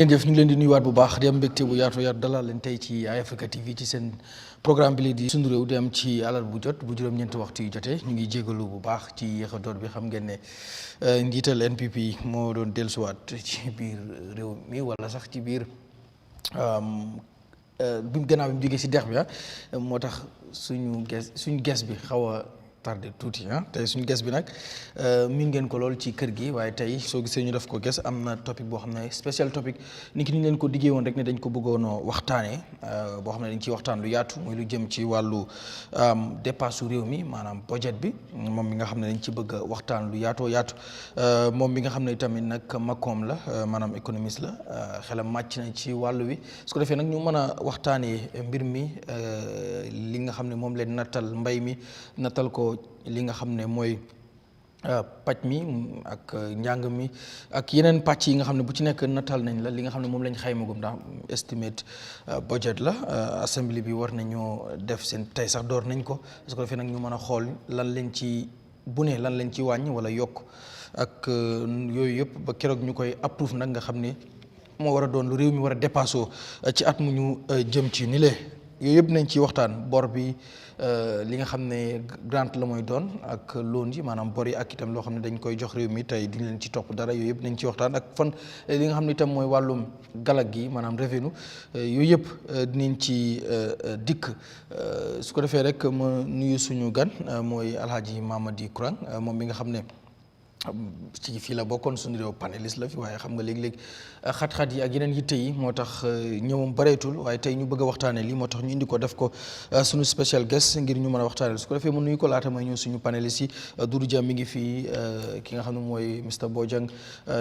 jërëjëf ñu ngi leen di nuyuwaat bu baax di am mbégte bu yaatu dalal leen tey ci Eyeafrica TV ci seen programme bi li di Sunu Réew di am ci alal bu jot bu juróom-ñeenti waxtu yu jotee ñu ngi jégalu bu baax ci yéexadoor bi xam ngeen ne njiital NPP moo doon dellusiwaat ci biir réew mi wala sax ci biir bi gannaaw bi mu jógee si dex bi moo tax suñu ges bi xaw a tardé tuuti tey suñu ges bi nag min ngeen ko lool ci kër gi waaye tey soo gisee ñu def ko ges am na topic boo xam ne spécial topic ni ki ni leen ko diggee woon rek ne dañ ko bëggoon waxtaanee boo xam ne dañ ciy waxtaan lu yaatu muy lu jëm ci wàllu dépasse réew mi maanaam budget bi moom mi nga xam ne dañ ci bëgg a waxtaan lu yaatoo yaatu moom mi nga xam ne tamit nag makoom la maanaam économiste la xelam màcc na ci wàllu wi su ko defee nag ñu mën a waxtaanee mbir mi li nga xam ne moom leen nattal mbay mi nattal ko li nga xam ne mooy pàcc mi ak njàng mi ak yeneen pàcc yi nga xam ne bu ci nekk natal nañ la li nga xam ne moom lañ xaymagum ndax estimate budget la assemblée bi war nañoo def seen tey sax door nañ ko su ko defee nag ñu mën a xool lan lañ ci bu ne lan lañ ci wàññi wala yokk ak yooyu yëpp ba keroog ñu koy approuve nag nga xam ne moo war a doon lu réew mi war a dépassé ci at mu ñu jëm ci ni le yooyu yëpp nañ ci waxtaan bor bi li nga xam ne grant la mooy doon ak loan yi maanaam bor yi ak itam loo xam ne dañ koy jox réew mi tey duñ leen ci topp dara yooyu yëpp nañ ci waxtaan ak fan li nga xam ne itam mooy wàllum galag gi maanaam revenu yooyu yëpp dinañ ci dikk su ko defee rek ma nuyu suñu gan mooy Alhaji Mamadi Kurang moom mi nga xam ne ci fii la bokkoon Sunu Réew panéliste la fi waaye xam nga léegi-léegi xat-xat yi ak yeneen yitte yi moo tax ñëwam bareetul waaye tey ñu bëgg a waxtaanee lii moo tax ñu indi ko def ko suñu special guest ngir ñu mën a waxtaanee su ko defee mu nuyu ko laata may ñëw suñu panéliste yi Doudou Dia mi ngi fii ki nga xam ne mooy Mr Bojang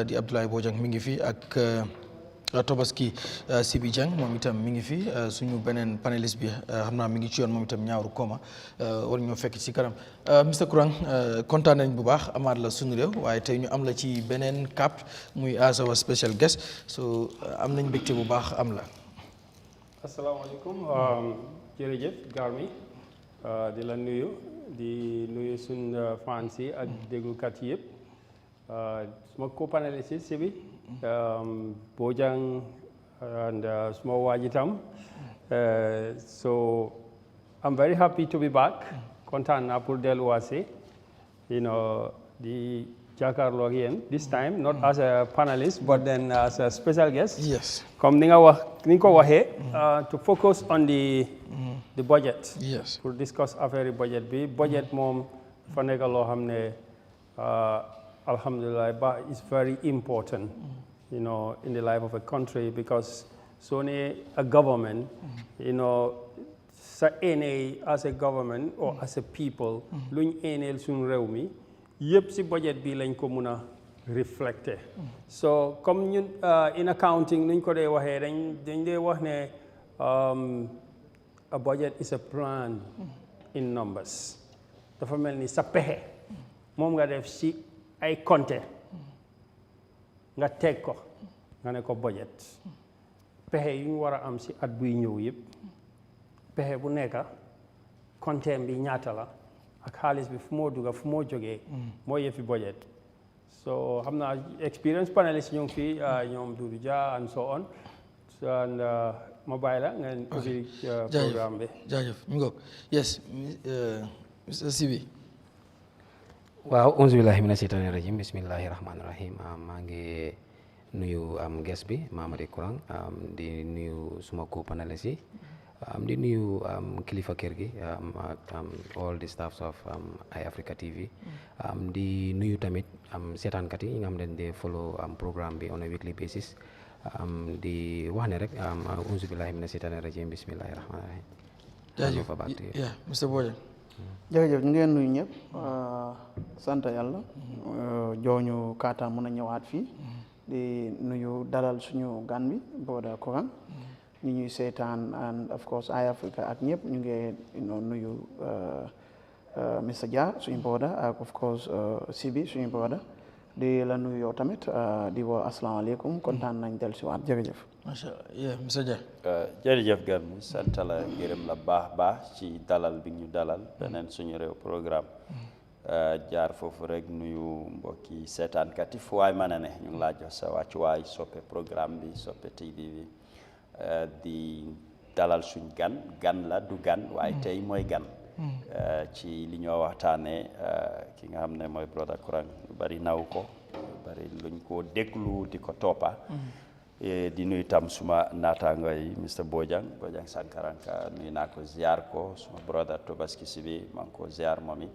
di Abdoulaye Bojang mi ngi fii ak Tobaski Sibi Dieng moom itam mi ngi fi suñu beneen panéliste bi xam naa mi ngi ci yoon moom itam ñaawru koma war ñoo fekk ci kanam Mr Kurang kontaan nañ bu baax amaat la Sunu Réew waaye tey ñu am la ci beneen cap muy as our special guest so am nañ mbégte bu baax am la. asalaamaaleykum jërëjëf Garmi di la nuyu di nuyu suñ fans yi ak déglukat yi yëpp suma co-panéliste yi Sibi Bojang and small wajitam. So I'm very happy to be back. Kontaan na pour delluwaat di jàkkaarloo ak yéen this time not as a panelist but then as a special guest. Yes. Comme ni nga ko waxee to focus on the budget. Yes. Pour discuss affaire budget bi budget moom fa nekk loo xam ne alhamdulillah but it's very important in the life of a country because so a government sa ene as a government or as a people luñ eneel suñ réew mi yëpp si budget bi lañ ko mun a reflecté so comme ñun in accounting nuñ ko dee waxee dañ dee wax ne a budget is a plan in numbers dafa mel ni sa pexe moom nga def si ay compte nga teg ko nga ne ko budget pexe yu ñu war a am si at buy ñëw yëpp pexe bu nekk compte bi ñaata la ak xaalis bi fu moo dugga fu moo jógee moo yëfi budget so xam naa experience panelist ñu ngi fii ñoom Doudou Dia and so on and ma bàyyi la nga ubbi programme bi jaajëf mi ngoog yes Mr Sibi waaw auzu billahi mina sheytaani rajim bismillahi rahmaani rahim maa ngi nuyu guest bi Mamadi Kurang di nuyu suma co-panelist yi di nuyu kilifa kër gi all the staffs of Eyeafrica TV di nuyu tamit seetaankat yi nga xam ne de follow programme bi on a weekly basis di wax ne rek auzu billahi mina sheytaani rajim bismillahi rahmaani rahim jaajëf Mr Bojang jërëjëf ñu ngeen nuyu ñëpp sant yàlla jooñu kaata mën a ñëwaat fii di nuyu dalal suñu gan bi Broda Kurang ñu ñuy seetaan and of course Eyeafrica ak ñëpp ñu ngi nuyu Mr Dia suñu broda ak of course Sibi suñu broda di la nuyu yow tamit di woo asalaamaaleykum kontaan nañ del si waat jërëjëf macha allah Mr Dia jërëjëf gan mi sant la gërëm la baax ci dalal bi ñu dalal beneen suñu réew programme jaar foofu rek nuyu mbokki seetaankat yi fu waay mën a ne ñu ngi laa jox sa wàccuwaay soppe programme bi soppe TV bi di dalal suñ gan la du gan waaye tey mooy gan ci li ñoo waxtaanee ki nga xam ne mooy brother Kurang lu bari naw ko lu bari luñ ko déglu di ko toppa di nuyu tam suma naataango yi Mr Bojang Sankaranka nuyu naa ko ziar ko suma brother Tobaski Sibi maa ngi ko ziar moom it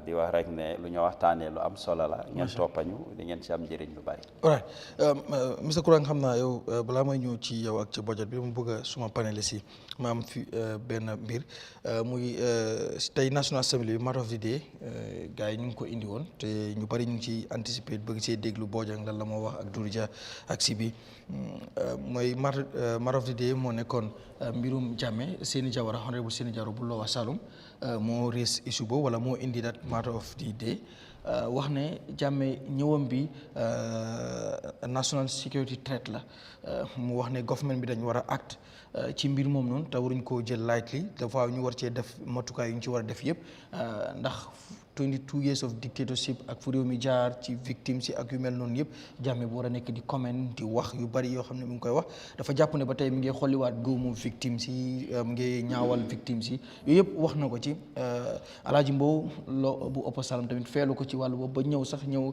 di wax rek ne lu ñu waxtaanee lu am solo la ngeen toppañu di ngeen ci am njëriñ lu bari. alright Mr Kurang xam naa yow balaa may ñëw ci yow ak ci budget bi mu bëgg a suma panélistes yi ma am fi benn mbir muy tey National Assembly matter of the day gars yi ñu ngi ko indi woon te ñu bari ñu ngi ci anticiper bëgg see déglu Bojang lan la moo wax ak Durija ak Sibi mooy matter of the day moo nekkoon mbirum Jammeh Seni Jawara honorable Seni Jawara bu Lower Salum moo raise issue boobu wala moo indi that matter of the day wax ne Jammeh ñëwam bi national security threat la mu wax ne government bi dañ war a act ci mbir moom noonu te waruñ koo jël lightly dafa ñu war cee def matukaay yu ñu ci war a def yëpp ndax 22 years of dictatorship ak fu réew mi jaar ci victimes yi ak yu mel noonu yëpp Jammeh bu war a nekk di comment di wax yu bari yoo xam ne mu ngi koy wax dafa jàpp ne ba tey mi ngi xolliwaat góomu victimes yi mu ngi ñaawal victimes yi yooyu yëpp wax na ko ci Alhaji Mbow lo bu Upper Salum tamit feelu ko ci wàllu boobu ba ñëw sax ñëw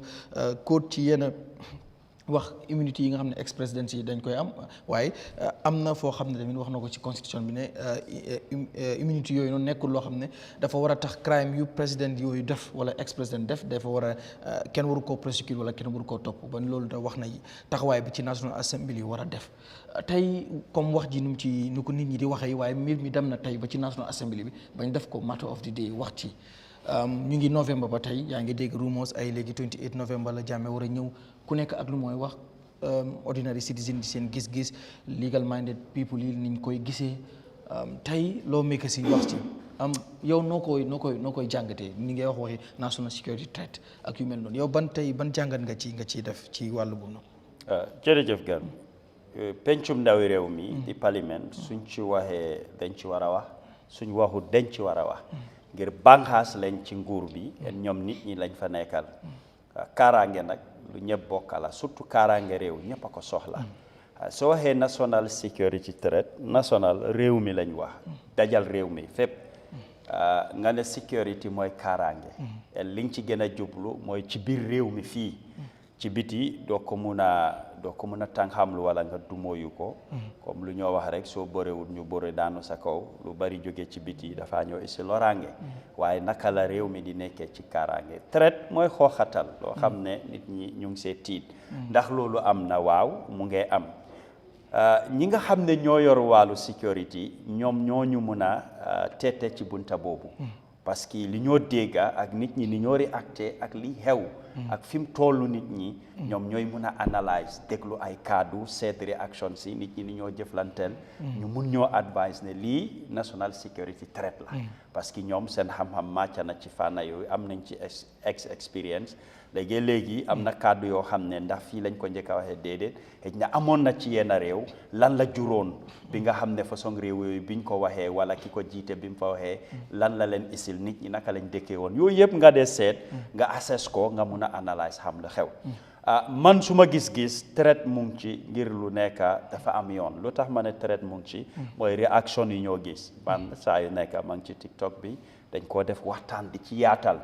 kóot ci yenn wax immunity yi nga xam ne ex président yi dañ koy am waaye am na foo xam ne tamit wax na ko ci constitution bi ne immunity yooyu noonu nekkul loo xam ne dafa war a tax crime yu président yooyu def wala ex président def dafa war a kenn waru koo prosecute wala kenn waru koo topp ba loolu da wax na taxawaay bi ci National Assembly yi war a def tey comme wax ji nu mu ci nu ko nit ñi di waxee waaye mbir mi dem na tey ba ci National Assembly bi bañ def ko matter of the day wax ci ñu ngi novembre ba tey yaa ngi dégg rumors ay léegi 28 novembre la Jammeh war a ñëw ku nekk ak lu mooy wax ordinary citizen di seen gis-gis legal minded people yi niñ koy gisee tey loo mekk si wax ci yow noo koy jàngatee ni ngay wax waxi national security threat ak yu mel noonu yow ban jàngat nga ciy def ci wàllu boobu noonu. jërëjëf gan pencum ndawi réew mi di parlement suñ ci waxee dañ ci war a wax suñ waxu dañ ci war a wax ngir bànqaas lañ ci nguur bi ñoom nit ñi lañ fa nekkal kaaraange nag lu ñëpp bokk la surtout kaaraange réew ñëpp a ko soxla soo waxee national security threat national réew mi lañ wax dajal réew mi fépp nga ne security mooy kaaraange liñ ci gën a jublu mooy ci biir réew mi fii ci biti doo ko mun a tànxamlu wala nga dumóoyu ko comme lu ñoo wax rek soo bëriwul ñu bëri daanu sa kaw lu bari jóge ci biti dafa ñëw isi loraange waaye naka la réew mi di nekkee ci kaaraange threat mooy xooxatal loo xam ne nit ñi ñu ngi see tiit ndax loolu am na waaw mu ngee am ñi nga xam ne ñoo yor wàllu security ñoom ñoo ñu mun a teete ci bunta boobu parce que li ñoo dégga ak nit ñi ni ñoo réacté ak li xew ak fi mu tollu nit ñi ñoom ñooy mun a analyse déglu ay kaddu seet réaction si nit ñi ni ñoo jëflanteel ñu mun ñoo advice ne lii national security threat la parce que ñoom seen xam-xam màcc na ci fànna yooyu am nañ ci expérience léegi am na kaddu yoo xam ne ndax fii lañ ko njëkk a waxee déedéet xëy na amoon na ci yenn réew lan la juróon bi nga xam ne façon réew yooyu biñ ko waxee wala ki ko jiite bi mu fa waxee lan la leen isil nit ñi naka lañ dëkkee woon yooyu yëpp nga dee seet nga assess ko nga mun a analyse xam la xew man su ma gis-gis threat mu ngi ci ngir lu nekk dafa am yoon lu tax ma ne threat mu ngi ci mooy réaction yi ñoo gis man saa yu nekk ma ngi ci TikTok bi dañ koo def waxtaan di ci yaatal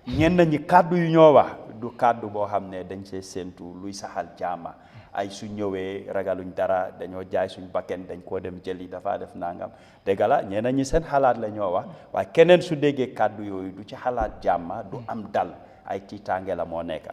ñenn ñi kàddu yu ñoo wax du kàddu boo xam ne dañ see séentu luy saxal jaama ay su ñëwee ragaluñ dara dañoo jaay suñ bakken dañ koo dem jëli dafa def nangam dégg la ñenn ñi seen xalaat la ñoo wax waaye keneen su déggee kàddu yooyu du ci xalaat jàmma du am dal ay tiitaange la moo nekk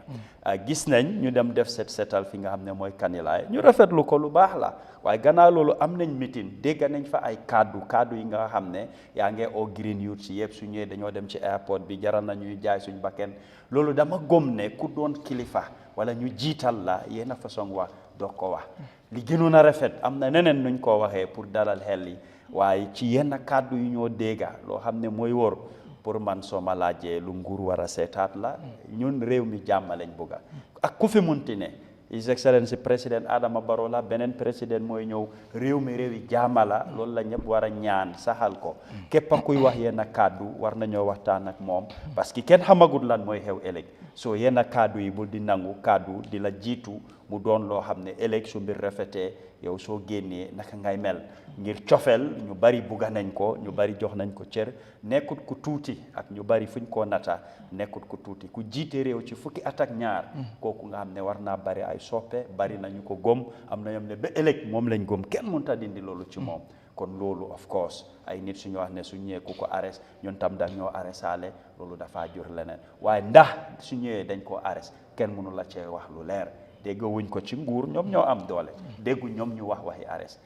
gis nañ ñu dem def setal fi nga xam ne mooy Kanilaay ñu rafetlu ko lu baax la waaye gannaaw loolu am nañ meeting dégg nañ fa ay kaddu yi nga xam ne yaa ngi oo green youth si yëpp su ñëwee dañoo dem ci airport bi jaral na ñuy jaay suñ bakken loolu dama gëm ne ku doon kilifa wala ñu jiital la yenn façon wax doo ko wax li gënoon a rafet am na neneen nuñ ko waxee pour dalal xel yi waaye ci yenn kaddu yu ñoo dégga loo xam ne mooy wóor pour man soo ma laajee lu nguur war a seetaat la ñun réew mi jàmm lañ bëgga ak ku fi munti ne His Excellency président Adama Barrow la beneen président mooy ñëw réew mi réewi jaama la loolu la ñëpp war a ñaan saxal ko képp a kuy wax yenn kàddu war nañoo waxtaan ak moom parce que kenn xamagut lan mooy xew ëllëg soo yenn kàddu yi bul di nangu kàddu di la jiitu mu doon loo xam ne ëllëg su mbir rafetee yow soo génnee naka ngay mel ngir cofeel ñu bari bugga nañ ko ñu bari jox nañ ko cër nekkut ku tuuti ak ñu bari fuñ koo nata nekkut ku tuuti ku jiite réew ci fukki at ak ñaar kooku nga xam ne war naa bari ay soppe bari nañu ko gom am na ñoom ne ba ëllëg moom lañ gom kenn mënut a dindi loolu ci moom kon loolu of course ay nit suñu wax ne su ñëwee ku ko arrest ñun tam dañ ñoo arrestaale loolu dafa jur leneen waaye ndax su ñëwee dañ koo arrest kenn mënu la cee wax lu leer déggawuñ ko ci nguur ñoom ñoo am doole déggu ñoom ñu wax waxi arrest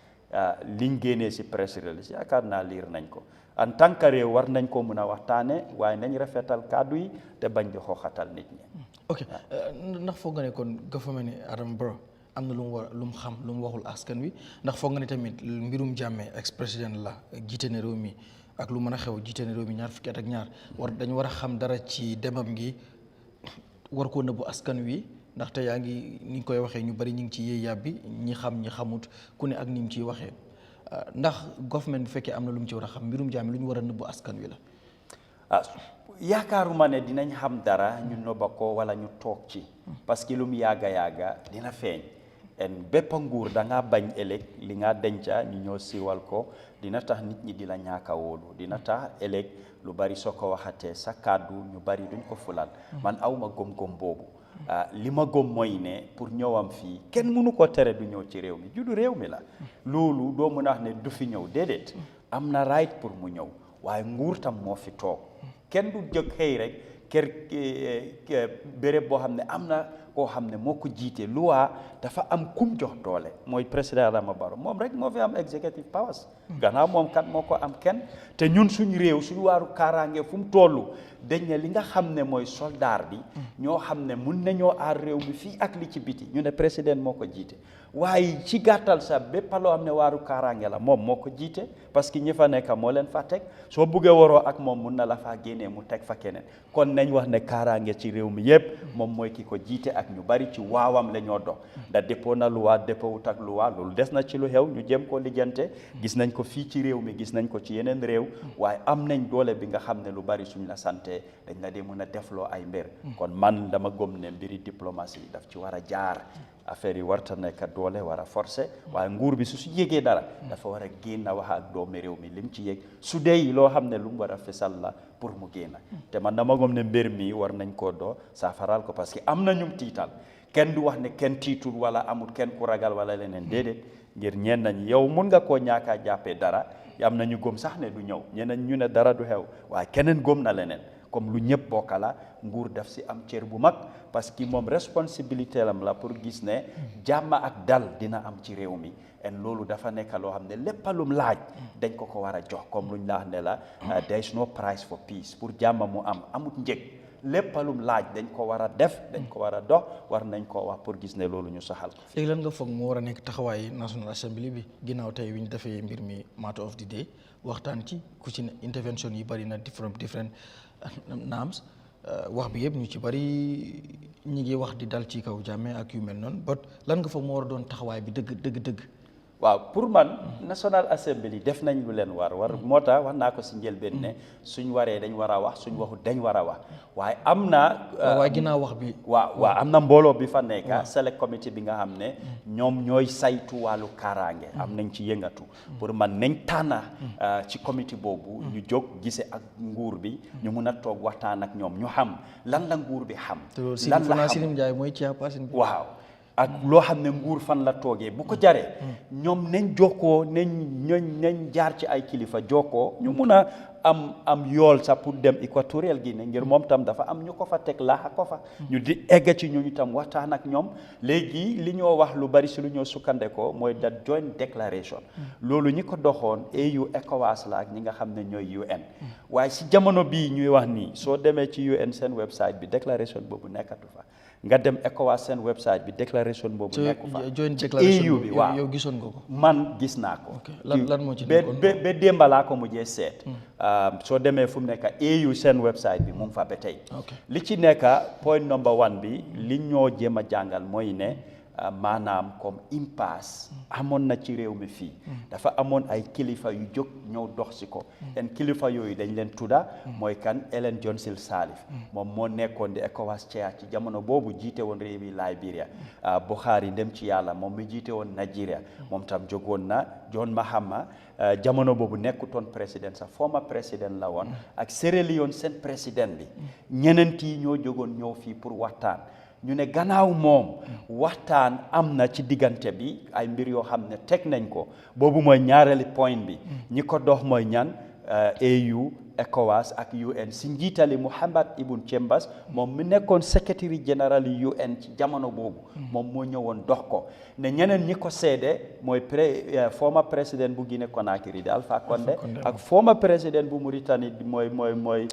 liñ génnee si press release yaakaar naa liir nañ ko en tant que réew war nañ ko mën a waxtaane waaye nañ rafetal kàddu yi te bañ di xooxatal nit ñi. ok ndax foog nga ne kon government ni Adama Barrow am na lu mu war lu mu xam lu mu waxul askan wi ndax foog nga ne tamit mbirum Jammeh ex président la jiite na réew mi ak lu mën a xew jiite na réew mi ñaar fukki at ak ñaar dañu war a xam dara ci demam gi war koo nëbbu askan wi. ndaxte yaa ngi ni nga koy waxee ñu bari ñu ngi ci yéey yàbbi ñi xam ñi xamut ku ne ak ni mu ciy waxee ndax government bu fekkee am na lu mu ci war a xam mbirum Jammeh lu ñu war a nëbbu askan wi la. yaakaaruma ne dinañ xam dara ñu nëbba ko wala ñu toog ci. parce que lu mu yàgga dina feeñ. en bépp nguur da ngaa bañ ëllëg li nga denca ñu ñëw siiwal ko dina tax nit ñi di la ñaaka wóolu dina tax ëllëg lu bari soo ko waxatee sa kàddu ñu bari duñ ko fulal. man awma gom-gom boobu. li ma gëm mooy ne pour ñëwam fii kenn mënu ko tere du ñëw ci réew mi juddu réew mi la loolu doo mën a wax ne du fi ñëw déedéet am na right pour mu ñëw waaye nguur tam moo fi toog kenn du jóg xëy rek kër béréb boo xam ne am na koo xam ne moo ko jiite loi dafa am kum jox doole mooy président Adama Barrow moom rek moo fi am executive powers gannaaw moom kat moo ko am kenn te ñun suñu réew suñu waaru kaaraange fu mu toll dañ ne li nga xam ne mooy soldaar bi ñoo xam ne mun nañoo aar réew mi fii ak li ci biti ñu ne président moo ko jiite waaye ci gàttal sax bépp loo xam ne waaru kaaraange la moom moo ko jiite parce que ñi fa nekk moo leen fa teg soo buggee waroo ak moom mun na la faa génnee mu teg fa keneen kon nañ wax ne kaaraange ci réew mi yépp moom mooy ki ko jiite ak ñu bari ci waawam la ñoo dox da dépôt na luwaa dépôt wut ak luwaa loolu des na ci lu xew ñu jéem ko lijjante gis nañ ko fii ci réew mi gis nañ ko ci yeneen réew waaye am nañ doole bi nga xam ne lu bari suñ la sante dañ la dee mën a defloo ay mbir kon man dama gëm ne mbiri diplomatie daf ci war a jaar affaire yi warta nekk doole war a forcé waaye nguur bi su yégee dara dafa war a génn wax ak doomi réew mi lim ci yég su dee loo xam ne lu mu war a fesal la pour mu génn te man dama gëm ne mbir mi war nañ koo doo saafaral ko parce que am na ñum tiital kenn du wax ne kenn tiitul wala amul kenn ku ragal wala leneen déedéet ngir ñeen nañ yow mun nga koo ñaakaa jàppee dara am na ñu gëm sax ne du ñëw ñeneen ñu ne dara du xew waaye keneen gëm na leneen comme lu ñëpp bokka la nguur daf si am cër bu mag parce que moom responsabilité lam la pour gis ne jàmm ak dal dina am ci réew mi en loolu dafa nekk loo xam ne léppalum laaj dañ ko war a jox comme luñ la wax ne la there is no price for peace pour jàmm mu am amut njëg léppalum laaj dañ ko war a def dañ ko war a dox war nañ koo wax pour gis ne loolu ñu saxal ko. léegi lan nga foog moo war a nekk taxawaayu National Assembly bi ginnaaw tey wi ñu defee mbir mi matter of the day waxtaan ci ku ci ne intervention yi bari na different naams wax bi yëpp ñu ci bari ñi ngi wax di dal ci kaw Jammeh ak yu mel noonu but lan nga foog moo war a doon taxawaay bi dëgg. waaw pour man National Assembly def nañ lu leen war moo tax wax naa ko si njëlbeen ne suñ waree dañ war a wax suñ waxut dañ war a wax waaye am na. waaye ginnaaw wax bi. waaw am na mbooloo bi fa nekk select committee bi nga xam ne ñoom ñooy saytu wàllu kaaraange am nañ ci yëngatu pour man nañ tànna ci committee boobu ñu jóg gise ak nguur bi ñu mun a toog waxtaan ak ñoom ñu xam lan la nguur bi xam. lan la xam Sinim Ndiaye mooy chairperson bi. waaw. ak loo xam ne nguur fan la toogee bu ko jaree ñoom nañ jokkoo nañ jaar ci ay kilifa jokkoo ñu mun a am yool sax pour dem Équatorial Guinée ngir moom tam dafa am ñu ko fa teg laaxa ko fa ñu di egg ci ñooñu tam waxtaan ak ñoom léegi li ñoo wax lu bari si lu ñoo sukkandekoo mooy that joint declaration loolu ñi ko doxoon AU ECOWAS la ak ñi nga xam ne ñooy UN waaye si jamono bii ñuy wax nii soo demee ci UN seen website bi declaration boobu nekkatu fa nga dem ECOWAS seen website bi déclaration boobu nekku fa EU bi waaw yow gisoon nga ko man gis naa ko lan moo ci nekkoon ba démba laa ko mujjee seet soo demee fu mu nekk EU seen website bi mu ngi fa ba tey li ci nekk point number 1 bi li ñoo jéem a jàngal mooy ne maanaam comme impasse amoon na ci réew mi fii dafa amoon ay kilifa yu jóg ñëw dox si ko en kilifa yooyu dañ leen tudda mooy kan Ellen Johnson Sirleaf moom moo nekkoon di ECOWAS chair ci jamono boobu jiite woon réew yi Liberia Buhari ndem ci yàlla moom mi jiite woon Nigeria moom tam jógoon na John Mahama jamono boobu nekkutoon président sax former président la woon ak Sierra Leone seen président bi ñeneent yi ñoo jógoon ñëw fii pour waxtaan ñu ne gannaaw moom waxtaan am na ci diggante bi ay mbir yoo xam ne teg nañ ko boobu mooy ñaareeli point bi ñi ko dox mooy ñan AU ECOWAS ak UN si njiitali Mohamed Ibn Chambers moom mi nekkoon secretary general UN ci jamono boobu moom moo ñëwoon dox ko ne ñeneen ñi ko seede mooy former président bu Guinée Conakry di Alpha Condé ak former président bu Mauritanie mooy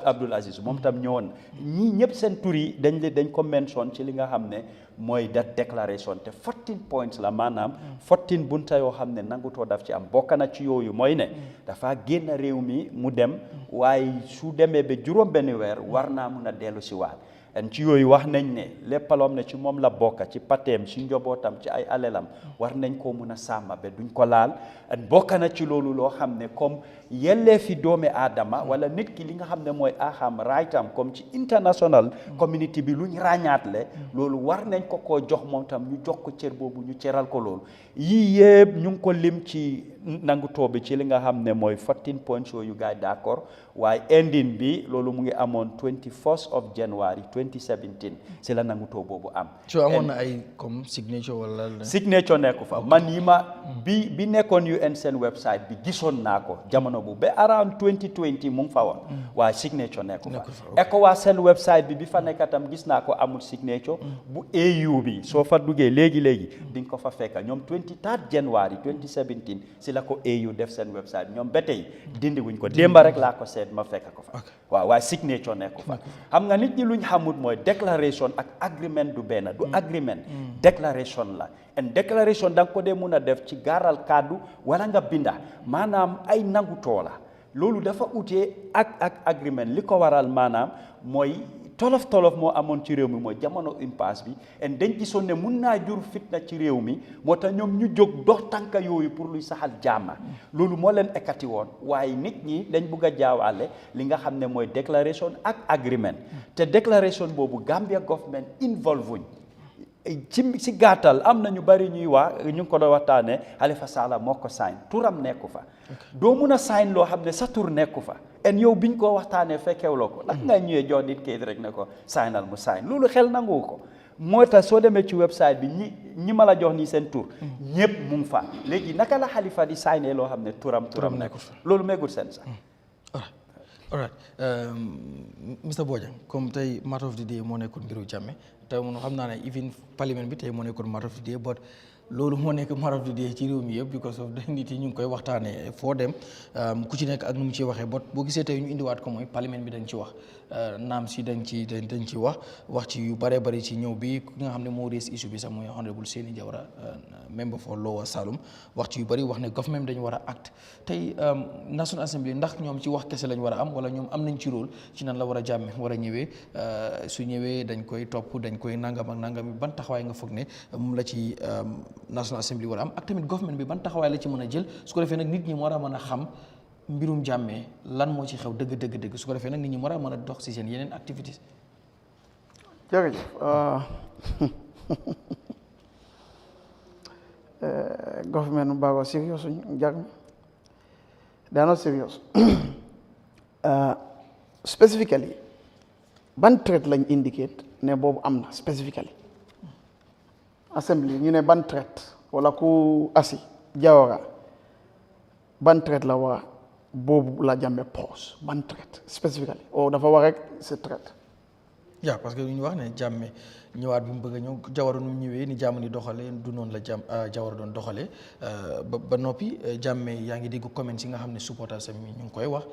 Abdul Aziz moom tam ñëwoon ñii ñëpp seen tur yi dañ ko mention ci li nga xam ne mooy that declaration te 14 points la maanaam 14 bunta yoo xam ne nangutoo daf ci am bokk na ci yooyu mooy ne dafa génn réew mi mu dem waaye su demee ba juróom benn weer war naa mun a dellu si waat en ci yooyu wax nañ ne léppaloom ne ci moom la bokka ci pateem ci njobootam ci ay alelam war nañ koo mun a sàmm ba duñ ko laal en bokk na ci loolu loo xam ne comme yelleefi doomi aadama wala nit ki li nga xam ne mooy axam raytam comme ci international community bi luñ ràññaatle loolu war nañ ko koo jox moom tam ñu jox ko cër boobu ñu cëral ko loolu yii yëpp ñu ngi ko lim ci nangutoo bi ci li nga xam ne mooy 14 points yooyu gaay d'accord waaye ending bi loolu mu ngi amoon 21st of January 2017 si la nangutoo boobu am. so amoon na ay comme signature wala. signature nekku fa man yi ma bi nekkoon UN seen website bi gisoon naa ko jamono bu ba around 2020 mu ngi fa woon waaye signature nekku fa. ECOWAS seen website bi fa nekkatam gis naa ko amul signature bu AU bi soo fa duggee léegi di nga ko fa fekka ñoom 23 January 2017 si la ko AU def seen website ñoom ba tey dindi wuñ ko démba rek laa ko seet ma fekk ko fa waaw waaye signature nekku fa xam nga nit ñi luñ xamut mooy declaration ak agreement du benn du agreement declaration la and declaration da nga ko dee mun a def ci gaaral kàddu wala nga binda maanaam ay nangutoo la loolu dafa utee ak agreement li ko waral maanaam mooy tolof moo amoon ci réew mi mooy jamono impasse bi en dañ gisoon ne mun naa jur fitna ci réew mi moo tax ñoom ñu jóg dox tànka yooyu pour luy saxal jàmma loolu moo leen ekkati woon waaye nit ñi dañ bugg a jaawaale li nga xam ne mooy declaration ak agreement te declaration boobu Gambia government involve wuñ ci gàttal am na ñu bari ñuy wax ñu ngi ko doon waxtaanee Halifa Sallah moo ko sign turam nekku fa doo mun a sign loo xam ne sa tur nekku fa en yow biñ ko waxtaanee fekkewloo ko ndax ngay ñëwee jox nit kayit rek ne ko signal mu sign loolu xel nangu ko moo tax soo demee ci website bi ñi ma la jox nii seen tur ñëpp mu ngi fa léegi naka la Halifa di signé loo xam ne turam nekku fa loolu meegul seen sax all right Mr Bojang comme tey matter of the day moo nekkoon mbiru Jammeh tey moom xam naa ne even parliament bi tey moo nekkoon matter of the day but loolu moo nekk matter of the day ci réew mi yëpp because of nit yi ñu ngi koy waxtaanee foo dem ku ci nekk ak nu mu ciy waxee but boo gisee tey ñu indiwaat ko mooy parliament bi dañ ci wax naam si dañ ci wax ci yu bare bari ci ñëw bi ki nga xam ne moo raise issue bi sax mooy honorable Seni Jawara member for Lower Salum wax ci yu bari wax ne government dañu war a act tey National Assembly ndax ñoom ci wax kese lañ war a am wala ñoom am nañ ci rôle ci nan la war a Jammeh war a ñëwee su ñëwee dañ koy topp dañ koy nangam ak nangam ban taxawaay nga foog ne moom la ci National Assembly war a am ak tamit government bi ban taxawaay la ci mën a jël su ko defee nag nit ñi war a mën a xam mbirum Jammeh lan moo ci xew dëgg su ko defee nag nit ñi war a mën a dox ci seen yeneen activités. jërëjëf government bago serious Jammeh they are not serious specifically ban threat lañ indicate ne boobu am na specifically assembly ñu ne ban traite wala ku asi Jawara ban traite la war boobu la Jammeh pose ban traite specifically dafa war rek c'est traite parce que ñu wax ne Jammeh ñëwaat bi mu bëgg a ñëw Jawara nu mu ñëwee ni jàmm ni doxalee du noonu la Jawara doon doxalee ba noppi Jammeh yaa ngi dégg comments yi nga xam ne supporters am ñu ngi koy wax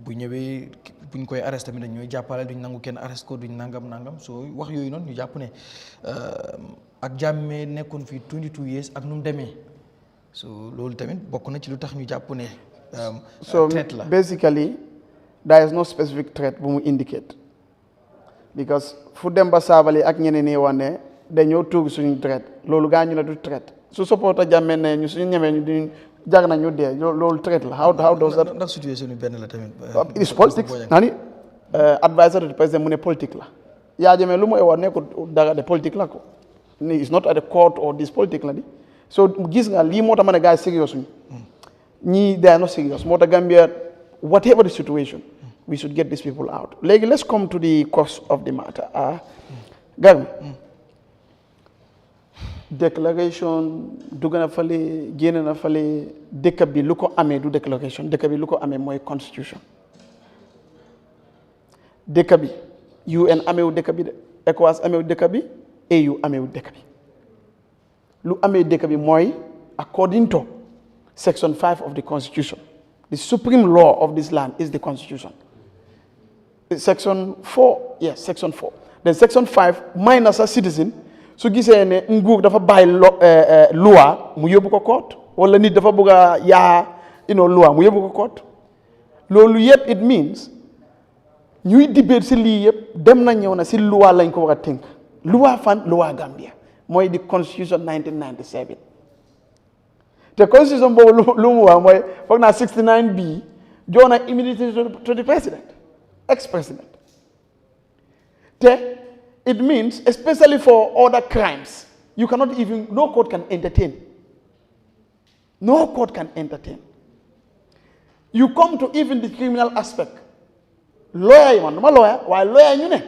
bu ñëwee buñ koy arrêté tamit dañ ñooy jàppale duñ nangu kenn arrêté ko duñ nangam soo wax yooyu noonu ñu jàpp ne ak Jammeh nekkoon fii 22 years ak nu mu demee so loolu tamit bokk na ci lu tax ñu jàpp ne so threat la basically there is no specific threat bu mu indicate because fu dem ba saabali ak ñeneen ñi wane dañoo tuug suñu traite loolu gaa ñu ne du traite su support a Jammeh ne ñu suñu ñemee ñu duñ jar nañu dee loolu traite la how does that ndax situation yi benn la tamit. it is politics nani advisor to the president mu ne politique la Yahya Jammeh lu mu wax ne ko dara de politique la ko ni it's not at the court or this politique la di so gis nga lii moo tax ma ne gars yi serious ñu ñii they are not serious moo tax Gambia whatever the situation we should get these people out léegi let's come to the cause of the matter Garmi déclaration dugg na fale génn na fale dëkk bi lu ko amee du déclaration dëkk bi lu ko amee mooy constitution dëkk bi UN ameewu dëkk bi de ECOWAS ameewu dëkk bi AU ameewu dëkk bi lu amee dëkk bi mooy according to section 5 of the constitution the supreme law of this land is the constitution section 4 yes section 4 then section 5 minus a citizen su gisee ne nguur dafa bàyyi loi mu yóbbu ko court wala nit dafa bëgg a yaa loi mu yóbbu ko court loolu yëpp it means ñuy debate si lii yëpp dem na ñëw na si loi lañ ko war a tënk loi fan loi Gambia mooy di constitution 1997 te constitution boobu lu mu wax mooy foog naa 69 bi jox na immunity to the president ex-president te it means, especially for other crimes, you cannot even, no court can entertain. No court can entertain. You come to even the criminal aspect. Lawyer, while lawyer, you know.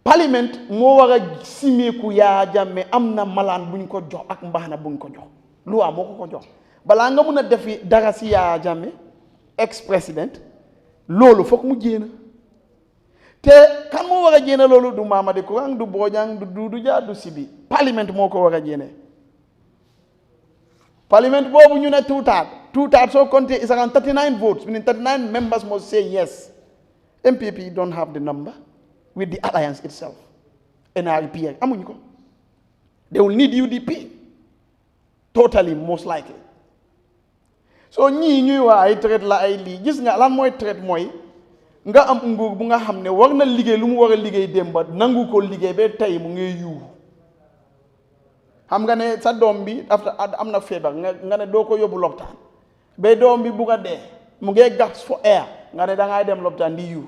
Parliament, mo wara simeku Yahya Jammeh amna malan buñ ko jox ak mbaxana buñ ko jox. Loi moko ko jox. Bala nga mëna def dara ci Yahya Jammeh, ex-president, lolu fokk mu jéna. te kan moo war a jéene loolu du Mamadi Kurang du Bojang du Dudu Jah du Sibi parlement moo ko war a jéene parlement boobu ñu ne two-thirds so compté is around 39 votes meaning 39 members must say yes MPP don't have the number with the alliance itself NRP amuñ ko they will need UDP totally most likely so ñii ñuy waa ay traite la ay lii gis nga lan mooy traite mooy nga am nguur bu nga xam ne war na liggéey lu mu war a liggéey démba nangu ko liggéey ba tey mu ngi yu xam nga ne sa doom bi am na feebar nga ne doo ko yóbbu lopitaan ba doom bi bugg a dee mu ngi gas for air nga ne da ngay dem lopitaan di yu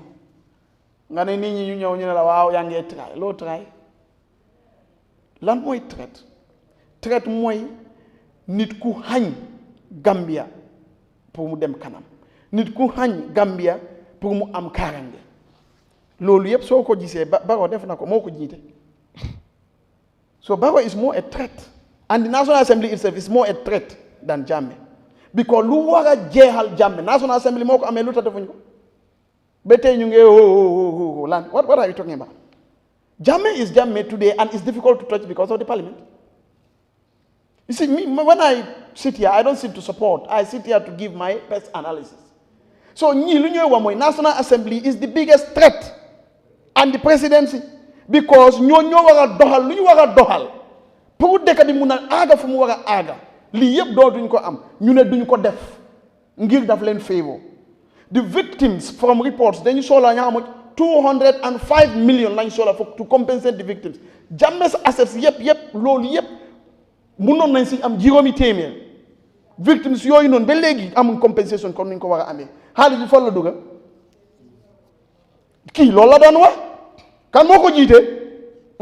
nga ne nit ñi ñu ñëw ñu ne la waaw yaa ngi try loo try lan mooy traite mooy nit ku xañ Gambia pour mu dem kanam nit ku xañ Gambia pour mu am karange loolu yëpp soo ko gisee Barrow def na ko moo ko jiite so Barrow is more a threat and the National Assembly itself is more a threat than Jammeh because lu war a jeexal Jammeh National Assembly moo ko amee lu tax defuñ ko ba tey ñu ngi lan what are you talking about Jammeh is Jammeh today and it's difficult to touch because of the parliament. You see, when I sit here, I don't sit to support. I sit here to give my best analysis. So, National Assembly is the biggest threat and the presidency because ñoo wara doxal lu ñu wara doxal pour dëkk bi mun a aaga fu mu war a aaga lii yëpp dootuñ ko am ñu ne duñ ko def ngir daf leen favor. The victims from reports dañu soxla ñaa xam 205 million lañ soxla to compensate the victims. Jammeh's assets yëpp loolu yëpp mënoon nañ si am juróomi téeméer victims yooyu noonu ba léegi amuñ compensation comme niñ ko war a amee xaalis bi fan la dugga kii loolu la doon wax kan moo ko jiite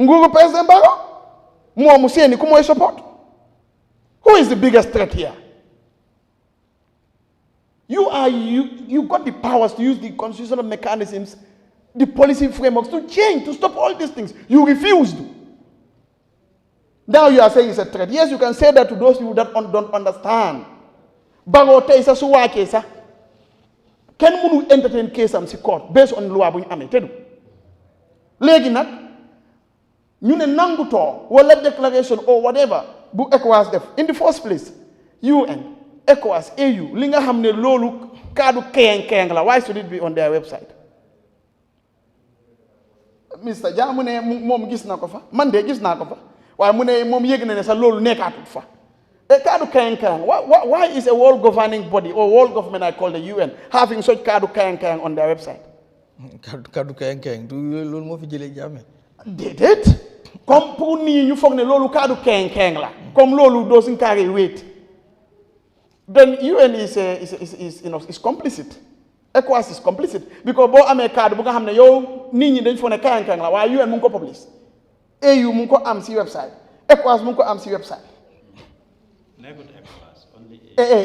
nguuru président Barrow moomu seeni ku mooy support who is the biggest threat here? You got the powers to use the constitutional mechanisms, the policy frameworks to change, to stop all these things. You refused. Now you are saying it's a threat. Yes, you can say that to those people that don't understand. Barrow tesa suwa kesa. Ken munu entertain case am si court based on loi bu ñu amé tedu. Légui nak ñu ne nanguto wala declaration or whatever bu ECOWAS def in the first place UN ECOWAS AU li nga xamné lolu kaddu keng la why should it be on their website? Mr. Jah mu ne mom gis na ko fa man de gis na ko fa waaye mu ne moom yëg na ne sax loolu nekkaatut fa et kaddu kayang why is a world governing body or world government I call the UN having such kaddu kayang on their website? kaddu keng du loolu moo fi jëlee Jammeh déedéet comme pour nii ñu foog ne loolu kaddu keng la comme loolu doo suñ carry weight then UN is complicit ECOWAS is complicit because boo amee kaddu bu nga xam ne yow nit ñi dañ foog ne keng la waaye UN mu ngi ko publish AU mu ngi ko am si website ECOWAS mu ngi ko am si website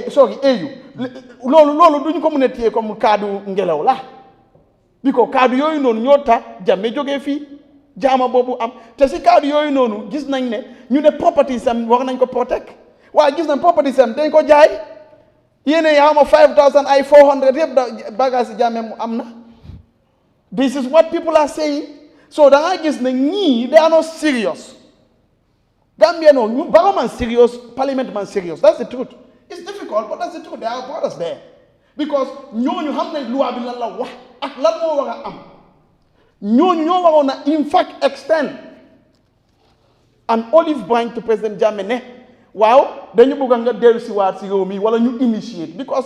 sorry AU loolu duñu ko mën a téye comme kaddu ngelaw la because kaddu yooyu noonu ñoo tax Jammeh jógee fii jaama boobu am te si kaddu yooyu noonu gis nañ ne ñu ne property sam war nañ ko protect waaye gis nañ property sam dañ ko jaay yéene yaa ma 5000 ay 400 yëpp bagage Jammeh mu am na this is what people are saying so da nga gis ne ñii they are not serious Gambia no ñu Barrow man serious parliament man serious that's the truth it's difficult but that's the truth there are brothers there because ñooñu xam nañ loi bi lan la wax ak lan moo war a am ñooñu ñoo waroon a in fact extend an olive branch to President Jammeh ne waaw dañu bëgg nga dellu si waat si réew mi wala ñu initiate because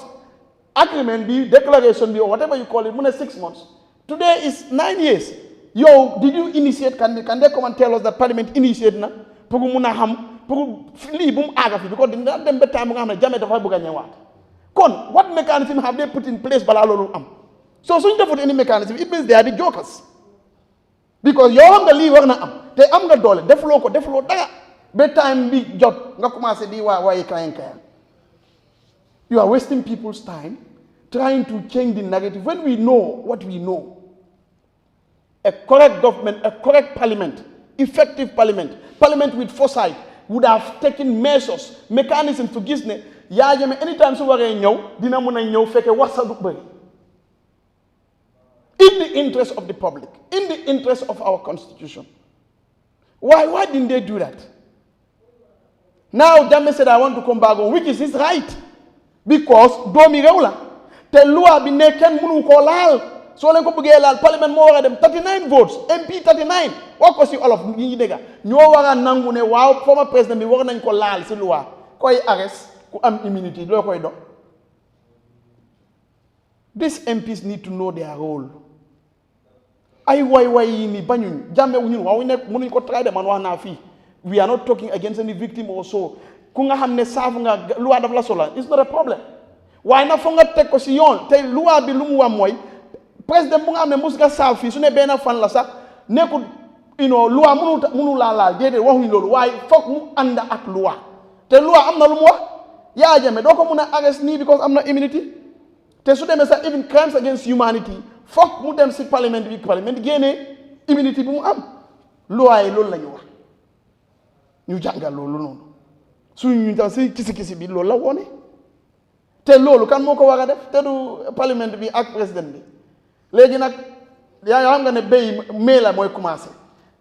agreement bi declaration bi or whatever you call it mu ne 6 months today is 9 years yow did you initiate can they come and tell us that parliament initiate na pour mun a xam pour lii bu mu aaga fi because dina dem ba time bu nga xam ne Jammeh dafa bëgg a ñëwaat kon what mechanism have they put in place balaa loolu am so suñ defut any mechanism it means they are the jokers because yow xam nga lii war na am te am nga doole defuloo dara ba time bi jot nga commencé di waaye kayan you are wasting people's time trying to change the narrative when we know what we know a correct government a correct parliament effective parliament with foresight would have taken measures mechanisms to gis ne Yahya Jammeh anytime su waree ñëw dina mën a ñëw fekke wax sa du bëri in the interest of the public, in the interest of our constitution. Why didn't they do that? Now Jammeh said, I want to come back on, which is his right. Because doomi réew la te loi bi ne kenn mënu ko laal soo leen ko bëggee laal parlement moo war a dem 39 votes MP 39 wax ko si olof ñi dégga ñoo war a nangu ne waaw former président bi war nañ ko laal si loi koy arrest ku am immunity loo koy dox. These MPs need to know their role. Ay way yi ni bañuñ Jammeh wu ñun waaw ñu nekk mënuñ ko try de man wax naa fii we are not talking against any victim or so ku nga xam ne saafu nga loi daf la sola it's not a problem waaye nag foog nga teg ko si yoon te loi bi lu mu wax mooy président bu nga xam ne mus nga saaf fii su ne benn fan la sax nekkul loi mënu laa laal déedéet waxuñ loolu waaye foog mu ànd ak loi te loi am na lu mu wax Yahya Jammeh doo ko mun a arrest nii because am na immunity te su demee sax even crimes against humanity foog mu dem si parlement génnee immunity bu mu am loi yi loolu la ñu wax ñu jàngal loolu noonu suñu ñu tam si kisi bi loolu la woone te loolu kan moo ko war a def te du parlement bi ak président bi léegi nag yaa xam nga ne béy mai la mooy commencé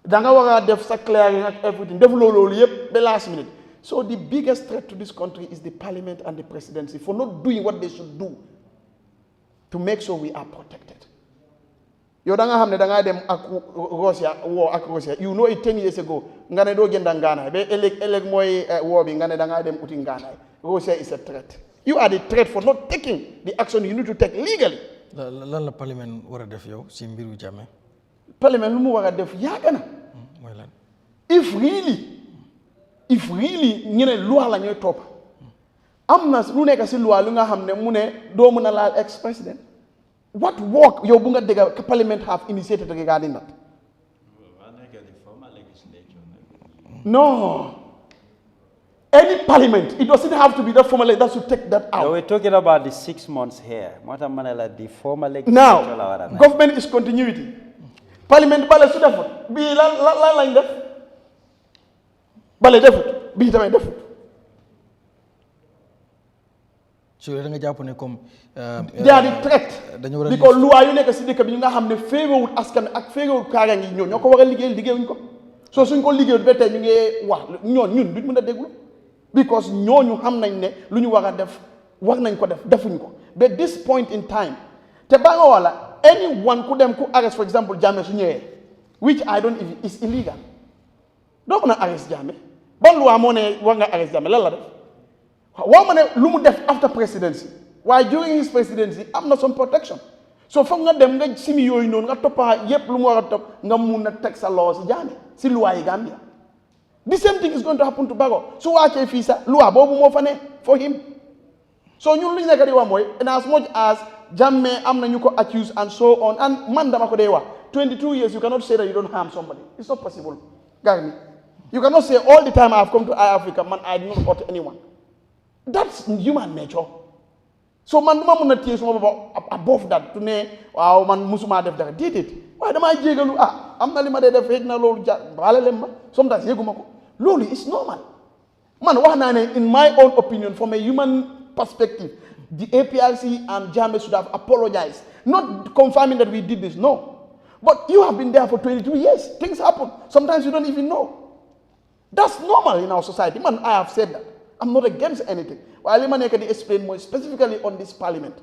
da nga war a def sa clearing ak everything def loolu yëpp ba last minute so the biggest threat to this country is the parliament and the presidency for not doing what they should do to make sure we are protected. Yow da nga xam ne da ngaa dem ak Russia you know it 10 years ago nga ne doo jënda ngaanaay ba ëllëg mooy woo bi nga ne da ngaa dem uti ngaanaay Russia is a threat. You are the threat for not taking the action you need to take legally. lan la parlement war a def yow si mbiru Jammeh. Parlement lu mu war a def yàgg na. mooy lan. if really ñu ne loi la ñooy topp am na lu nekk si loi lu nga xam ne mu ne doo mën a laal ex president. What work yow bu nga dégg parliament have initiated regarding that? No. Any parliament, it doesn't have to be the former that should take that out. No, we're talking about the 6 months here. The former legislature. Now, government is continuity. Parliament bale su defut bii lan lañ def bale defut bii tamit defut. su da nga jàpp ne comme. they are the threat. because loi yu nekk si dëkk bi ñu nga xam ne féegawul askan ak féegawul kaaraange yi ñoo ko war a liggéeyuñ ko soo suñ ko liggéeyul ba tey ñu ngi wax ñun duñ mën a déglu because ñooñu xam nañ ne lu ñu war a def war nañ ko def defuñ ko but this point in time te ba nga wala anyone ku dem ku arrest for example Jammeh su ñëwee which I don't even is illegal doo mën a arrest Jammeh ban loi moo ne war nga arrest Jammeh lan la def waaw ma ne lu mu def after presidency waaye during his presidency am na some protection so foog nga dem nga simi yooyu noonu nga toppa yépp lu mu war a topp nga mun a teg sa law si Jammeh si loi yi Gambia. The same thing is going to happen to Barrow su wàccee fii sax loi boobu moo fa ne for him. So ñun lu ñu nekk di wax mooy and as much as Jammeh am na ñu ko accuse and so on and man dama ko dee wax 22 years you cannot say that you don't harm somebody. It's not possible. Gary, you cannot say all the time I have come to Eyeafrica, man, I did not hurt anyone. That's human nature. So man duma mun na téye suma bopp above that to ne waaw man musuma def dara déedéet waaye damaa jégalu am na li ma dee def yëg na loolu baale leen ma sometimes yëguma ko loolu is normal man wax naa ne in my own opinion from a human perspective the APRC and Jammeh should have apologized, not confirming that we did this, no, but you have been there for 22 years, things happen, sometimes you don't even know. That's normal in our society. Man, I have said that. I'm not against anything. While I can explain more specifically on this parliament,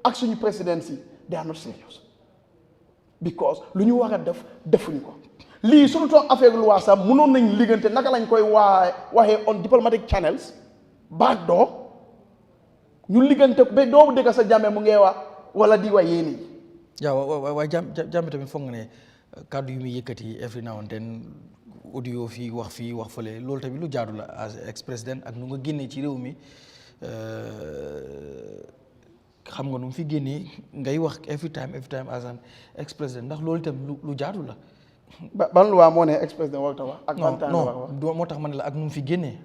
actually presidency, they are not serious. Because lu ñu war a def defuñ ko. Lii suñu toog affaire lu waasa mënoon nañ liggante naka lañ koy waxee on diplomatic channels back door ñu liggante ba doomu dëkk sa Jammeh mu ngi wax wala di wax yéen yi. yaa waaye Jammeh tamit foog nga ne kàddu yu muy yëkkati every now and then audio fii wax fële loolu tamit lu jaadu la as ex président ak nu nga génnee ci réew mi xam nga nu mu fi génnee ngay wax every time as an ex président ndax loolu itam lu jaadu la. ban lu waa moo ne ex président warut a wax. ak ban temps non moo tax ma ne la ak nu mu fi génnee.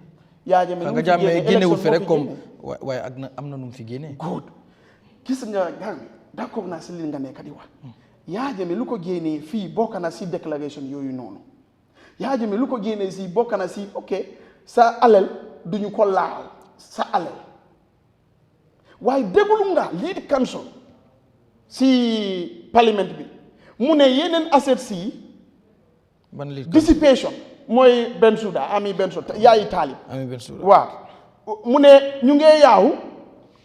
yaa Jammeh nga Jammeh génnewul fi rek comme waaye ak na am na nu mu fi génnee. good gis nga d'accord naa si li nga nekk di wax. yaa Jammeh lu ko génnee fii bokk na si déclaration yooyu noonu. yaa Jammeh lu ko génnee si bokk na si ok sa alal duñu ko laal sa alal waaye déglu nga lead council si parlement bi mu ne yeneen assets yi dissipation mooy Bensouda Ami Bensouda yaayi Talib Ami Bensouda waaw mu ne ñu ngee yaawu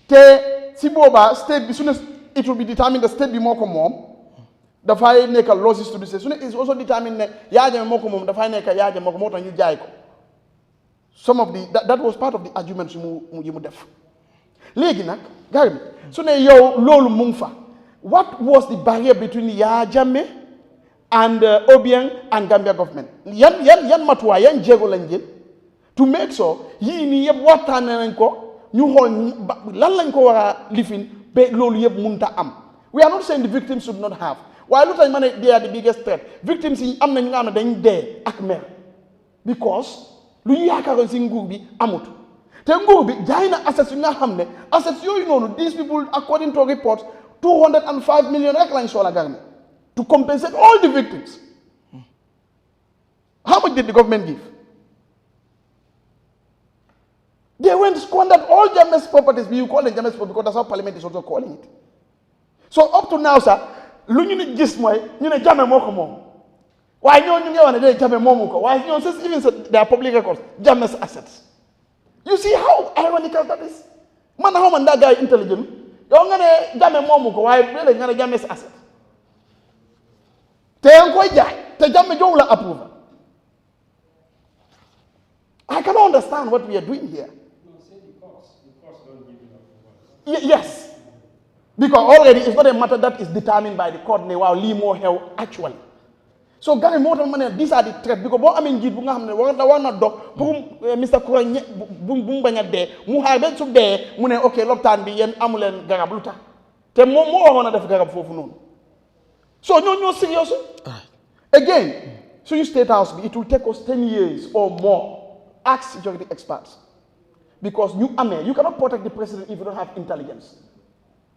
te si boobaa state bi su ne it will be determined the state bi moo ko moom dafay nekk losses to the state su ne is also determined ne Yahya Jammeh moo ko moom dafay nekk Yahya Jammeh moo ko moo tax ñu jaay ko some of the that was part of the arguments yi mu def léegi nag gars bi su ne yow loolu mu ngi fa what was the barrier between Yahya Jammeh and Obiang and Gambia government yan matuwaay yan jéego lañ jël to make sure yii nii yëpp waxtaane nañ ko ñu xool lan lañ ko war a lifin ba loolu yëpp mënut a am we are not saying the victims should not have waaye lu tax ma ne they are the biggest threat victims yi am na ñu nga xam ne dañ dee ak mer because lu ñu yaakaaroon si nguur bi amut te nguur bi jaay na assets yu nga xam ne assets yooyu noonu these people according to reports 205 million rek lañ soxla Gambia to compensate all the victims. How much did the government give? They went squandered all Jammeh's properties. You call it Jammeh's property because that's how Parliament is also calling it. So up to now, sir, lu ñu ne gis mooy ñu ne Jammeh moo ko moom waaye ñoo ñu ngi wax ne de Jammeh moomu ko waaye ñoo says even their public records Jammeh's assets. You see how ironical that is? Man how man that guy intelligent yow nga ne Jammeh moomu ko waaye léeg-léeg nga ne Jammeh's assets. te yaa ngi koy jaay te Jammeh jowu la approve. I cannot understand what we are doing here. No, say the cost. The cost don't give you approval. Yes. Because already it's not a matter that is determined by the court. Wow, Lee more hell actually. So Gary more than money, these are the threats. Because what I mean, give one not dog, boom, Mr. Kurang, boom, bang a day, Muhammad to day, Mune, okay, Loptan be an amulen garabluta. Te more one of the garab for noon. So no serious. Again, so you state house, it will take us 10 years or more. Ask security experts. Because you cannot protect the president if you don't have intelligence.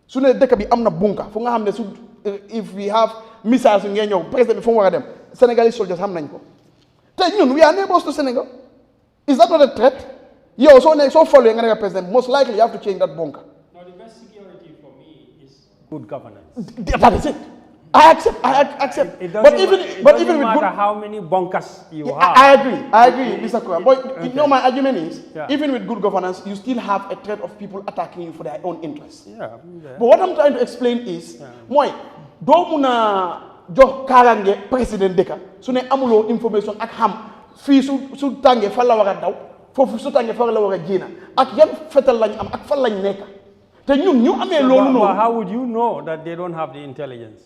Sooner there can be amna bunker. If we have missiles in Kenya, president from one of them, Senegalese soldiers have nine. We are neighbors to Senegal. Is that not a threat? You also following another president. Most likely you have to change that bunker. Now the best security for me is good governance. That is it. I accept. It but doesn't matter good, how many bunkers you have. I agree, Mr. Kurang. But you know my argument is, even with good governance, you still have a threat of people attacking you for their own interests. Yeah. But what I'm trying to explain is, moi, do muna jox karange president deka su ne amulo information ak xam fi su tangé fa la wara daw fofu su tangé fa la wara jina ak yan fetal lañ am ak fa lañ nekk te ñun ñu amee loolu noonu. How would you know that they don't have the intelligence?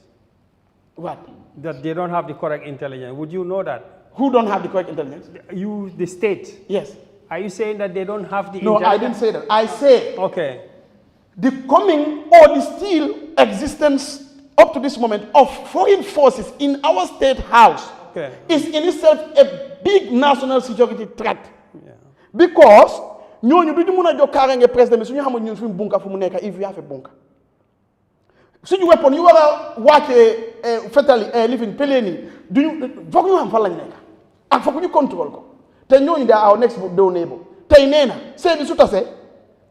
What? That they don't have the correct intelligence. Would you know that? Who don't have the correct intelligence? You, the state. Yes. Are you saying that they don't have the No, intelligence? I didn't say that. I say Okay. the coming or the still existence up to this moment of foreign forces in our state house is in itself a big national security threat. Yeah. Because ñooñu duñu mun a jox kaaraange président bi suñu xamul ñun suñu bunka fu mu nekk if you have a bunker. Suñu weapon yu war a wàccee fetali living peleen yi duñu foog ñu xam fan lañ nekk ak foog ñu contrôle ko te ñooñu daa our next door neighbor tey nee na see bi su tasee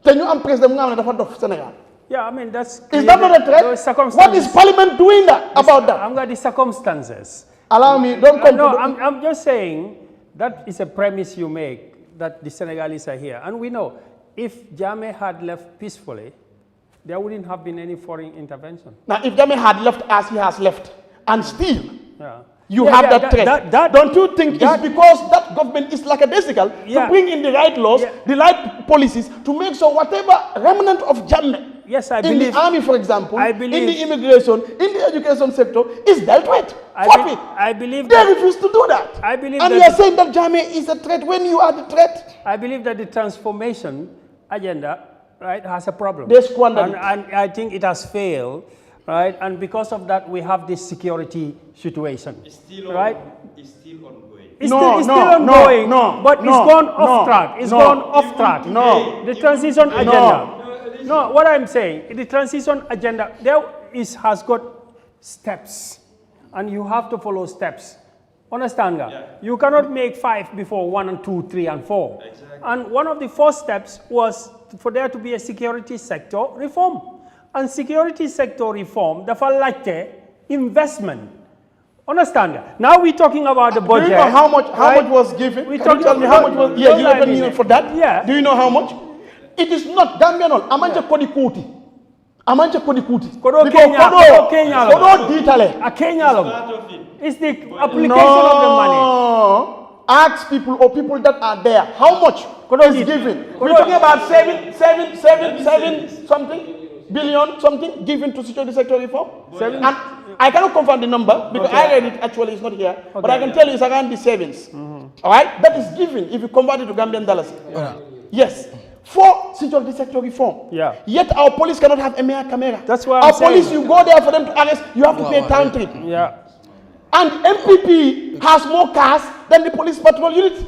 te ñu am président mu nga xam ne dafa dof Sénégal. Yeah, I mean, that's... Is that not a threat? What is Parliament doing about that? I've got the circumstances. Allow me, don't come No, to... I'm just saying that is a premise you make, that the Senegalese are here. And we know, if Jammeh had left peacefully, there wouldn't have been any foreign intervention. Now, if Jammeh had left as he has left, and still, yeah. you have that threat, don't you think it's because that government is lackadaisical to bring in the right laws, the right policies, to make sure whatever remnant of Jammeh, yes, I in believe, the army, for example, I believe, in the immigration, in the education sector, is dealt with. I believe they refuse to do that. I believe and you are saying that Jammeh is a threat when you are the threat. I believe that the transformation agenda, right, has a problem. They squandered it. And I think it has failed, right? And because of that, we have this security situation, It's still right? It's still ongoing. It's still ongoing, but it's gone off track. It's gone off track. No. The transition agenda. No, what I'm saying, the transition agenda, has got steps, and you have to follow steps. Understand? Yeah. You cannot make 5 before 1 and 2, 3 and 4. Exactly. And one of the first steps was for there to be a security sector reform. And security sector reform, the laajte investment. Understand? Now we're talking about the budget. Do you know how much was given? Can you tell me how much was given for that? Yeah. Do you know how much? It is not Gambian. Amanje kodi kuti. Amanje kodi kuti. Kodo Kenya. Kodo ditale. A Kenya. It's the application of the money. Ask people or people that are there how much is given. We're talking about 7 something billion something given to security sector reform. And I cannot confirm the number because I read it actually, it's not here. Okay. But I can tell you it's around the savings. All right? That is given if you convert it to Gambian dollars. Yes. For security sector reform. Yeah. Yet our police cannot have a mere camera. That's why our police, you go there for them to arrest, you have to pay a town trip. Yeah. And MPP has more cars than the police patrol unit.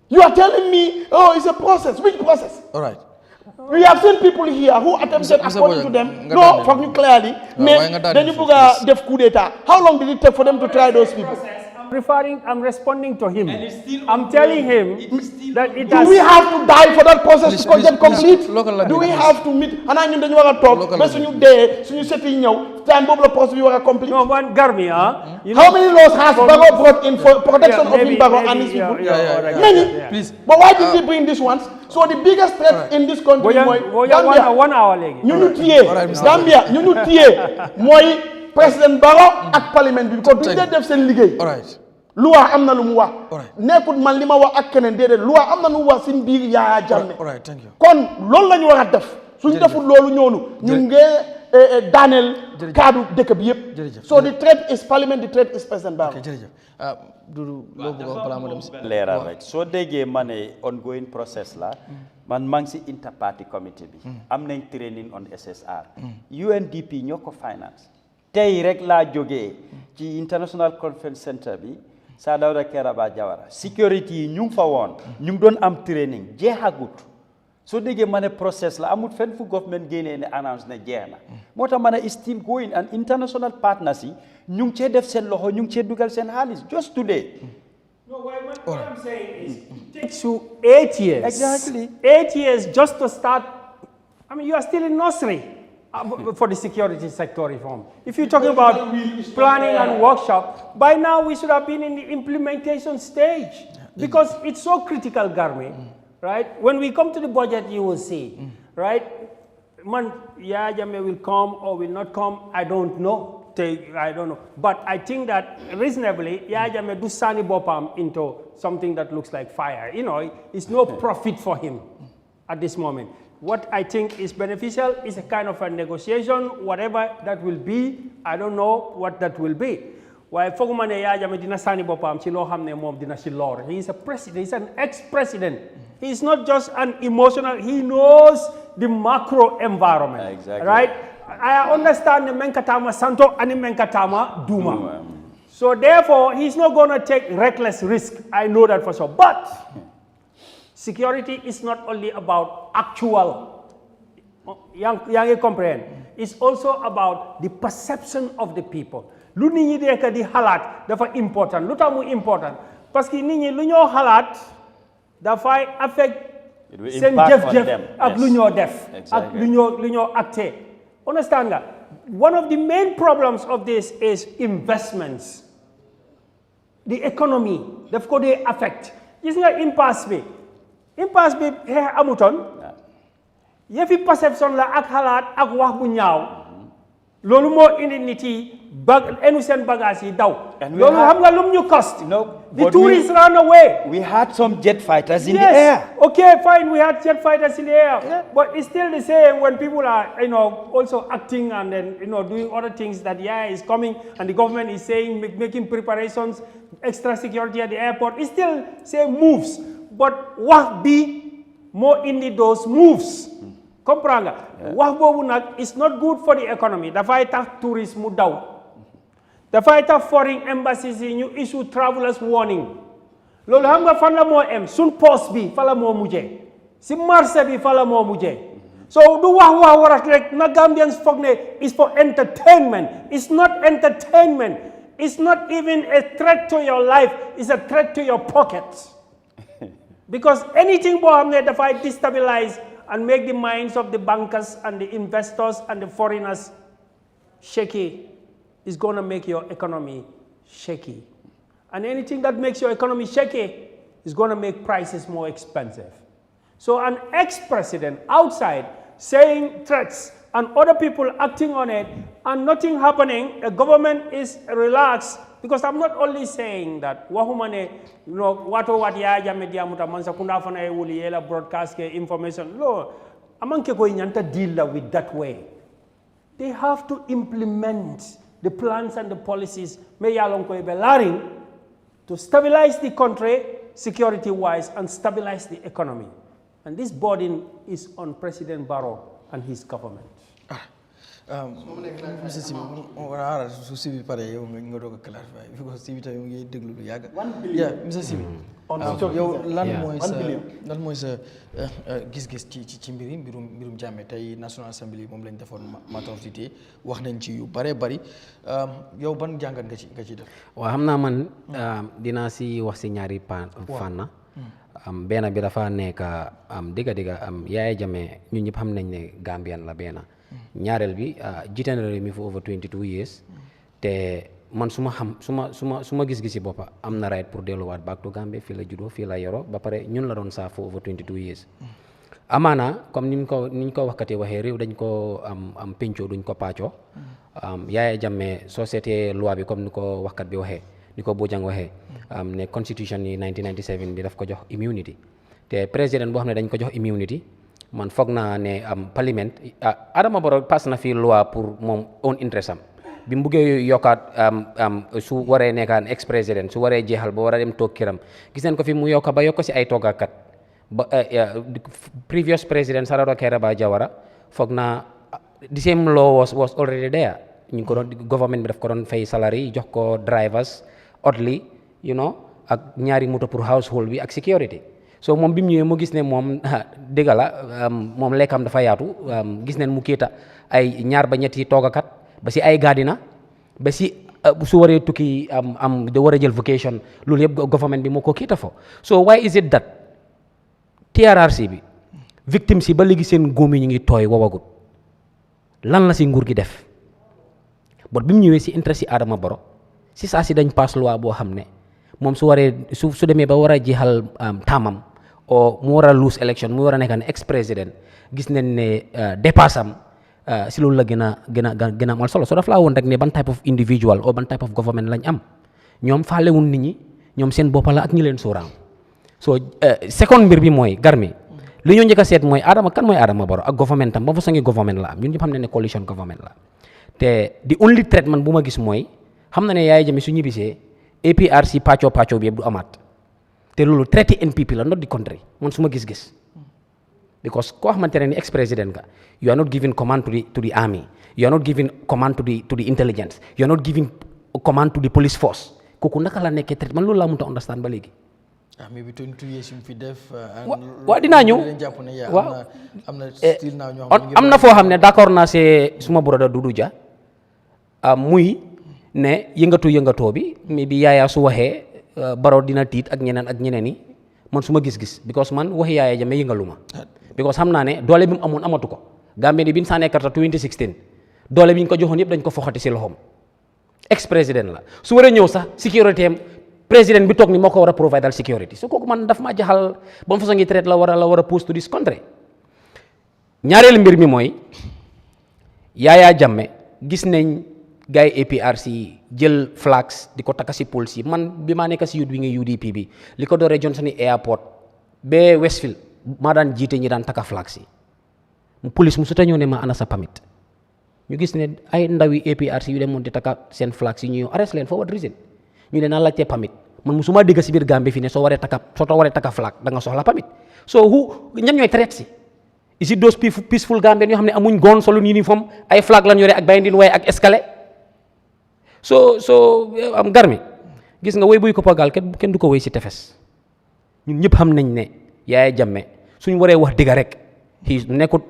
You are telling me, oh, it's a process. Which process? All right. We have seen people here who attempted, according to them, no, for me clearly, then you put def coup d'etat. How long did it take for them to try those people? I'm responding to him. I'm telling him that it has... Do we have to die for that process to get complete? Do we have to meet? And I know you want to talk, but when you there, so you set in your time, the process you are complete. No, one Garmi, how many laws has Barrow brought in for protection of him, Barrow and his people? Many. Please. But why did they bring this ones? So the biggest threat in this country, Gambia, 1 hour legi. Gambia, Moy President Barrow at Parliament because they def sen liggéey. All right. Loi am na lu mu wax. Nekkul man li ma wax ak keneen déedéet loi am na lu mu wax sin biir Yahya Jammeh. All right, thank you. Kon loolu la ñu war a def. Suñ deful loolu ñoonu ñu ngi daaneel kaddu dëkk bi yëpp. So the threat is Parliament, the threat is President Barrow. Okay, jërëjëf. Dudu loo bëgg a balaa ma dem si. leeral rek soo déggee ma ne ongoing process la man maa ngi si interparty committee bi. am nañ training on SSR. UNDP ñoo ko finance. tey rek laa jógee ci International Conference Center bi Sir Dawda Kairaba Jawara security yi ñu ngi fa woon ñu ngi doon am training jeexagut soo déggee ma ne process la amut fenn fu government génnee ne announce ne jeex na moo tax ma ne is still going and international partners yi ñu ngi cee def seen loxo ñu ngi cee dugal seen xaalis just today. No, what I'm saying is it takes you 8 years. Exactly. 8 years just to start. I mean, you are still in nursery. For the security sector reform. If you're talking about planning and workshop, by now we should have been in the implementation stage because it's so critical, Garmi, right? When we come to the budget, you will see, right? Yahya Jammeh will come or will not come, I don't know. I don't know. But I think that reasonably, Yahya Jammeh do sani bopam into something that looks like fire. You know, it's no profit for him at this moment. what I think is beneficial is a kind of a negotiation, whatever that will be. I don't know what that will be. Why foguma ne Yahya Jammeh dina sani bopam ci lo xamne mom dina ci lor. He is a president, he is an ex-president. He is not just an emotional, he knows the macro environment. Exactly. Right? I understand the menkatama santo and the menkatama duma. So therefore, he's not going to take reckless risk. I know that for sure. But security is not only about actual, young comprehend. It's also about the perception of the people. Lu nit ñi dekk di xalaat dafa important. Lu tax mu important parce que nit ñi lu ñoo xalaat dafay affect seen jëf-jëf ak lu ñoo def ak lu ñoo acté. Understand nga? One of the main problems of this is investments. The economy daf ko dee affect. Gis nga impasse bi xeex amutoon yëfi perception la ak xalaat ak wax bu ñaaw loolu moo indi nit yi enu seen bagage yi daw loolu xam nga lum ñu cost the tourists ran away. We had some jet fighters in the air. Okay, fine, we had jet fighters in the air. Yeah. But it's still the same when people are, also acting and then, doing other things that, is coming and the government is saying, making preparations, extra security at the airport. It still same moves. But what be more in those moves? Compranga? What is not good for the economy. The fight of tourism down. The fight of foreign embassies in you issue travelers warning. Lolo hamga fan la mo em sun post bi fa la mo mujé. Si marché bi fa la mo mujé. So du wax warat rek na Gambians fogne is for entertainment. It's not entertainment. It's not even a threat to your life. It's a threat to your pockets. Because anything bo hamne da fay destabilize and make the minds of the bankers and the investors and the foreigners shaky. Is going to make your economy shaky. And anything that makes your economy shaky is going to make prices more expensive. So an ex-president outside saying threats and other people acting on it and nothing happening, the government is relaxed, because I'm not only saying that wahumane, what Yahya Jammeh diamuta mansa kunda fana wuli yela broadcast information. No, amanke ko inyanta deal with that way. They have to implement the plans and the policies to stabilize the country security-wise and stabilize the economy. And this burden is on President Barrow and his government. Mr. Sibi, pare yow nga doog a clarify because Sibi tamit mu ngi déglu lu yàgg. Yeah, Mr. Sibi. yow lan mooy sa gis-gis ci mbirum Jammeh tey National Assembly moom lañ defoon matter of the day wax nañ ci yu bare bari yow ban jàngat nga ci def. waaw xam naa man dinaa si wax si ñaari fànn benn bi dafa nekk dëgga Yahya Jammeh ñun ñëpp xam nañ ne Gambian la benn ñaareel bi jiite na réew mi for over 22 years te man suma gis-gisi boppa am na right pour delluwaat back to Gambia fii la juddoo fii la yoroo ba pare ñun la doon saa for over 22 years amaana comme niñ ko waxkatee waxee réew dañ ko am pencoo duñ ko paccoo Yahya Jammeh soo seetee loi bi comme ni ko waxkat bi waxee ni ko Bojang waxee ne constitution yi 1997 bi daf ko jox immunity te président boo xam ne dañ ko jox immunity man foog naa ne parliament Adama Barrow pass na fii loi pour moom own interest am bi mu buggee yokkaat su waree nekkaan ex président su waree jeexal ba war a dem toog këram gis nañ ko fi mu yokka ba yokk si ay toogakat ba previous président Sararo Kairaba Jawara foog naa the same law was already there ñu ko doon government bi daf ko doon fay salary jox ko drivers oddly ak ñaari moto pour household bi ak security so moom bi mu ñëwee mu gis ne moom dëgg la moom lekkam dafa yaatu gis neen mu kéeta ay ñaar ba ñetti toogakat ba si ay gardina ba si su waree tukki da war a jël vacation loolu yëpp government bi moo ko kéeta fo so why is it that TRRC bi victimes yi ba léegi seen góom yi ñu ngi tooy wawagut lan la si nguur gi def bot bi mu ñëwee si interest yi Adama Barrow si saa si dañ pass loi boo xam ne moom su waree su demee ba war a jeexal taamam o mu war a lose election mu war a nekk ne ex président gis nañ ne dépassam si loolu la gën a amal solo so daf laa woon rek ne ban type of individual o ban type of government lañ am ñoom faalewun nit ñi ñoom seen boppa la ak ñi leen sóoraan so second mbir bi mooy garmi li ñu njëkk a seet mooy kan mooy Adama Barrow ak government tam ba fa sangi government la am ñun ñëpp xam ne coalition government la te the only threat man bu ma gis mooy xam na ne Yahya Jammeh su ñibbisee APRC pàccoo bi yëpp du amaat te loolu traité NPP la not the country man su ma gis-gis because koo xamante ne ni ex président nga you are not giving command to the army you are not giving command to the intelligence you are not giving command to the police force kooku naka la nekkee traité man loolu laa mënut a understand ba léegi. maybe 22 years yu mu fi def. waaw dinaa ñëw waaw am na foo xam ne d'accord naa see suma broda Doudou Dia muy ne yëngatoo bi mais bi Yahya su waxee Barrow dina tiit ak ñeneen yi man su ma gis-gis because man waxi Yahya Jammeh yëngaluma because xam naa ne doole bi mu amoon amatu ko Gambie ni bi ñu sànnee karta 2016 doole bi ñu ko joxoon yëpp dañ ko foxati si loxoom ex président la su waree ñëw sax sécurité am président bi toog ni moo ko war a provide al security so kooku man daf maa jaxal ba mu façon ngi traite la war a post to this country ñaareelu mbir mi mooy Yahya Jammeh gis nañ gars yi APRC jël flags di ko takka si polls yi man bi maa nekk si youth wi nga UDP bi li ko dooree Johnson Airport ba Westfield maa daan jiite ñi daan takka flags yi police mu su ta ñëw ne ma ana sa permit ñu gis ne ay ndawi APRC yu demoon di takka seen flags yi ñu arrest leen for what reason ñu ne naa laajtee permit man musuma dégg si biir Gambie fii ne soo waree takka flag da nga soxla permit so ñan ñooy traite si is it those peaceful Gambian yoo xam ne amuñ gon solu uniforme ay flag lan yore ak binding waaye ak escalé so am Garmi gis nga woy buy ko pagal kenn du ko woy si tefes ñun ñëpp xam nañ ne Yahya Jammeh suñ waree wax dëgg rek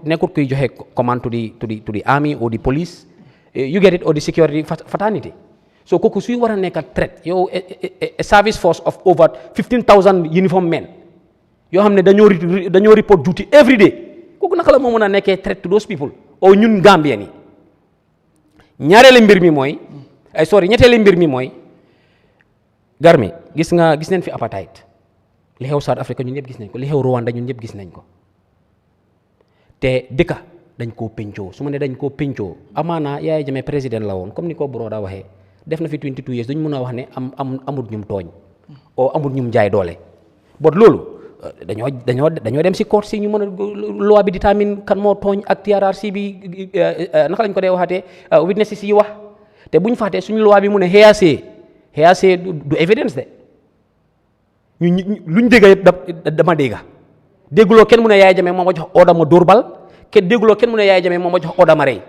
nekkut kuy joxe command to the army or the police you get it or the security fraternity so kooku suy war a nekk ak threat yow a service force of over 15,000 uniform men yoo xam ne dañoo report duty every day kooku naka la moo mën a nekkee threat to those people o ñun Gambien yi ñetteelu mbir mi mooy Garmi gis nañ fi apartheid li xew South Africa ñun ñëpp gis nañ ko li xew Rwanda ñun ñëpp gis nañ ko te dëkka dañ koo pencoo su ma ne dañ koo pencoo amaana Yahya Jammeh président la woon comme ni ko broda waxee def na fi 22 years duñ mën a wax ne amut ñum tooñ o amut ñum jaay doole bot loolu dañoo dem si court si ñu mën a loi bi détermine kan moo tooñ ak TRRC bi naka lañ ko dee waxatee witnesses yi wax te buñ fàttee suñu loi bi mu ne hearsay du evidence de luñ dégga yëpp dama dégga dégguloo kenn mu ne Yahya Jammeh moo ma jox ordre ma dóor bal kenn dégguloo kenn mu ne Yahya Jammeh moo ma jox ordre ma rey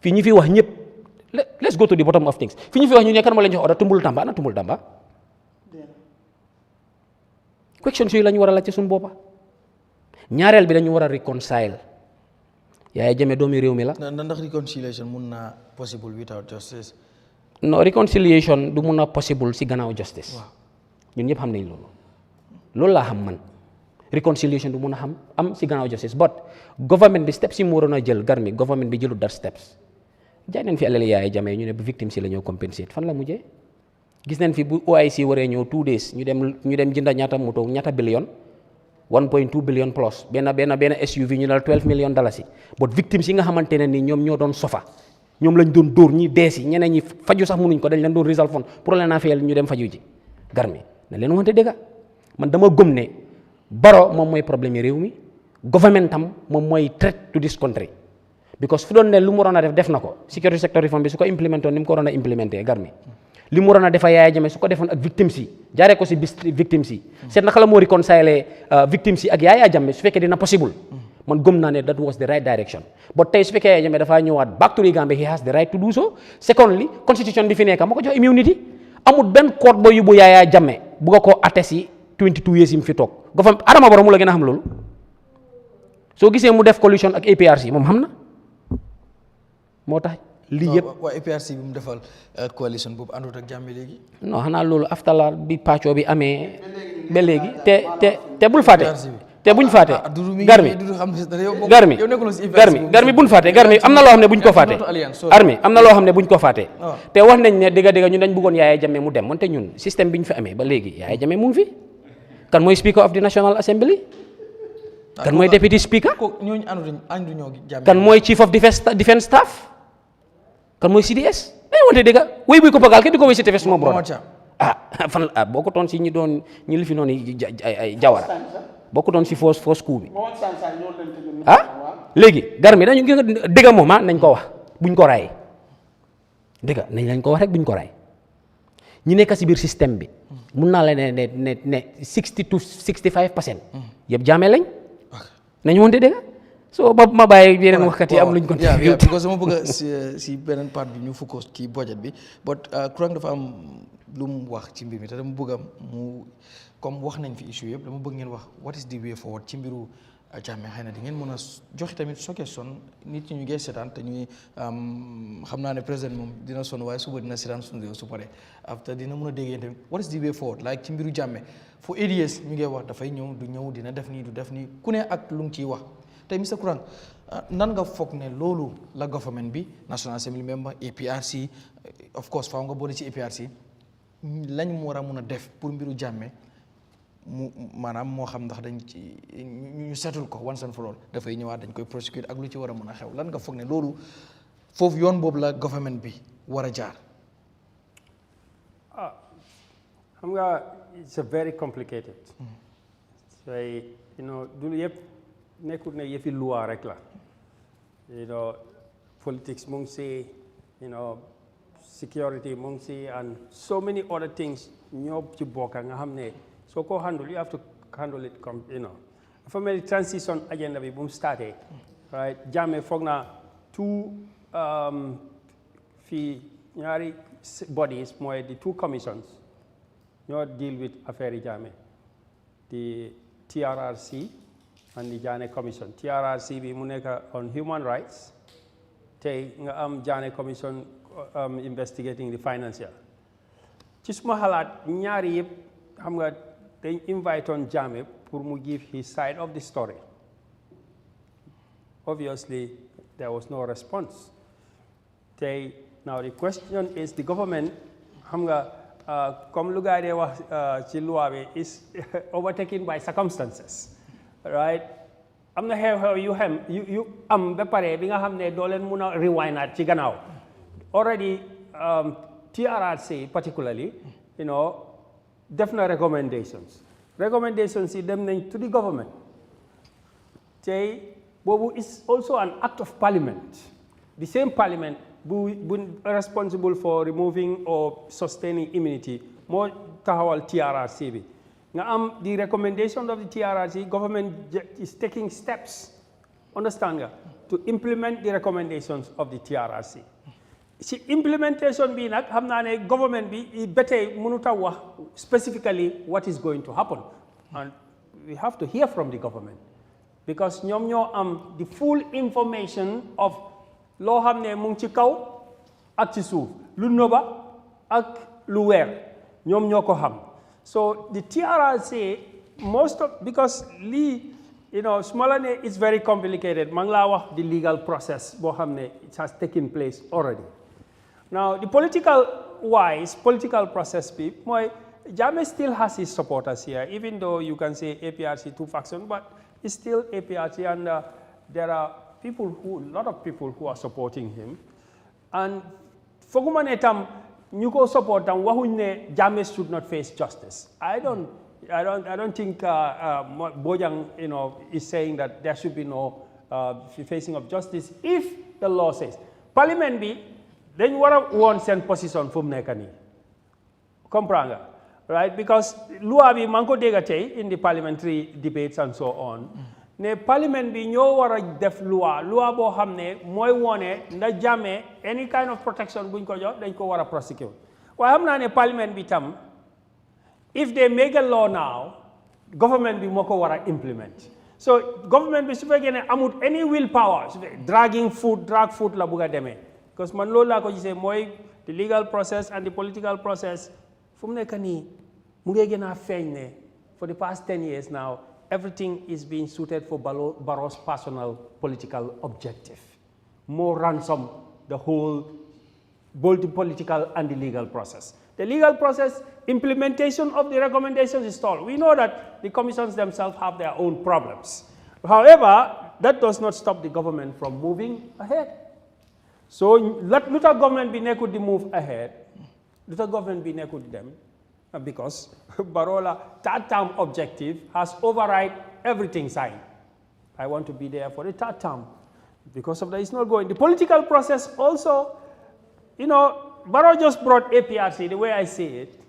fii ñi fi wax ñëpp let's go to the bottom of things fii ñu fi wax ñu ne kan moo leen jox ordre tumbul tamba ana tumbul tamba questions yooyu la ñu war a laaj ci suñu boppa ñaareel bi dañu war a reconcile Yahya Jammeh doomi réew mi la. ndax reconciliation mun na possible without justice. non reconciliation du mun a possible si gannaaw justice. ñun ñëpp xam nañ loolu laa xam man reconciliation du mun a am si gannaaw justice but government bi steps yi mu waroon a jël Garmi government bi jëlut that steps jaay nañ fi alal Yahya Jammeh ñu ne bu victime si la ñoo compensate fan la mujjee gis nañ fi bu OIC waree ñëw 2 days ñu dem jënda ñaata moto ñaata billion 1.2 billion plus benn SUV ñu dal 12 million dalasi but victimes yi nga xamante ne ni ñoom ñoo doon sofa ñoom lañ doon dóor ñi deesi ñeneen ñi faju sax mënuñ ko dañ leen doon resolve fond pour leen a fayal ñu dem faju ji Garmi na leen wante dëgga man dama gëm ne Barrow moom mooy problème yi réew mi government tam moom mooy threat to this country because fu doon ne lu mu waroon a def na ko security sector reform bi su ko implémenté woon ni mu ko waroon a implémenté Garmi li mu waroon a defa Yahya Jammeh su ko defoon ak victimes yi jaaree ko si bis victimes yi seet naka la moo réconcilier victimes yi ak Yahya Jammeh su fekkee dina possible man gëm naa ne that was the right direction but tey su fekkee Yahya Jammeh dafaa ñëwaat back to the Gambia he has the right to do so secondly constitution bi fi nekk moo ko jox immunity amul benn court boo yóbbu Yahya Jammeh bugga koo attest yi 22 years yi mu fi toog Adama Barrow mu la gën a xam loolu soo gisee mu def coalition ak APRC moom xam na moo tax lii yëpp waa APRC bi mu defal coalition boobu àndut ak Jammeh léegi. non xanaa loolu after la bi pàccoo bi amee ba léegi te bul fàtte te buñ fàtte Garmi buñ fàtte Garmi am na loo xam ne buñ ko fàtte am na loo xam ne buñ ko fàtte te wax nañ ne dëgga ñun dañ bëggoon Yahya Jammeh mu dem wante ñun système bi ñu fi amee ba léegi Yahya Jammeh mu ngi fi kan mooy speaker of the National Assembly kan mooy deputy speaker kan mooy chief of defense staff kan mooy CDS wante dëgga wéy buy ko pagal kenn di ko wéy si tefes suma borom fan boo ko toon si ñi li fi noonu ay Jawara bokkutoon si force coup bi léegi garmi dañu dëgga moom nañ ko wax buñ ko ray dëgga nañ lañ ko wax rek buñ ko ray ñi nekk si biir système bi mun naa la ne 60 to 65% yëpp Jammeh lañ nañu wonte dëgga so ma bàyyi yeneen waxkat yi am luñ contribué because dama bëgg si beneen part bi ñu focus ci budget bi but Kurang dafa am lu mu wax ci mbir mi te dama bëgg mu comme wax nañ fi issue yëpp dama bëgg ngeen wax what is the way forward ci mbiru Jammeh xëy na di ngeen mën a joxe tamit suggestion nit ñi ñu ngi seetaan te ñuy xam naa ne président moom dina sonn waaye suba dina seetaan suñu réew su paree after dina mën a déggee tamit what is the way forward like ci mbiru Jammeh for 8 years ñu ngi wax dafay ñëw du ñëw dina def nii du def nii ku ne ak lu mu ciy wax tey Mr Kurang nan nga foog ne loolu la government bi National Assembly member APRC of course faaw nga boole ci APRC lañ mu war a mun a def pour mbiru Jammeh mu maanaam moo xam ndax dañ ci ñu setul ko once and for all dafay ñëwaat dañ koy prosecute ak lu ci war a mën a xew lan nga foog ne loolu foofu yoon boobu la government bi war a jaar. xam nga it's a very complicated. say du yëpp nekkul ne yëfi loi rek la. Politics mu ngi si security mu ngi si and so many other things ñoo ci bokk nga xam ne. So ko handle, you have to handle it, dafa mel ni transition agenda bi bu mu starté right Jammeh foog na two fii ñaari bodies mooy the two commissions ñoo deal with affaire yi Jammeh the TRRC and the Jammeh commission TRRC bi mu nekk on human rights tey nga am Jammeh commission investigating the financial ci suma xalaat ñaari yëpp xam nga they invite on Jammeh pour mu give his side of the story. Obviously, there was no response. Now the question is, the government, comme lu gaay de wax ci loi bi, is overtaken by circumstances, right? Am na xew-xew yu am ba pare bi nga xam ne doo leen mun a rewindaat ci gannaaw. Already, TRRC particularly, def na recommendations yi dem nañ to the government tey boobu is also an act of parliament the same parliament bu responsible for removing or sustaining immunity moo taxawal TRRC bi nga am the recommendation of the TRRC government is taking steps understand nga to implement the recommendations of the TRRC si implementation bi nag xam naa ne government bi ba tey mënut a wax specifically what is going to happen and we have to hear from the government because ñoom ñoo am the full information of loo xam ne mu ngi ci kaw ak ci suuf lu nëba ak lu weer ñoom ñoo ko xam so the TRRC because lii su ma la ne it's very complicated maa ngi laa wax the legal process boo xam ne it has taken place already. Now, the political process, Jammeh still has his supporters here, even though you can say APRC two factions, but it's still APRC, and there are a lot of people who are supporting him. And foguma ne tam ñu ko support tam waxuñ ne Jammeh should not face justice. I don't think Bojang is saying that there should be no facing of justice if the law says. Parliament bi dañ war a woon seen position fu mu nekk nii comprendre nga right because loi bi maa ngi ko dégg tey in the parliamentary debates and so on ne parliament bi ñoo war a def loi boo xam ne mooy wone nda Jammeh any kind of protection buñ ko jox dañ ko war a prosecute waaye xam naa ne parliament bi tam if they make a law now government bi moo ko war a implement so government bi su fekkee ne amut any will power drag foot la bugg a demee because man loolu laa ko gisee mooy the legal process and the political process fu mu nekk nii mu ngi gën a feeñ ne for the past 10 years now everything is being suited for Barrow's personal political objective more ransom the whole both the political and the legal process. The legal process implementation of the recommendations is stalled. We know that the commissions themselves have their own problems. However, that does not stop the government from moving ahead. So let Luther government be nekkud move ahead. Luther government be nekkud them because Barola third term objective has override everything signed. I want to be there for the third term. Because of that, it's not going. The political process also, you know, Barrow just brought APRC, the way I see it.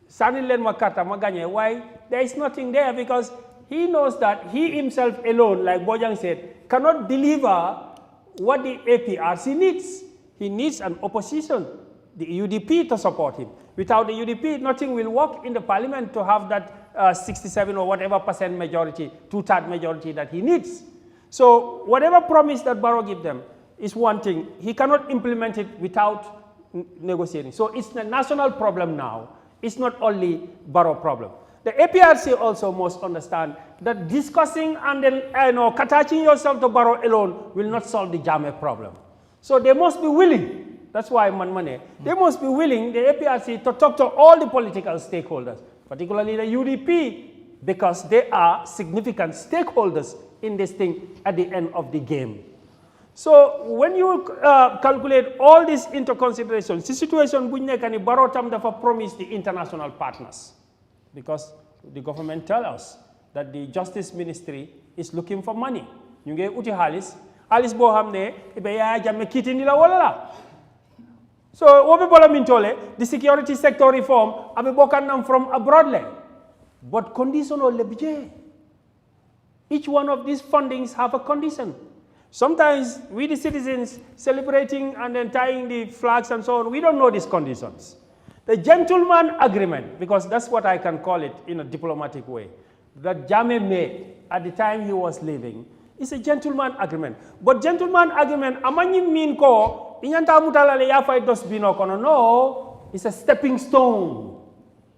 Sanilen Makata Maganye, why? There is nothing there because he knows that he himself alone, like Bojang said, cannot deliver what the APRC needs. He needs an opposition, the UDP, to support him. Without the UDP, nothing will work in the parliament to have that 67 or whatever percent majority, two-third majority that he needs. So whatever promise that Barrow gives them is one thing. He cannot implement it without negotiating. So it's a national problem now. It's not only Barrow problem. The APRC also must understand that discussing and then attaching yourself to Barrow alone will not solve the Jammeh problem. So they must be willing. That's why they must be willing, the APRC, to talk to all the political stakeholders, particularly the UDP, because they are significant stakeholders in this thing at the end of the game. So when you calculate all these into consideration, the situation bunyekani Barrow tam dafa promise the international partners, because the government tell us that the Justice Ministry is looking for money. You get uti halis bo hamne ibe Yahya Jammeh kitini la wala la. So obe bola mintole the security sector reform abe bokan from abroad le. But conditional le budget. Each one of these fundings have a condition. Sometimes we the citizens celebrating and then tying the flags and so on, we don't know these conditions. The gentleman agreement, because that's what I can call it in a diplomatic way, that Jammeh made at the time he was leaving, is a gentleman agreement. But gentleman agreement, amani mean ko, inyanta mutalale yafai dos bino kono, no, it's a stepping stone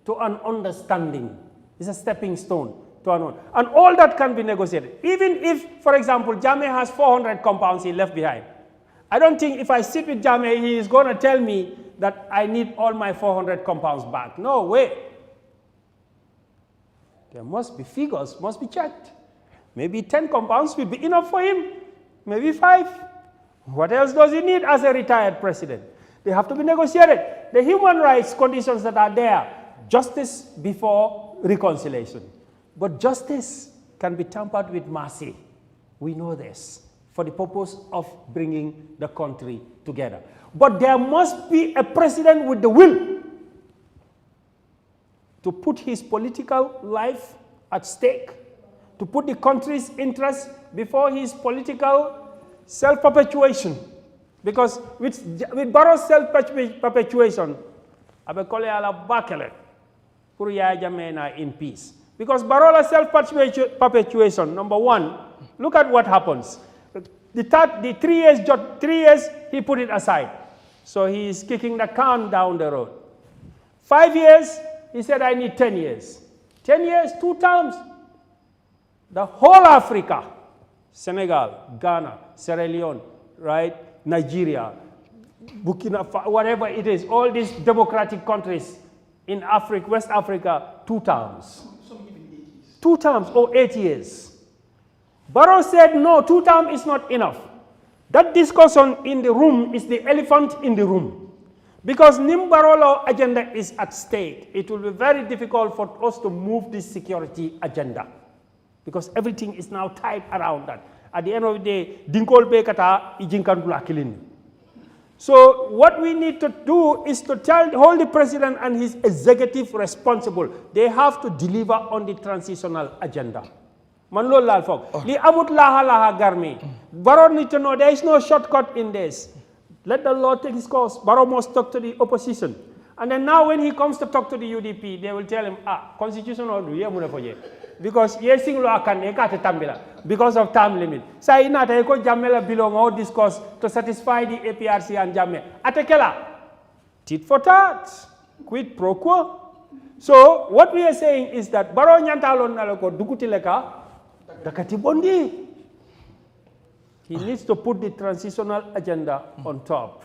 to an understanding. It's a stepping stone. And all that can be negotiated. Even if, for example, Jammeh has 400 compounds he left behind. I don't think if I sit with Jammeh, he is going to tell me that I need all my 400 compounds back. No way. There must be figures, must be checked. Maybe 10 compounds will be enough for him. Maybe 5. What else does he need as a retired president? They have to be negotiated. The human rights conditions that are there, justice before reconciliation. But justice can be tampered with mercy. We know this, for the purpose of bringing the country together. But there must be a president with the will to put his political life at stake, to put the country's interests before his political self-perpetuation. Because with Barrow's self-perpetuation, abe kole ala bakele pour Yahya Jammeh in peace. Because Barrow's self-perpetuation, number one, look at what happens. The 3 years, he put it aside. So he is kicking the can down the road. 5 years, he said, I need 10 years. 10 years, 2 terms. The whole Africa, Senegal, Ghana, Sierra Leone, right, Nigeria, Burkina Faso, whatever it is, all these democratic countries in Africa, West Africa, 2 terms. 2 terms or 8 years. Barrow said, no, 2 terms is not enough. That discussion in the room is the elephant in the room. Because Nimbarolo agenda is at stake. It will be very difficult for us to move this security agenda. Because everything is now tied around that. At the end of the day, Dinkol Bekata, Ijinkandula Kilin. So what we need to do is to hold the president and his executive responsible. They have to deliver on the transitional agenda. Manlo lalfog. Li amut laha garmi. Barrow need to know there is no shortcut in this. Let the law take its course. Barrow must talk to the opposition. And then now when he comes to talk to the UDP, they will tell him, constitutional because yesing lo akan ekate tambila because of time limit. Sa ina ta ko Jammeh belong all discuss to satisfy the APRC and Jammeh. Atekela tit for tat, quid pro quo. So what we are saying is that Barrow nyantalon naloko dukutileka dakati bondi. He needs to put the transitional agenda on top.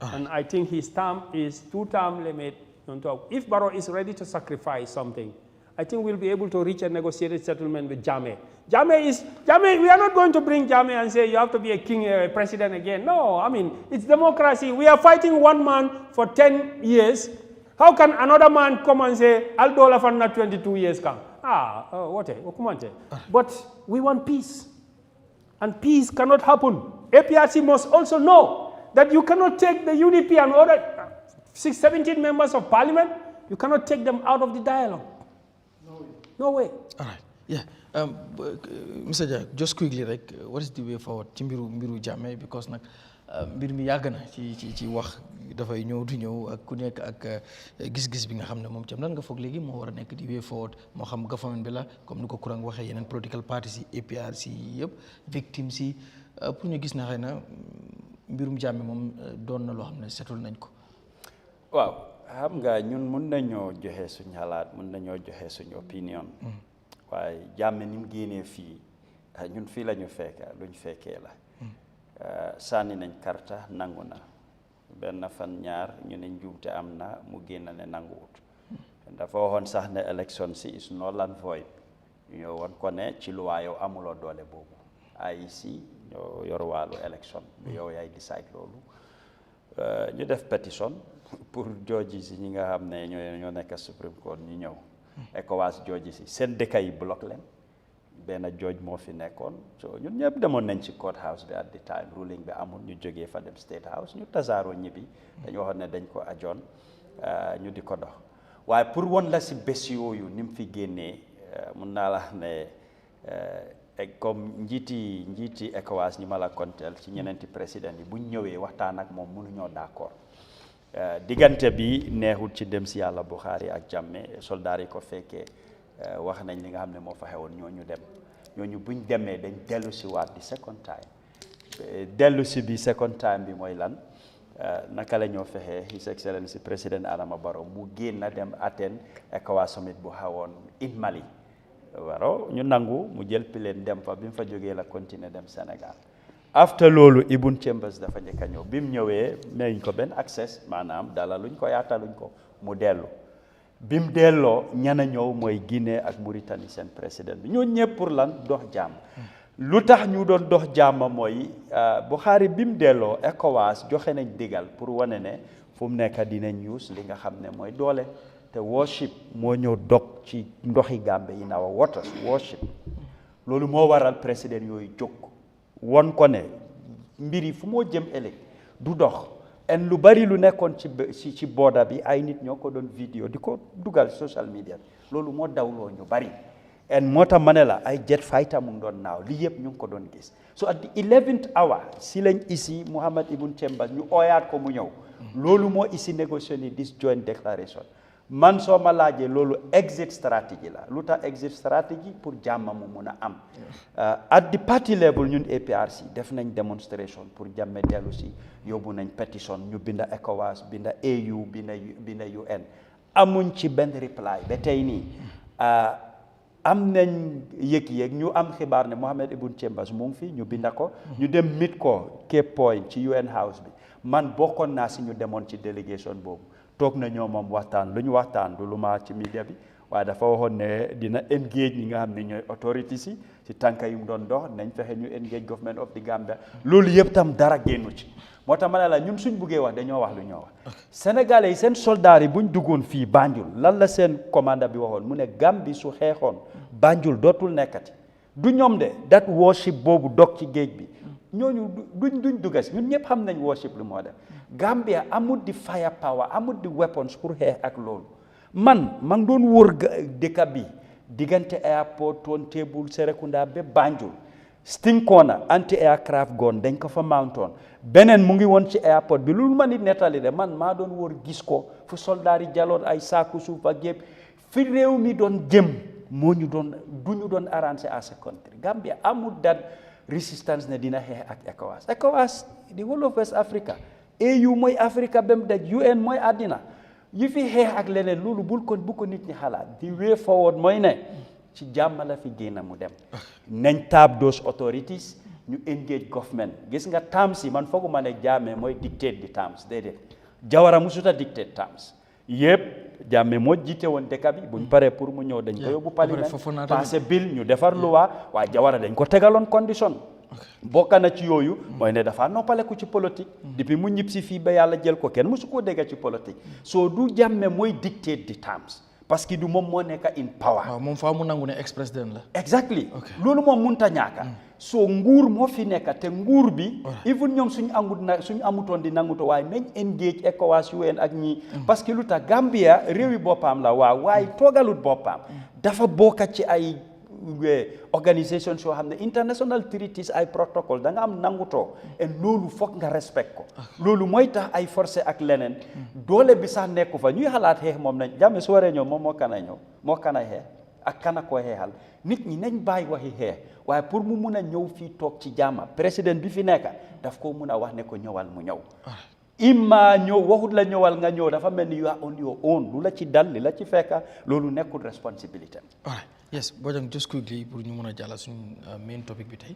And I think his term is 2-term limit on top. If Barrow is ready to sacrifice something, I think we'll be able to reach a negotiated settlement with Jammeh. Jammeh, we are not going to bring Jammeh and say you have to be a king, a president again. No, I mean, it's democracy. We are fighting one man for 10 years. How can another man come and say, I'll do for 22 years? But we want peace. And peace cannot happen. APRC must also know that you cannot take the UDP and other 17 members of parliament, you cannot take them out of the dialogue. No way. All right. Yeah. Mr. Jack, just quickly, like, what is the way forward ci mbiru Jammeh, because nag mbir mi yàgg na ci wax dafay ñëw du ñëw ak ku nekk ak gis-gis bi nga xam ne moom tam lan nga foog léegi moo war a nekk di way forward moo xam government bi la comme ni ko Kurang waxee yeneen political parties yi APRC yi yëpp victimes yi pour ñu gis na xëy na mbirum Jammeh moom doon na loo xam ne setul nañ ko. waaw xam nga ñun mun nañoo joxe suñ xalaat mun nañoo joxe suñ opinion waaye Jammeh ni mu génnee fii ñun fii la ñu fekk luñ fekkee la sànni nañ karta nangu na benn fan ñaar ñu ne njuumte am na mu génn ne nanguwut dafa waxoon sax ne election si is null and void ñu ñëw woon ko ne ci luwaa yow amuloo doole boobu IEC ñoo yor wàllu election bi yow yaay decide loolu ñu def pétition pour jooji si ñi nga xam ne ñoo nekk Supreme Court ñu ñëw ECOWAS jooji si seen dëkk yi bloc leen benn jooj moo fi nekkoon so ñun ñëpp demoon nañ ci court house bi at the time ruling bi amul ñu jógee fa dem state house ñu tasaaroo ñibbi dañu waxoon ne dañ ko ajoon ñu di ko dox waaye pour won la si bés yooyu ni mu fi génnee mun naa la ne comme njiiti ECOWAS ñi ma la konteel ci ñeneenti président yi buñ ñëwee waxtaan ak moom mënuñoo d'accord diggante bi neexul ci dem si yàlla Buhari ak Jammeh soldaar yi ko fekkee wax nañ li nga xam ne moo fa xewoon ñooñu dem ñooñu buñ demee dañ dellu si waat di second time dellu si bi second time bi mooy lan naka la ñoo fexee His Excellency président Adama Barrow mu génn dem attend ECOWAS summit bu xawoon in Mali waro ñu nangu mu jël pileen dem fa bi mu fa jógee la continuer dem Sénégal after loolu Ibn Chambers dafa njëkk a ñëw bi mu ñëwee mayuñ ko benn access maanaam dala luñ ko yaataluñ ko mu dellu bi mu delloo ñana ñëw mooy Guinée ak Mauritanie seen président bi ñoo ñëpp pour lan dox jàmm lu tax ñu doon dox jàmm mooy Buhari bi mu delloo ECOWAS joxe nañ digal pour wane ne fu mu nekk dinañ use li nga xam ne mooy doole te worship moo ñëw dog ci ndoxi Gambie yi nawa waters worship loolu moo waral président yooyu jóg won ko ne mbir yi fu moo jëm ëllëg du dox en lu bari lu nekkoon ci booda bi ay nit ñoo ko doon vidéo di ko dugal social media loolu moo dawloo ñu bari en moo tax ma ne la ay jet fighter mu ngi doon naaw lii yëpp ñu ngi ko doon gis so at the 11th hour si lañ isi Mohamed Ibn Chambers ñu ooyaat ko mu ñëw loolu moo isi négocier ni this joint declaration man soo ma laajee loolu exit strategy la lu tax exit strategy pour jàmm mu mun a am at the party level ñun APRC def nañ demonstration pour Jammeh dellu si yóbbu nañ pétition ñu binda ECOWAS binda AU binda UN amuñ ci benn reply ba tey nii am nañ yëg-yëg ñu am xibaar ne Mohamed Ibn Chambers mu ngi fi ñu binda ko ñu dem meet ko Cape Point ci UN House bi man bokkoon naa si ñu demoon ci délégation boobu toog na ñoo moom waxtaan lu ñu waxtaan du lu ma ci media bi waaye dafa waxoon ne dina engage ñi nga xam ne ñooy authorities yi ci tànka yu mu doon dox nañ fexe ñu engage government of the Gambia loolu yëpp tam dara génnu ci moo tax ma ne la ñun suñ buggee wax dañoo wax lu ñoo wax sénégalais yi seen soldats yi buñ duggoon fii Banjul lan la seen commandant bi waxoon mu ne Gambie su xeexoon Banjul dootul nekkati du ñoom de that worship boobu dog ci géej bi ñooñu duñ duggas ñun ñëpp xam nañ worship lu moo def Gambia amul di fire power amul di weapons pour xeex ak loolu man ngi doon wër dëkk bi diggante airport Tontable Serekunda ba Banjul Sting Corner anti aircraft gun dañ ko fa mountoon beneen mu ngi woon ci airport bi loolu ma nit nettali de man maa doon wër gis ko fu soldaar yi jaloon ay saaku suuf ak yëpp fi réew mi doon jëm moo ñu doon arrangé à ce country Gambia amul dat resistance ne dina xeex ak ECOWAS the whole of West Africa AU mooy Africa ba mu daj UN mooy àddina yi fi xeex ak leneen loolu bu ko nit ñi xalaat the way forward mooy ne ci jàmm la fi génn mu dem nañ taab those authorities ñu engage government gis nga terms yi man fooguma ne Jammeh mooy dictate di terms déedéet Jawara musuta dictate terms yëpp Jammeh moo jiite woon dëkk bi buñ paree pour mu ñëw dañ ko yóbbu parlement passé bill ñu defar loi waaye Jawara dañ ko tegaloon condition bokk na ci yooyu mooy ne dafa noppaleku ci politique depuis mu ñib si fii ba yàlla jël ko kenn musu koo dégg ci politique soo du Jammeh mooy dictate di terms parce que du moom moo nekk in power. waaw moom faa mu nangu ne ex président la. exactly loolu moom munta ñaaka so nguur moo fi nekk te nguur bi even ñoom suñu amutoon di nanguto waaye nañ engage ECOWAS UN ak ñi parce que lu tax Gambia réewi boppam la waaw waaye toogalut boppam dafa bokk ci ay organisation soo xam ne international treaties ay protocole da nga am nangutoo et loolu foog nga respect ko loolu mooy tax ay forcé ak leneen doole bi sax nekku fa ñuy xalaat xeex moom nañ Jammeh su waree ñëw moom moo kan a xeex ak kan a ko xeexal nit ñi nañ bàyyi waxi xeex waaye pour mu mun a ñëw fii toog ci jàmm président bi fi nekk daf ko mun a wax ne ko ñëwal mu ñëw imma ñëw waxut la ñëwal nga ñëw dafa mel ni you are on your own lu la ci dal li la ci fekka loolu nekkul responsabilité. Yes, Bojang, just quickly pour ñu mën a jàll suñu main topic bi tey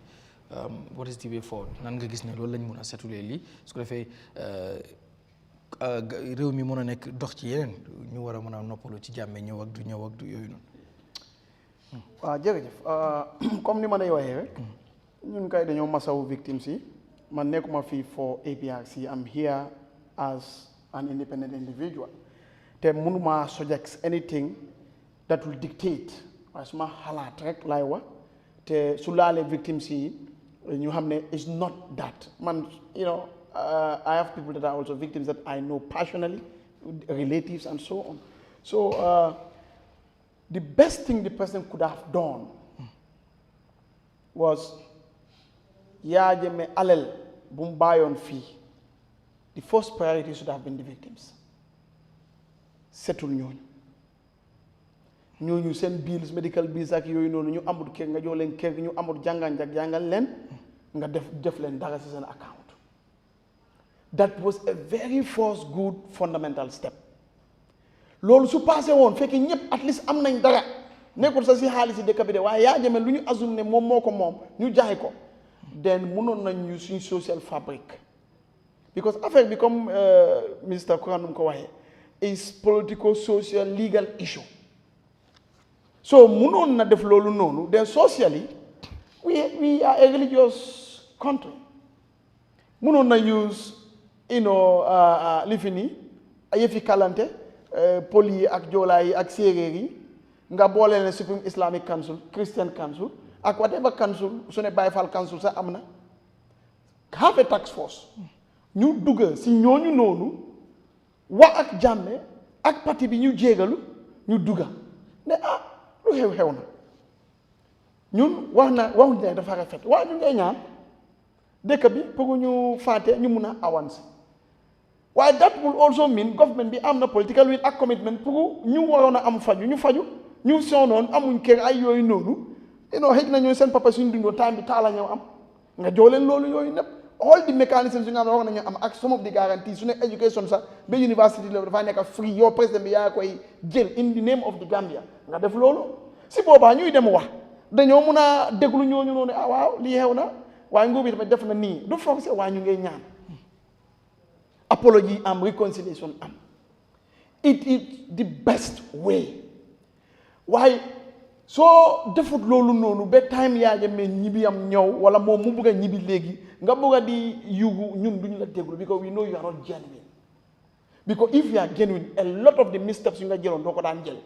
what is the way forward nan nga gis ne loolu lañ mën a setulee lii su ko defee réew mi mën a nekk dox ci yeneen ñu war a mën a noppalu ci jàmme ñëw ak du yooyu noonu. waaw jërëjëf comme ni ma lay waxee rek ñun kay dañoo masawu victimes yi man nekkuma fii for APRC I'm here as an independent individual te mënuma suggest anything that will dictate waaye suma xalaat rek laay wax te su laalee victims yi ñu xam ne it's not that man you know I have people that are also victims that I know personally relatives and so on so the best thing the president could have done was Yahya Jammeh alal bu mu bàyyoon fii the first priority should have been the victims setul ñooñu seen bills medical bills ak yooyu noonu ñu amul kër nga jox leen kër ñu amul jàngal leen nga def leen dara ci seen account that was a very first good fundamental step loolu su passé woon fekk ñëpp at least am nañ dara nekkul sa si xaalis yi dëkk bi de waaye Yahya Jammeh lu ñu assume ne moom moo ko moom ñu jaay ko then mënoon nañ ñu suñ social fabric because affaire bi comme ministre Kurang nu mu ko waxee is political social legal issue so mënoon na def loolu noonu then socially we are a religious country mënoon na use li fi nii yëfi kalante pol yi ak joolaa yi ak séeréer yi nga boole ne Supreme Islamic Council Christian Council ak whatever council su ne Baye Fall Council sax am na have a task force ñu dugga si ñooñu noonu wax ak Jammeh ak parti bi ñu jéegalu ñu dugga ne lu xew na ñun waxuñ ne dafa rafet waaye ñu ngay ñaan dëkk bi pour ñu fàtte ñu mun a avancer waaye that will also mean government bi am na political will ak commitment pour ñu waroon a am faju ñu soonoon amuñ kër ay yooyu noonu xëj na ñooy seen papa suñu dundoo time bi taala ñëw am nga jox leen loolu yooyu népp all the mechanisms yi nga xam ne wax nañu am ak some of the guarantees su ne education sax ba university level dafaa nekk free yow président bi yaa koy jël in the name of the Gambia nga def loolu si boobaa ñuy dem wax dañoo mun a déglu ñooñu noonu waaw lii xew na waaye nguur bi tamit def na nii du forcé waaye ñu ngay ñaan apology am reconciliation am it is the best way waaye soo defut loolu noonu ba time Yahya Jammeh ñibbi am ñëw wala moom mu bëgg a ñibbi léegi nga bëgg a di yugu ñun duñu la déglu because we know you are not genuine because if you are genuine a lot of the missteps yu nga jëloon doo ko daan jël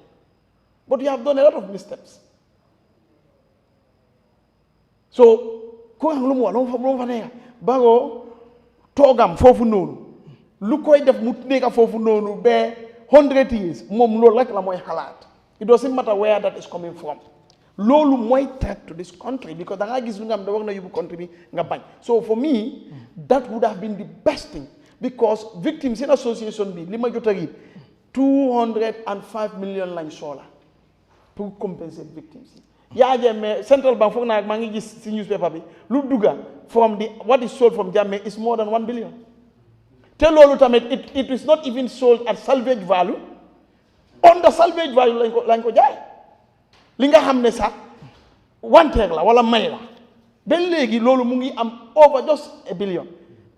but you have done a lot of missteps so Kurang lu mu wax lu mu fa nekk Barrow toogam foofu noonu lu koy def mu nekk foofu noonu ba 100 years moom loolu rek la mooy xalaat it doesn't matter where that is coming from loolu mooy threat to this country because da ngaa gis lu nga xam ne war na yóbbu country bi nga bañ so for me that would have been the best thing because victims in association bi li ma jot a riit 205 million lañ soxla pour compenser victims yi Yahya Jammeh central bank foog naa maa ngi gis si newspaper bi lu dugga from the what is sold from Jammeh is more than 1 billion te loolu tamit it is not even sold at salvage value on the salvage value lañ ko jaay li nga xam ne sax wanteer la wala may la ba léegi loolu mu ngi am over just a billion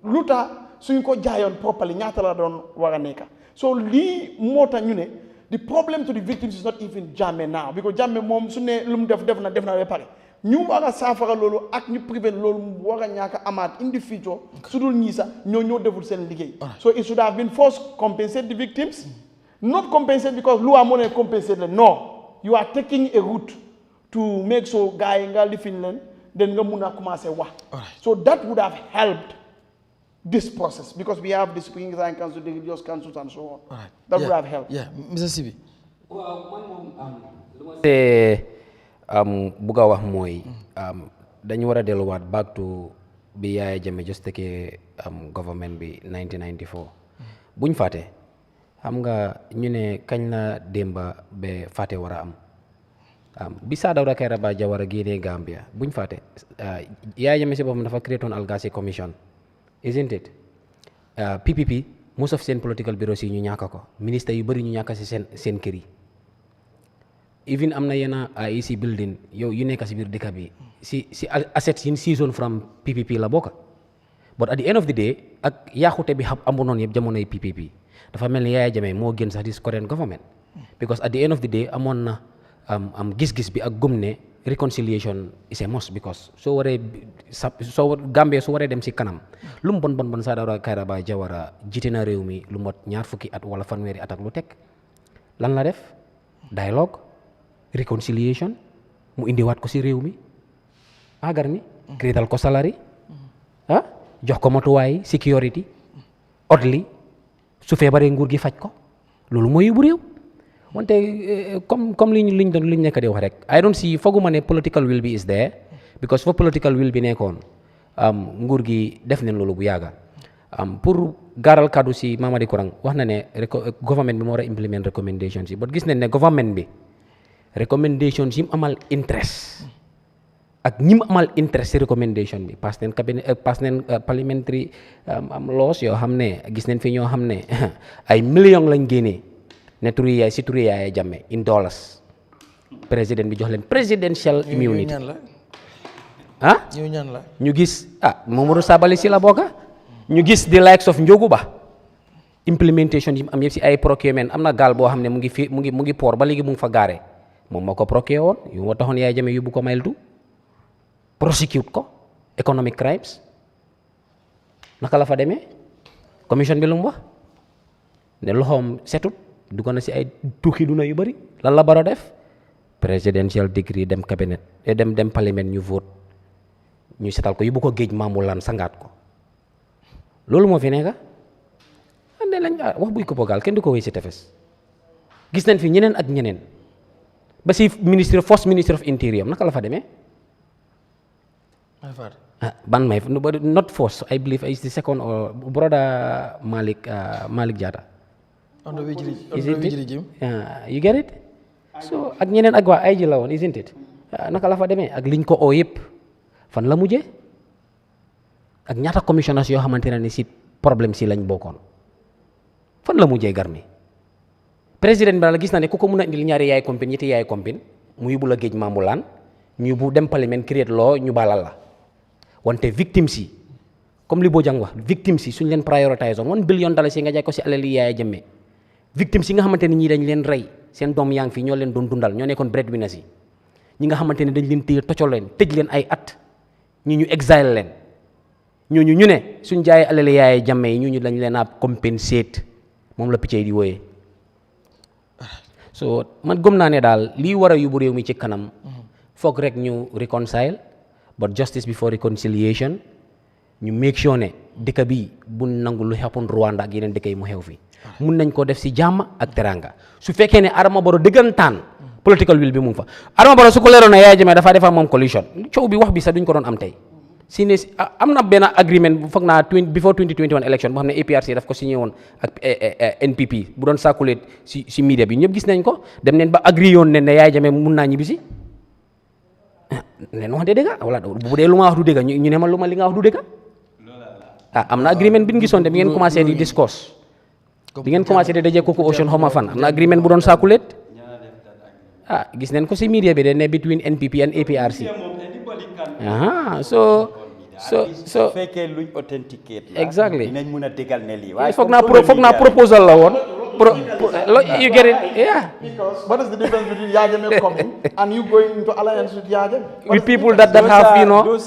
lu tax suñ ko jaayoon properly ñaata la doon war a nekka so lii moo tax ñu ne the problem to the victims is not even Jammeh now because Jammeh moom su ne lu mu def na ba pare ñu war a saafara loolu ak ñu prevent loolu mu war a ñàkk a amaat in the future su dul ñii sax ñoo deful seen liggéey so it should have been first compensate the victims Not compensate because Lua money compensate. No, you are taking a route to make so guy nga li Finland, then nga muna commencer wa. So that would have helped this process because we have the Supreme Design Council, the religious councils, and so on. That would have helped. Yeah, Mr. Sibi. Buga wax mooy dañu war a delluwaat back to bi Yahya Jammeh just take government bi 1994 buñ fàtte xam nga ñu ne kañ la démba ba fàtte war a am bi Saa Dawda Kairaba Jawara génnee Gambia buñ fàtte Yahya Jammeh si boppam dafa créé woon Algasi commission isn't it PPP most of seen political bureaus yi ñu ñàkk ko ministre yu bëri ñu ñàkk si seen kër yi even am na yenn IEC building yow yu nekk si biir dëkk bi si assets yi season from PPP la bokk but at the end of the day ak yaaxute bi xam amu noonu yëpp jamonoy PPP dafa mel ni Yahya Jammeh moo gën sax this current government because at the end of the day amoon na am gis-gis bi ak gëm ne reconciliation is a must because soo Gambia su waree dem si kanam lu mu bon Saa Dawda Kairaba Jawara jiite na réew mi lu mot 20 fukki at wala fanweeri at ak lu teg lan la def dialogue reconciliation mu indiwaat ko si réew mi agar mi crédal ko salary jox ko matuwaay security odli su feebaree nguur gi faj ko loolu mooy yóbbu réew wante comme liñ nekk di wax rek I don't see fooguma ne political will bi is there because for political will bi nekkoon nguur gi def nañ loolu bu yàgga pour gaaral kaddu si Mamadi Kurang wax na ne government bi moo war a implement recommendations yi but gis nañ ne government bi recommendations yi mu amal interest ak ñi mu amal interest si recommendation bi pass neen parliamentary laws yoo xam ne gis nañ fi ñoo xam ne ay millions lañ génnee ne turi Yahya Jammeh in dollars président bi jox leen presidential immunity ñu gis Mamadou Sabally si la bokka ñu gis the likes of Njogu Ba implementation yi mu am yëpp si ay procurement am na gaal boo xam ne mu ngi port ba léegi mu ngi fa gaare moom moo ko procuré woon yu moo taxoon Yahya Jammeh yóbbu ko mayeltu prosecute ko economic crimes naka la fa demee commission bi lu mu wax ne loxoom setut dugg na si ay tuuxi duna yu bëri lan la baro def presidential degree dem cabinet dem parlement ñu vote ñu setal ko yóbbu ko géej maamulaan sangaat ko loolu moo fi nekka ande lañ wax buy ko bogal kenn du ko wéy si tefes gis nañ fi ñeneen ak ñeneen ba si first minister of interior naka la fa demee ban may not first I believe is the second or brother Malik Jatta you get it so ak ñeneen ak waa ay ji la woon isn't it naka la fa demee ak liñ ko oo yëpp fan la mujjee ak ñaata commissioners yoo xamante ne ni si problème si lañ bokkoon fan la mujjee gar mi président bi la gis na ne ku ko mun a indil ñaari yaay compine ñetti yaay compine mu yóbbu la géej maamulaan ñu yóbbu dem parlement create law ñu baalal la wante victimes yi comme li Bojang wax victimes yi suñ leen prioritize on $1 billion yi nga jaay ko si alali Yahya Jammeh victimes yi nga xamante ne ñii dañ leen rey seen doom yaa ngi fi ñoo leen doon dundal ñoo nekkoon breadwinners yi ñi nga xamante ne dañ leen téye tocco leen tëj leen ay at ñi ñu exile leen ñooñu ñu ne suñ jaayee alali Yahya Jammeh yi ñooñu dañ leen a compensate moom la picc yi di wooyee so man gëm naa ne daal lii war a yóbbu réew mi ci kanam foog rek ñu reconcile but justice before reconciliation ñu make sure ne dëkk bi bu nangu lu xewoon Rwanda ak yeneen dëkk yi mu xew fi mun nañ koo def si jàmm ak teranga su fekkee ne Adama Barrow dëggantaan political will bi mu ngi fa Adama Barrow su ko leeroon ne Yahya Jammeh dafa defa moom coalition coow bi wax bi sax duñ ko doon am tey si ne am na benn agreement foog naa before 2021 election boo xam ne APRC daf ko signé woon ak NPP bu doon circulate si media bi ñëpp gis nañ ko dem neen ba agree yoon ne Yahya Jammeh mun naa ñibbisi leen wax de dëgg wala bu dee lu ma wax du dëgg ñu ne ma lu ma li nga wax du dëgg am na agreement bi ñu gisoon de bi ngeen commencé di discourse bi ngeen commencé di daje kooku Ocean xoma fan am na agreement bu doon circulate gis nañ ko si media bi de ne between NPP and APRC so fekkee luñ authenticate la exactly dinañ mun a déggal ne lii waaye foog naa proposal la woon you get it because what is the difference between Yahya Jammeh coming and you going into alliance with Yahya Jammeh with people that have ñoo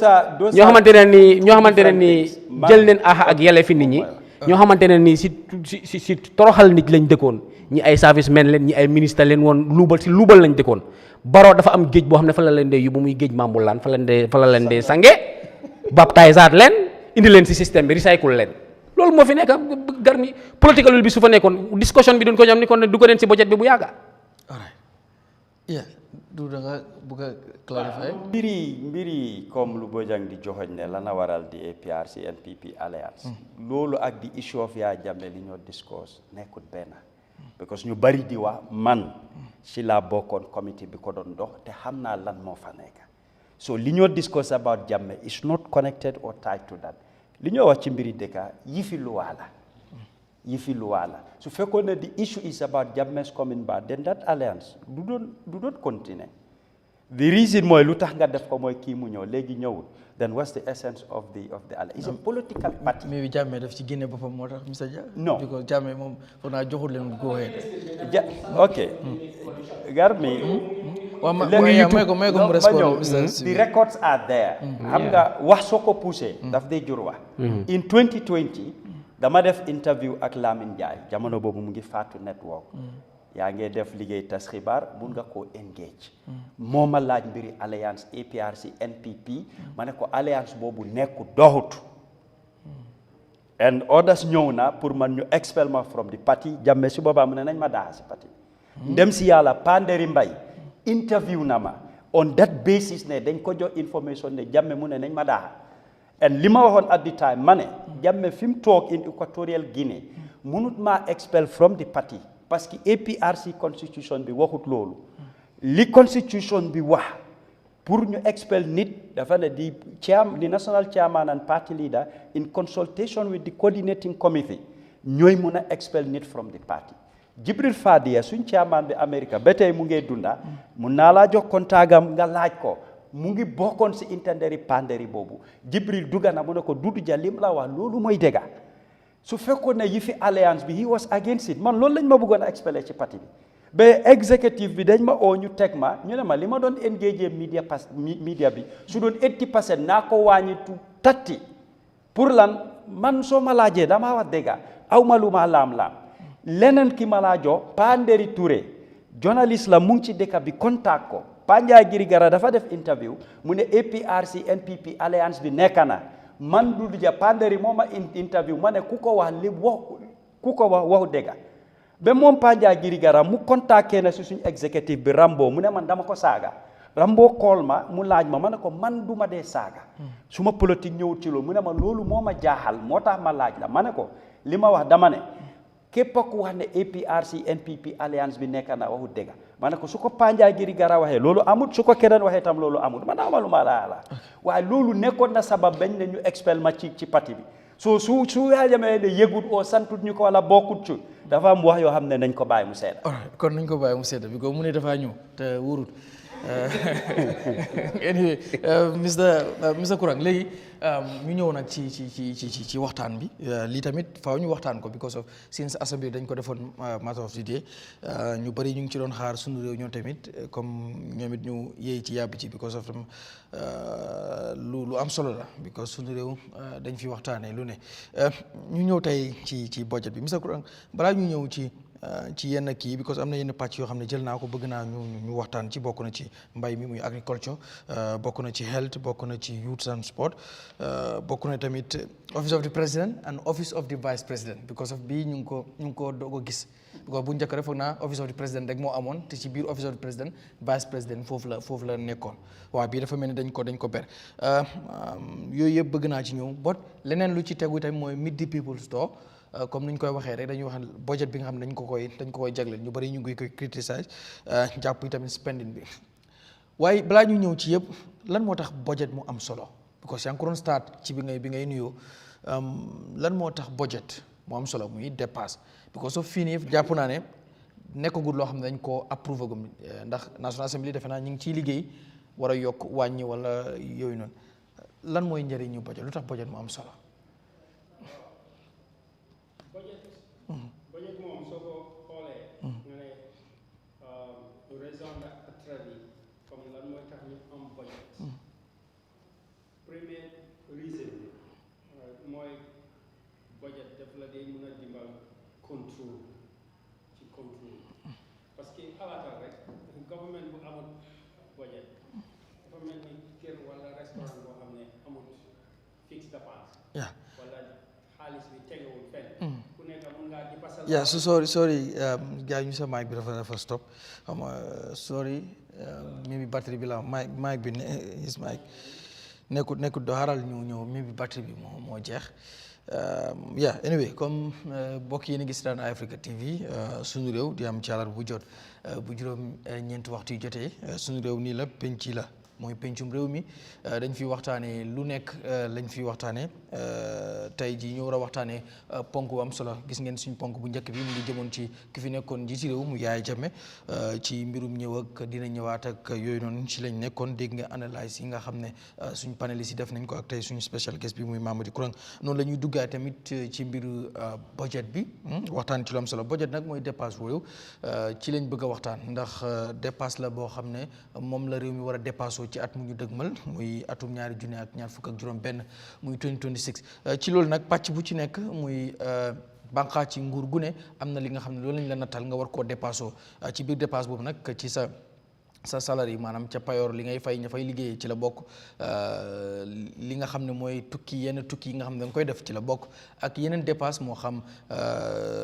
xamante ne nii jël neen aha ak yelle fi nit ñi ñoo xamante ne nii si toroxal nit lañ dëkkoon ñi ay service men leen ñi ay ministre leen woon luubal si luubal lañ dëkkoon Barrow dafa am géej boo xam ne fa la leen dee yóbbu muy géej Mambulaan fa la leen dee sange baptisaat leen indi leen si système bi recycle leen loolu moo fi nekk garmi political bi su fa nekkoon discussion bi duñ ko ñam ni kon du ko den si budget bi bu yàgga du da nga bëgg a clarifier mbiri comme lu Bojang di joxoñ ne lana waral di APRC NPP alliance loolu ak di issue of Yahya Jammeh li ñoo discuss nekkut benn because ñu bari di wax man ci laa bokkoon committee bi ko doon dox te xam naa lan moo fa nekk so li ñoo discuss about Jammeh is not connected or tied to that li ñoo wax ci mbiri dëkka yi fi luwaa la su fekkoon ne the issue is about Jammeh's coming back then that alliance du doon continue the reason mooy lu tax nga def ko mooy kii mu ñëw léegi ñëwul then what's the essence of the alliance it's a political party mais Jammeh daf ci génne boppam moo tax Mr. Dia non because Jammeh moom foog naa joxul leen go ahead ok garmi may ko mu respond the records are there xam nga wax soo ko poussé daf day jur wax in 2020 dama def interview ak Lamine Ndiaye jamono boobu mu ngi Fatou Network yaa ngi def liggéey tas xibaar mun nga koo engage moo ma laaj mbiri alliance APRC NPP ma ne ko alliance boobu nekku doxut and others ñëw na pour man ñu expel ma from the party Jammeh si boobaa mu ne nañ ma daa si parti ndem si yàlla Panderi Mbay interview na ma on that basis ne dañ ko jox information ne Jammeh mu ne nañ ma daa and li ma waxoon at the time ma ne Jammeh fi mu toog in Equatorial Guinea munut maa expel from the party parce que APRC constitution bi waxut loolu li constitution bi wax pour ñu expel nit dafa ne di national chairman and party leader in consultation with the coordinating committee ñooy mun a expel nit from the party Jibril Fadia suñ chairman bi America ba tey mu ngee dunda mun naa laa jox kontagam nga laaj ko mu ngi bokkoon si intenderi Panderi boobu Jibril dugga na mu ne ko Dudu Jah lim la wax loolu mooy dëgga su fekkoon ne yi fi alliance bi he was against it man loolu lañ ma bëggoon a expellé ci parti bi ba executive bi dañ ma oo ñu teg ma ñu ne ma li ma doon engagé media bi su doon 80% naa ko wàññi tu 30 pour lan man soo ma laajee damaa wax dëgga aw ma lu ma laam-laam leneen ki ma laa jox Panderi Touré journaliste la mu ngi ci dëkk bi contact ko Panjaa Girigara dafa def interview mu ne APRC NPP alliance bi nekk na man Dudu Jah Panderi moo ma interview ma ne ku ko wax waxu dëgga ba moom Panjaa Girigara mu contacté na si suñu executive bi Rambo mu ne man dama ko saaga Rambo call ma mu laaj ma ne ko man du ma dee saaga su ma politique ñëwut ci loolu mu ne ma loolu moo ma jaaxal moo tax ma laaj la ma ne ko li ma wax dama ne képp ku wax ne APRC NPP alliance bi nekk na waxu dëgga ma ne ko su ko Panjaa Girigara waxee loolu amut su ko keneen waxee tam loolu amut man amalu ma la waaye loolu nekkoon na sabab bañ ne ñu expel ma ci parti bi so su Yahya Jammeh ne yëgut oo santut ñu ko wala bokkut ci dafa am wax yoo xam ne nañ ko bàyyi mu sedda kon nañ ko bàyyi mu sedda bi ko mu ne dafa ñëw te wóorut anyway Mr Kurang léegi ñu ñëw nag ci waxtaan bi lii tamit faaw ñu waxtaan ko because of since assembly dañ ko defoon matter of the day ñu bëri ñu ngi ci doon xaar sunu réew ñoom tamit comme ñoom it ñu yéey ci yàbbi ci because of tam lu am solo la because sunu réew dañ fi waxtaanee lu ne ñu ñëw tey ci budget bi Mr Kurang balaa ñu ñëw ci yenn kii because am na yenn pàcc yoo xam ne jël naa ko bëgg naa ñu waxtaan ci bokk na ci mbay mi muy agriculture bokk na ci health bokk na ci youth and sport bokk na tamit office of the president and office of the vice president because of bii ñu ngi ko doog a gis because bu njëkk rek foog naa office of the president rek moo amoon te ci biir office of the president vice president foofu la nekkoon waaw bii dafa mel ni dañ ko ber yooyu yëpp bëgg naa ci ñëw but leneen lu ci tegu tamit mooy meet the people store comme ni ñu koy waxee rek dañuy wax budget bi nga xam ne dañ ko koy jagleel ñu bari ñu ngi koy criticize jàpp yi tamit spending bi waaye balaa ñu ñëw ci yëpp lan moo tax budget mu am solo because yaa ngi ko doon start ci bi ngay nuyoo lan moo tax budget mu am solo muy dépasse because so fii nii jàpp naa ne nekkagul loo xam ne dañ koo approuvé gum ndax National Assembly defe naa ñu ngi ciy liggéey war a yokk wàññi wala yooyu noonu lan mooy njëriñu budget lu tax budget mu am solo. budget moom soo ko xoolee nga ne raison d'être bi comme lan mooy tax ñu am budget premier reason mooy budget daf la day mën a dimbal control que xalaatal rek government bu amul budget dafa mel ni kër wala restaurant boo xam ne amul fixe dépense wala xaalis bi tegewul fenn ku nekk mun ngaa di pasal sorry gars ñu sa mic bi dafa stop xam sorry maybe battery bi la mic bi his mic nekkut do haral ñu ñëw maybe battery bi moo jeex anyway comme bokk yéen a gis daan Eyeafrica TV sunu réew di am ci àllarba bu jot bu juróom ñeenti waxtu yu jotee sunu réew nii la penc la mooy pencum réew mi dañ fi waxtaanee lu nekk lañ fi waxtaanee tey jii ñu war a waxtaanee ponk bu am solo gis ngeen suñ ponk bu njëkk bi mu ngi jëmoon ci ki fi nekkoon njiiti réew mu Yahya Jammeh ci mbirum ñëw ak dina ñëwaat ak yooyu noonu ci lañ nekkoon dégg nga analyse yi nga xam ne suñ panélistes yi def nañ ko ak tey suñu special guest bi muy Mamadi Kurang noonu la ñuy duggaay tamit ci mbiru budget bi waxtaan ci lu am solo budget nag mooy dépasse réew ci lañ bëgg a waxtaan ndax dépasse la boo xam ne moom la réew mi war a dépasse ci at mu ñu dëgmal muy atum ñaari junne ak ñaar fukk ak juróom benn muy 2026 ci loolu nag pàcc bu ci nekk muy banqaa ci nguur gu ne am na li nga xam ne loolu lañ la nattal nga war koo dépassé ci biir dépasse boobu nag ci sa salaire maanaam ca payoor li ngay fay ña fay liggéeyee ci la bokk li nga xam ne mooy yenn tukki yi nga xam ne da nga koy def ci la bokk ak yeneen dépasse moo xam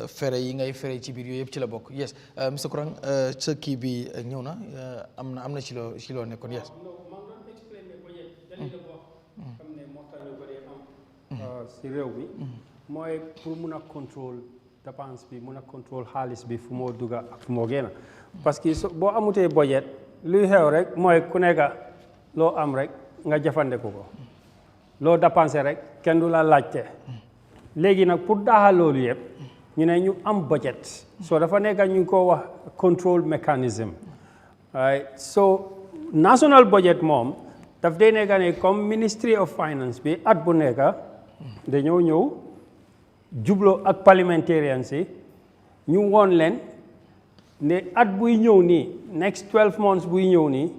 fere yi ngay fere ci biir yooyu yëpp ci la bokk yes monsieur Kurang sa kii bi ñëw na am na ci loo nekkoon yes si réew bi mooy pour mun a contrôle dépense bi mun a contrôle xaalis bi fu moo dugga ak fu moo génn parce que boo amutee budget luy xew rek mooy ku nekk loo am rek nga jëfandiku ko loo dépensé rek kenn du la laajte léegi nag pour daaxal loolu yëpp ñu ne ñu am budget so dafa nekk ñu ngi ko wax control mechanism so national budget moom daf dee nekk ne comme Ministry of Finance bi at bu nekk dañoo ñëw jubloo ak parliamentarians yi ñu woon leen ne at buy ñëw nii next 12 months buy ñëw nii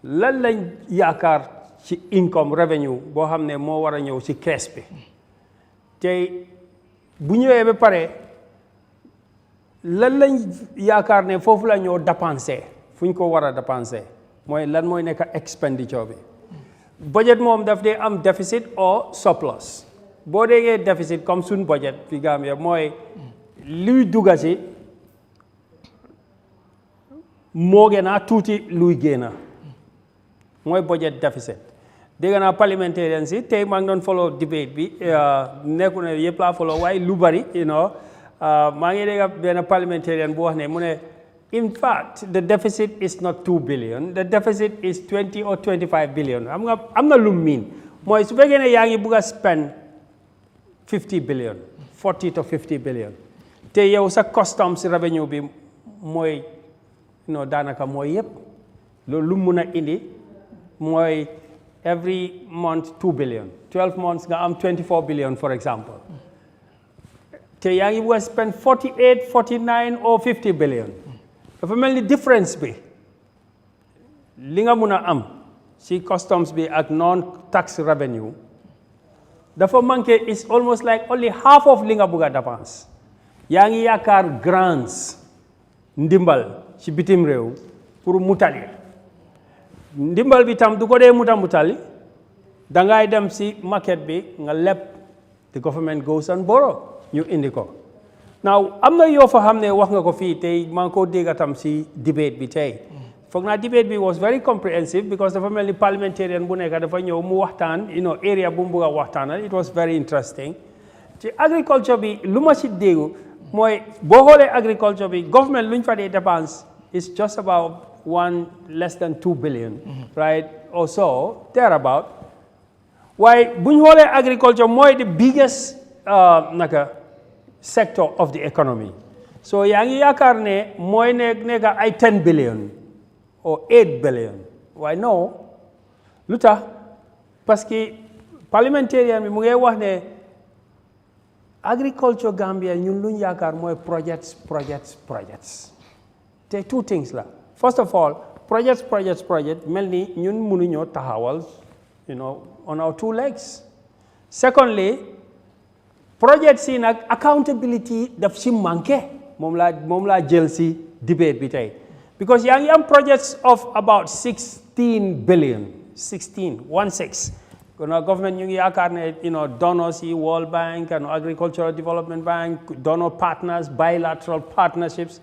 lan lañ yaakaar ci income revenue boo xam ne moo war a ñëw ci caisse bi tey bu ñëwee ba pare lan lañ yaakaar ne foofu la ñoo dépensé fu ñu ko war a dépensé mooy lan mooy nekk expenditure bi budget moom daf dee am déficit or surplus boo déggee déficit comme suñ budget fi Gambia mooy luy dugga si moo gën a tuuti luy génn mooy budget déficit dégg naa parliamentarians si tey maa ngi doon follow debate bi nekku ne yëpp laa follow waaye lu bari maa ngi dégg benn parliamentarian bu wax ne mu ne in fact the deficit is not 2 billion the deficit is 20 or 25 billion am na lu miin mooy su fekkee ne yaa ngi bugg a spend 50 billion 40 to 50 billion te yow sa customs revenue bi mooy daanaka mooy yëpp loolu lu mun a indi mooy every month 2 billion 12 months nga am 24 billion for example te yaa ngi bugg a spend 48 49 or 50 billion dafa mel ni difference bi li nga mun a am si customs bi ak non tax revenue dafa manqué is almost like only half of li nga bugg a dépense yaa ngi yaakaar grants ndimbal ci bitim réew pour mutali ndimbal bi tam du ko dee mutali dangay dem si market bi nga leb the government goes and borrow ñu indi ko now am na yoo fa xam ne wax nga ko fii tey maa ngi ko dégg tam si debate bi tey foog naa debate bi was very comprehensive because dafa mel ni parliamentarian bu nekk dafa ñëw mu waxtaan area bu mu bëgg a waxtaanal it was very interesting ci agriculture bi lu ma si déggu mooy boo xoolee agriculture bi government lu ñu fa dee dépense is just about less than 2 billion right or so thereabout waaye bu ñu xoolee agriculture mooy the biggest sector of the economy so yaa ngi yaakaar ne mooy nekk ay 10 billion or 8 billion why no lu tax parce que parliamentarian bi mu ngi wax ne agriculture Gambia ñun luñ yaakaar mooy projects te two things la first of all project mel ni ñun mënuñoo taxawal on our two legs secondly project si nag accountability daf si manqué moom laa jël si debate bi tey Because young projects of about 16 billion, 16. Government ñu ngi yaakaar ne donors yi World Bank and Agricultural Development Bank, donor partners, bilateral partnerships,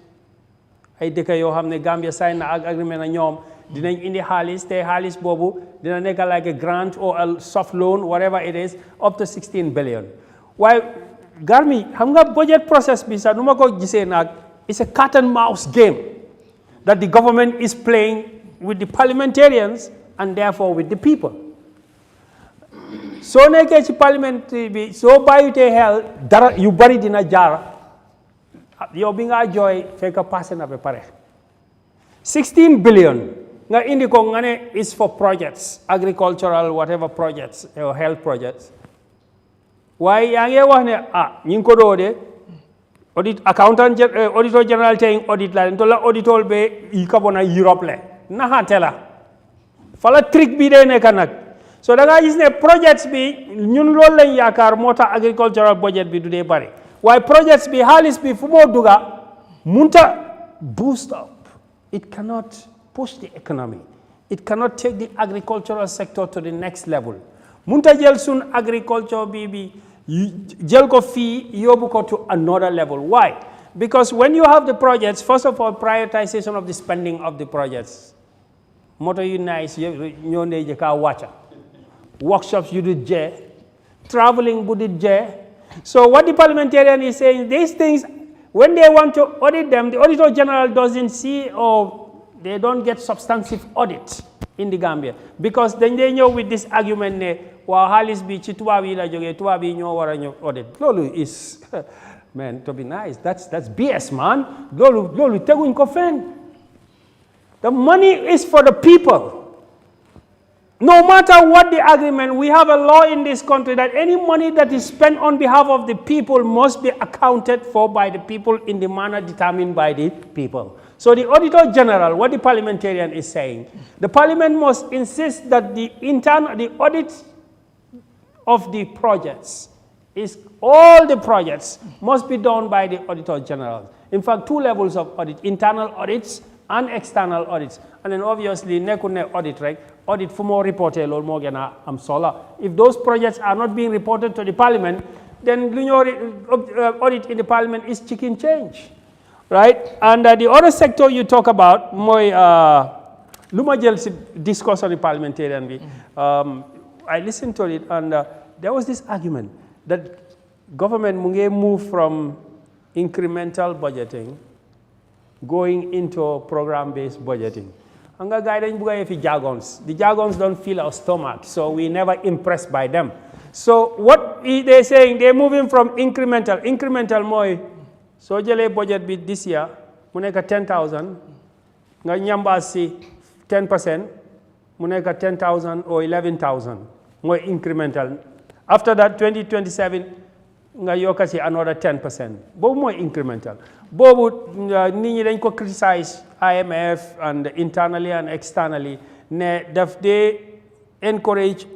ay dëkk yoo xam ne Gambia sign na agreement na ñoom dinañ indi xaalis te xaalis boobu dina nekk like a grant or a soft loan, whatever it is, up to 16 billion. Waaye Garmi xam nga budget process bi sax nu ma ko gisee nag, it's a cat and mouse game that the government is playing with the parliamentarians and therefore with the people. So nekkee ci parliament bi soo bàyyitee xel dara yu bari dina jaar yow bi nga jooy fekk passé na ba pare. 16 billion nga indi ko nga ne is for projects, agricultural whatever projects or health projects. Waaye yaa ngi wax ne ñu ngi ko doo de audit accountant auditor general teying audit la to la auditor be yi ka bona Europe le naxante la fala trick bi dee nekk nag. So da nga gis ne projects bi ñun loolu lañ yaakaar moo tax agricultural budget bi du dee bari waaye projects bi xaalis bi fu moo duga munta boost up. It cannot push the economy. It cannot take the agricultural sector to the next level. Munta jël sun agriculture bi jël ko fii yóbbu ko to another level. Why? Because when you have the projects, first of all, prioritization of the spending of the projects. Moto yu nice ñoo ndey jëkka wàcca. Workshops you did J, traveling bu did J. So what the parliamentarian is saying, these things, when they want to audit them, the Auditor General doesn't see or they don't get substantive audit in the Gambia. Because then they know with this argument, well, xaalis bi ci tubaab yi la jógee, tubaab yi ñoo war a ñëw audit. Loolu is, man, to be nice, that's BS, man. Loolu teguñ ko fenn. The money is for the people. No matter what the agreement, we have a law in this country that any money that is spent on behalf of the people must be accounted for by the people in the manner determined by the people. So the Auditor General, what the parliamentarian is saying, the parliament must insist that the audit of the projects all the projects must be done by the Auditor General. In fact, 2 levels of audit, internal audits and external audits. And then obviously, nekune audit, right? Audit for more reported, or more am solar. If those projects are not being reported to the parliament, then audit in the parliament is chicken change, right? And the other sector you talk about, Luma discuss on the parliamentarian. I listened to it, and there was this argument that government munge move from incremental budgeting going into program-based budgeting. Anga guidance buga fi jargons. The jargons don't fill our stomach, so we never impressed by them. So what they're saying, they're moving from incremental. Incremental moy, so jele budget bit this year, muneka 10,000, nga nyamba si 10%, muneka 10,000 or 11,000, more incremental. After that, 2027, nga yoka si another 10%. Bobu more incremental. Bobu nini dañ ko criticize IMF and internally and externally ne they encourage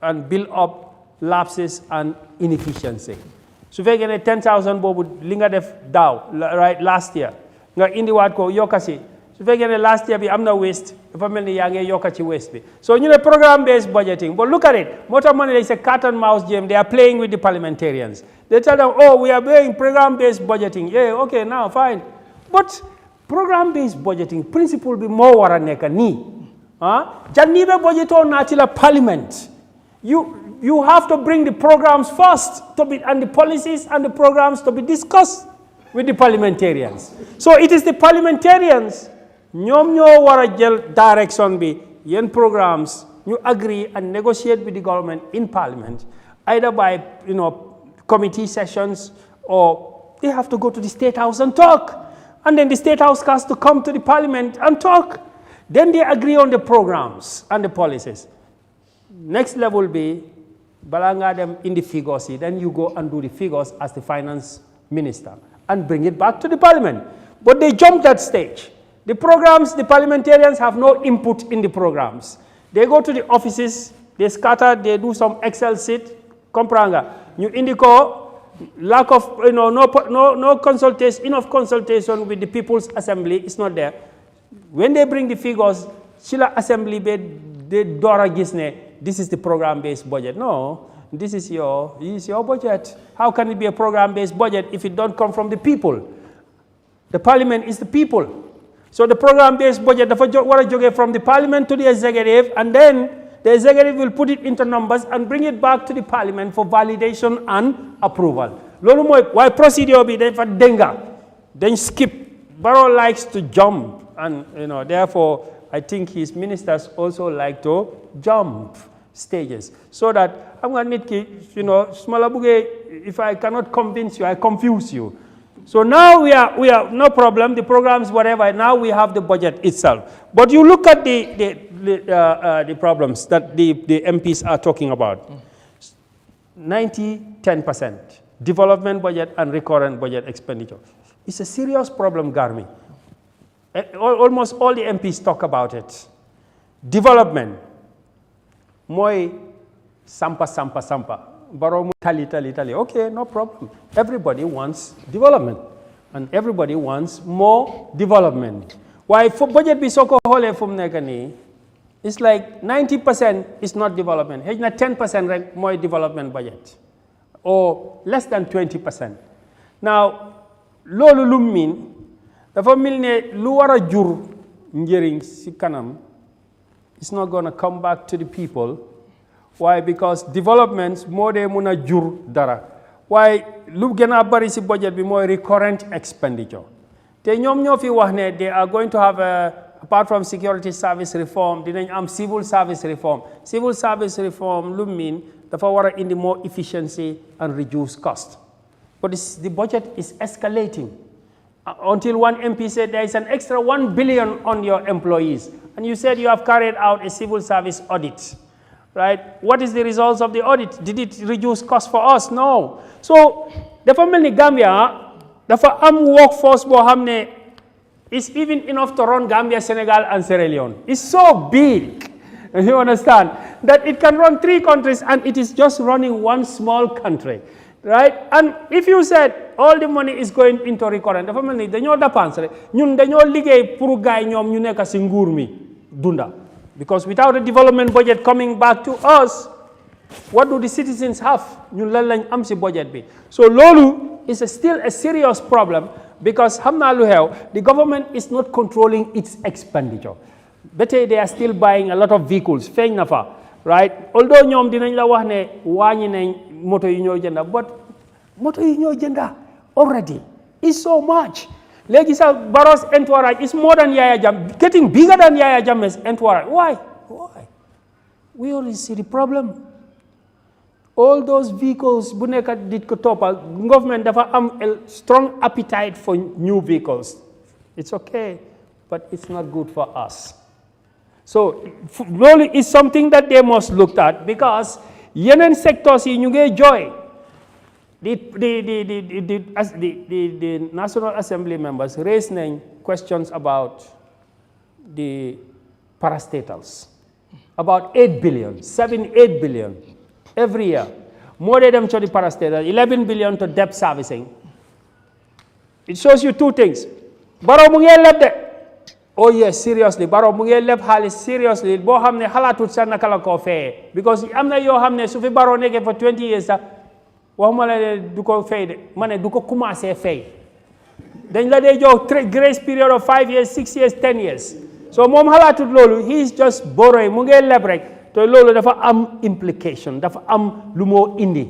and build up lapses and inefficiency. So fekkee ne 10,000 bobu li nga def daaw right last year nga indiwaat ko yokka si su fekkee ne last year bi am na waste dafa mel ni yaa ngi yokka ci waste bi. So ñu ne program based budgeting, but look at it, moo tax ma ne it's a cat and mouse game. They are playing with the parliamentarians. They tell them, oh, we are doing program based budgeting. Yeah, okay, now fine, but program based budgeting principle bi moo war a nekk nii jannibe budgeto naatila parliament. You have to bring the programs first to be, and the policies and the programs to be discussed with the parliamentarians. So it is the parliamentarians ñoom ñoo war a jël direction bi yen programs ñu agree and negotiate with the government in parliament, either by committee sessions, or they have to go to the State House and talk. And then the State House has to come to the parliament and talk. Then they agree on the programs and the policies. Next level will be, balanga them in the figures, then you go and do the figures as the finance minister and bring it back to the parliament. But they jumped that stage. The programs, the parliamentarians have no input in the programs. They go to the offices, they scatter, they do some Excel sheet, compranga. You indicate lack of, no consultation, enough consultation with the People's Assembly is not there. When they bring the figures, Sila Assembly they Dora Gisne, this is the program-based budget. No, this is your budget. How can it be a program-based budget if it don't come from the people? The parliament is the people. So the program-based budget, from the parliament to the executive, and then the executive will put it into numbers and bring it back to the parliament for validation and approval. Lolu moy why procedure be then for denga, then skip. Barrow likes to jump, and therefore I think his ministers also like to jump stages. So that I'm gonna need if I cannot convince you, I confuse you. So now we are no problem, the programs, whatever, now we have the budget itself. But you look at the problems that the MPs are talking about. 10% development budget and recurrent budget expenditure. It's a serious problem, Garmi. Almost all the MPs talk about it. Development. Moi sampa. Baro tali. Okay, no problem. Everybody wants development. And everybody wants more development. Why for budget be so hole from negani? It's like 90% is not development. It's not 10% more development budget. Or less than 20%. Now, lolu lu mean dafa melne lu wara jur njering ci kanam, it's not going to come back to the people. Why? Because developments more de muna jur dara. Why? Lu gëna bari ci budget bi moy recurrent expenditure. Te ñom ñoo fi wax ne they are going to have apart from security service reform, dinañ am civil service reform. Civil service reform lu mean dafa wara indi more efficiency and reduce cost. But the budget is escalating. Until one MP said there is an extra 1 billion on your employees. And you said you have carried out a civil service audit. Right? What is the results of the audit? Did it reduce cost for us? No. So, the family Gambia, the workforce is even enough to run Gambia, Senegal, and Sierra Leone. It's so big. You understand? That it can run 3 countries and it is just running one small country. Right? And if you said all the money is going into recurrent, the family, dañoo dépenser ñun dañoo liggéey pour gaay ñoom ñu nekk ci nguur mi dunda. Because without a development budget coming back to us, what do the citizens have? Ñun lan lañ am ci budget bi. So lolu is still a serious problem because xamna lu xew, the government is not controlling its expenditure. Better they are still buying a lot of vehicles, feeñ na fa. Right? Although ñoom dinañ la wax ne wañi nañ moto yi ñoo jënda, but moto yi ñoo jënda already is so much. Legi sa Barrow's entourage is more than Yahya Jammeh, getting bigger than Yahya Jammeh's entourage. Why? We already see the problem. All those vehicles bu nekk dit ko topal, government dafa am a strong appetite for new vehicles. It's okay, but it's not good for us. So, really is something that they must look at because yenen sectors yi ñu ngay joy. The National Assembly members raised questions about the parastatals. About 8 billion, 7-8 billion every year. More than them to the parastatals, 11 billion to debt servicing. It shows you 2 things. Barrow mu ngi leb de. Oh yes, seriously. Barrow mu ngi leb xaalis seriously. Boo xam ne xalaatut sax naka la koo fayee. Because am na yoo xam ne su fi Barrow nekkee for 20 years sax waxuma la du ko fay de ma ne du ko commencé fay. Dañ la dee jox grace period of 5 years, 6 years, 10 years. So moom xalaatut loolu, he is just borrowing, mu ngi leb rek. te loolu dafa am implication, dafa am lu moo indi.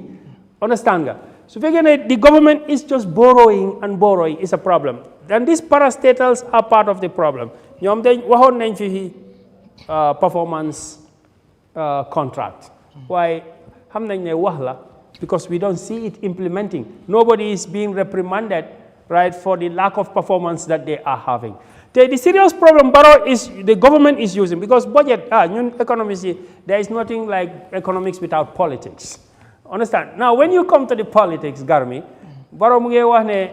Understand nga? So fekkee the government is just borrowing and borrowing is a problem. Then these parastatals are part of the problem. ñoom dañ waxoon nañ fi performance contract. Why xam nañ ne wax la because we don't see it implementing. Nobody is being reprimanded, right, for the lack of performance that they are having. The serious problem Barrow is the government is using because budget, economists, there is nothing like economics without politics. Understand? Now, when you come to the politics, Garmi, Barrow mu ngi wax ne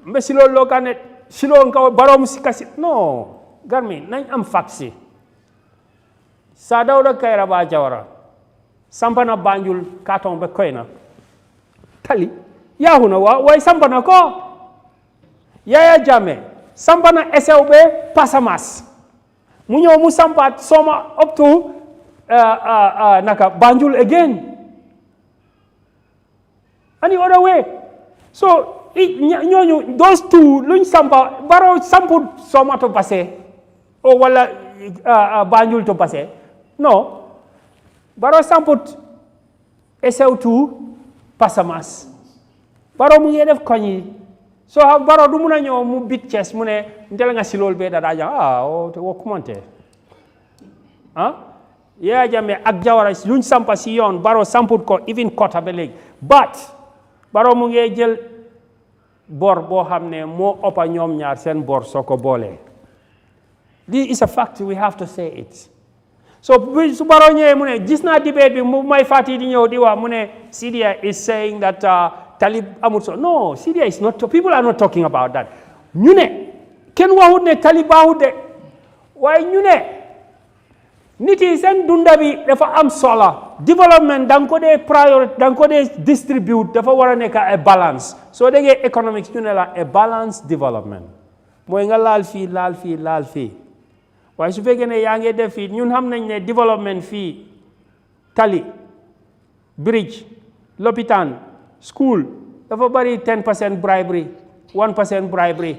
mbe silo lokane silo nka Barrow mu sikasi. No, Garmi, nañ am faksi. Sa Dawda Kairaba Jawara, sampana Banjul katon be koyna. Tali, yahuna way sampana ko. Yahya Jammeh, sampana SLB Pasamas. mu ñëw mu sampaat Soma up to naka Banjul again any other way so ñooñu those two luñ sampa Barrow samput Soma to passé o wala Banjul to passé no Barrow samput SO2 Passamas Barrow mu ngi def koñ yi so Barrow du mun a ñëw mu bit Thiès mu ne ndel nga si loolu bee dadaa jàng wo commenté Yahya Jammeh ak Jawara luñ sampa si yoon Barrow samput ko even kota ba léegi but Barrow mu ngi jël bor boo xam ne moo ëppa ñoom ñaar seen bor soo ko boolee this is a fact we have to say it so su Barrow ñëwee mu ne gis naa debate bi mu may fàtti di ñëw di wax mu ne CDI is saying that Talib amul so no CDI is not people are not talking about that ñu ne kenn waxut ne Talib baaxut de waaye ñu ne nit yi seen dunda bi dafa am solo development da nga ko dee priority da nga ko dee distribute dafa war a nekk a balance soo déggee economics ñu ne la a balance development mooy nga laal fii laal fii laal fii waaye su fekkee ne yaa ngi def fii ñun xam nañ ne development fii tali bridge lopitaan school dafa bari 10% bribery 1% bribery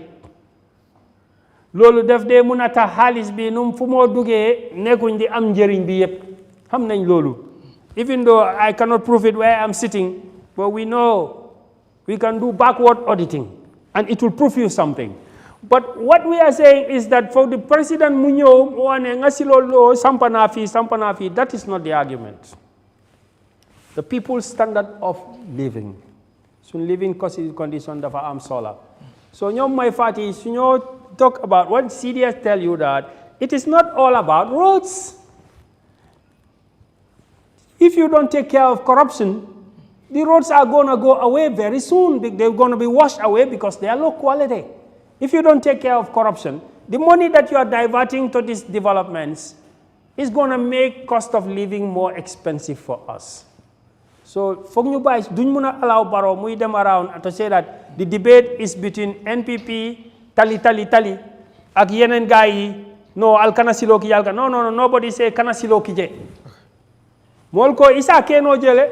loolu def dee mun a tax xaalis bi num fu moo duggee nekkuñ di am njëriñ bi yëpp xam nañ loolu even though I cannot prove it where I'm sitting but we know we can do backward auditing and it will prove you something but what we are saying is that for the president mu ñëw mu wane nga si loolu sampa naa fii that is not the argument the people's standard of living suñ living condition dafa am solo so ñoom may fàtti su ñoo talk about what CDS tell you that it is not all about roads. If you don't take care of corruption, the roads are going to go away very soon. They're going to be washed away because they are low quality. If you don't take care of corruption, the money that you are diverting to these developments is going to make cost of living more expensive for us. So, for you guys, don't allow Barrow muy dem around to say that the debate is between NPP, tali, ak yenen guy yi, no, alkana silo ki yalka. No, nobody say kana silo ki je. Molko isa ke no jele,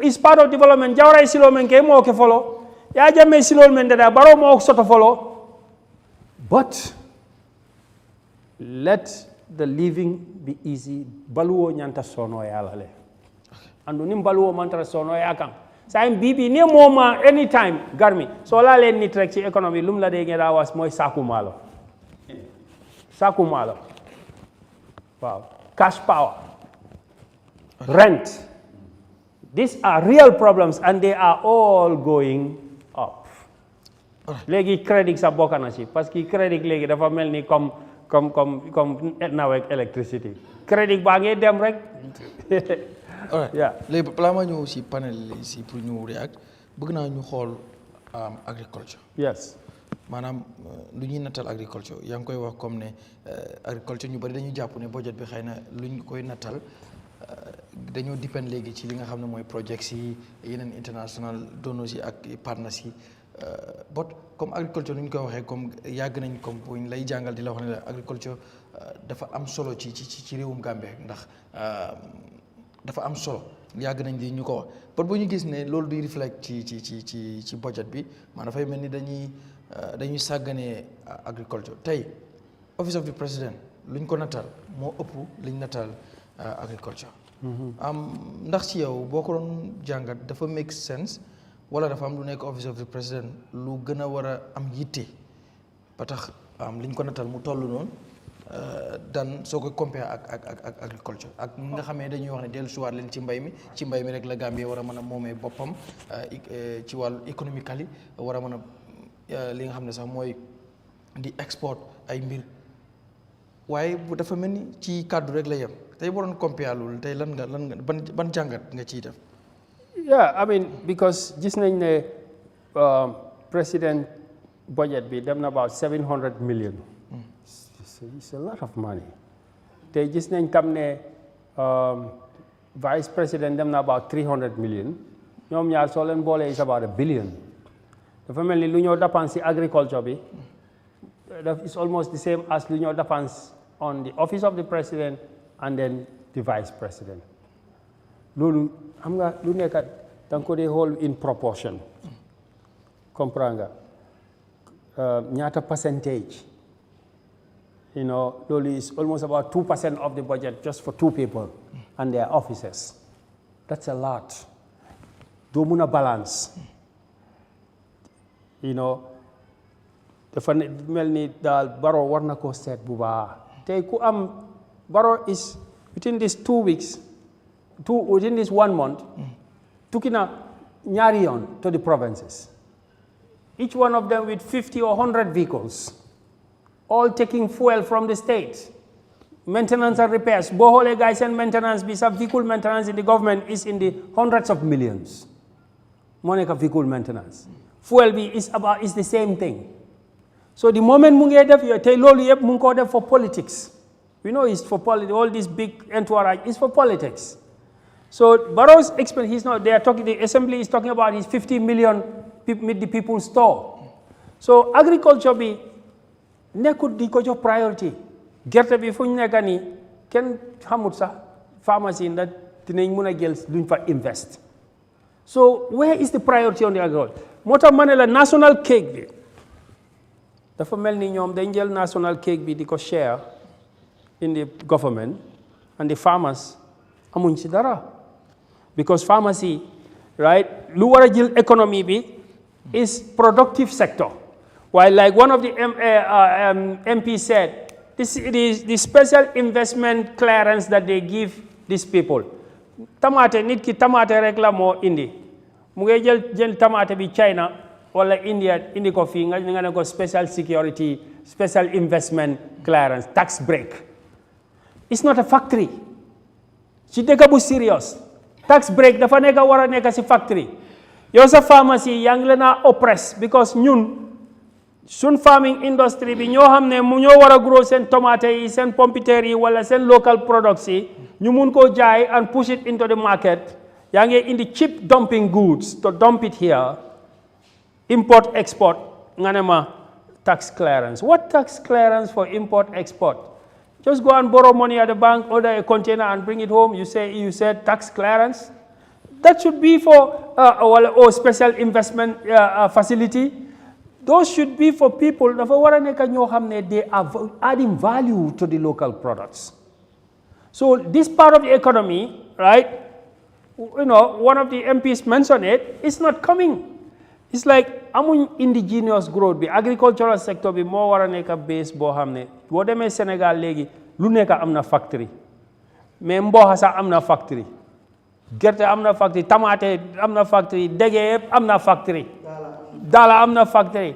is part of development. Jawara silo men ke mo ke follow. Ya Jammeh silo men da Barrow mo soto follow. But let the living be easy. Baluo nyanta sono yala le. Andu nim baluo mantra sono yakam. Saim bibi ne moma anytime garmi so la len nit rek ci economy lum la de ngeda was moy saku malo wow cash power rent these are real problems and they are all going up legi credit sa bokana ci parce que credit legi dafa melni comme nawek electricity credit ba ngay dem rek all right yeah léegi balaa ma ñëw si panel si pour ñu react bëgg naa ñu xool agriculture yes maanaam lu ñuy nattal agriculture yaa ngi koy wax comme ne agriculture ñu bari dañu jàpp ne budget bi xëy na luñ koy nattal dañoo dépend léegi ci li nga xam ne mooy projets yi yeneen international donors yi ak partners yi but comme agriculture ni ñu koy waxee comme yàgg nañ comme buñ lay jàngal di la wax ne la agriculture dafa am solo ci réewum Gambie ndax dafa am solo yàgg nañ di ñu ko wax but bu ñu gis ne loolu di reflect ci budget bi maanaam dafay mel ni dañuy sàgganee agriculture tey office of the president luñ ko nattal moo ëpp liñ nattal agriculture ndax ci yow boo ko doon jàngat dafa make sense wala dafa am lu nekk office of the president lu gën a war a am yitte ba tax liñ ko nattal mu toll noonu dan soo koy compare ak agriculture ak ñi nga xamee dañuy wax ne dellu siwaat leen ci mbay mi rek la Gambie war a mën a moomee boppam ci wàllu économically war a mën a li nga xam ne sax mooy di export ay mbir waaye bu dafa mel ni ci kàddu rek la yem tey boo doon compare loolu tey lan nga ban jàngat nga ciy def. yeah I mean because gis nañ ne president budget bi dem na about 700 million. It's a lot of money. Te gis nañ tam ne vice president dem na about 300 million. ñoom ñaar soo leen boolee is about $1 billion. dafa mel ni lu ñoo dépense ci agriculture bi it's almost the same as lu ñoo dépense on the office of the president and then the vice president. Lulu, xam nga lu nekk da nga ko dee xool in proportion. Comprendre nga ñaata percentage. You know, Lulu is almost about 2% of the budget just for 2 people and their officers. That's a lot. Do mun a balance. You know, dafa mel ni daal Barrow war na ko seet bu baax. Tey ku am Barrow is within these 2 weeks, within this 1 month, tukki na ñaari yoon to the provinces. Each one of them with 50 or 100 vehicles, all taking fuel from the state. Maintenance and repairs. Bohole guys and maintenance, vehicle maintenance in the government is in the hundreds of millions. Monica vehicle maintenance. Fuel is the same thing. So the moment mu ngi def yo tay lolu yeb mu ngi ko def for politics. We know it's for politics. All this big entourage is for politics. So Barrow's expense, the assembly is talking about his 50 million meet the people store. So agriculture be nekut di ko jox priority. Gerte bi fuñ nekk ni kenn xamut sax pharmacy that dinañ mëna jël luñ fa invest. So where is the priority on the agriculture? Mota manela national cake bi dafa melni ñom dañ jël national cake bi di ko share in the government and the farmers amuñ ci dara. Because pharmacy, right, lu wara jël economy bi is productive sector. While like one of the MP said, the special investment clearance that they give these people. Tamate nit ki tamate rek la mo indi. Mu ngay jël tamate bi China wala India indi ko fi nga ne ko special security, special investment clearance, tax break. It's not a factory. Ci dëkk bu serious. Tax break dafa nekk wara nekk ci factory. Yow sa pharmacy yaa ngi leen a oppress because ñun sun farming industry bi ñoo xam ne mu ñoo war a grow seen tomate yi seen pompiteer yi wala seen local products yi ñu mun koo jaay and push it into the market yaa ngi indi cheap dumping goods to dump it here import export nga ne ma tax clearance. What tax clearance for import export? Just go and borrow money at the bank, order a container and bring it home. You said tax clearance. That should be for or special investment facility. Those should be for people that they are adding value to the local products. So this part of the economy, right? You know, one of the MPs mentioned it. It's not coming. It's like amuñ indigenous growth bi agricultural sector bi mo wara nek base bo xamne bo démé Sénégal légui lu nek amna factory mais mboxa sax amna factory gerte amna factory tomate amna factory dege amna factory dala amna factory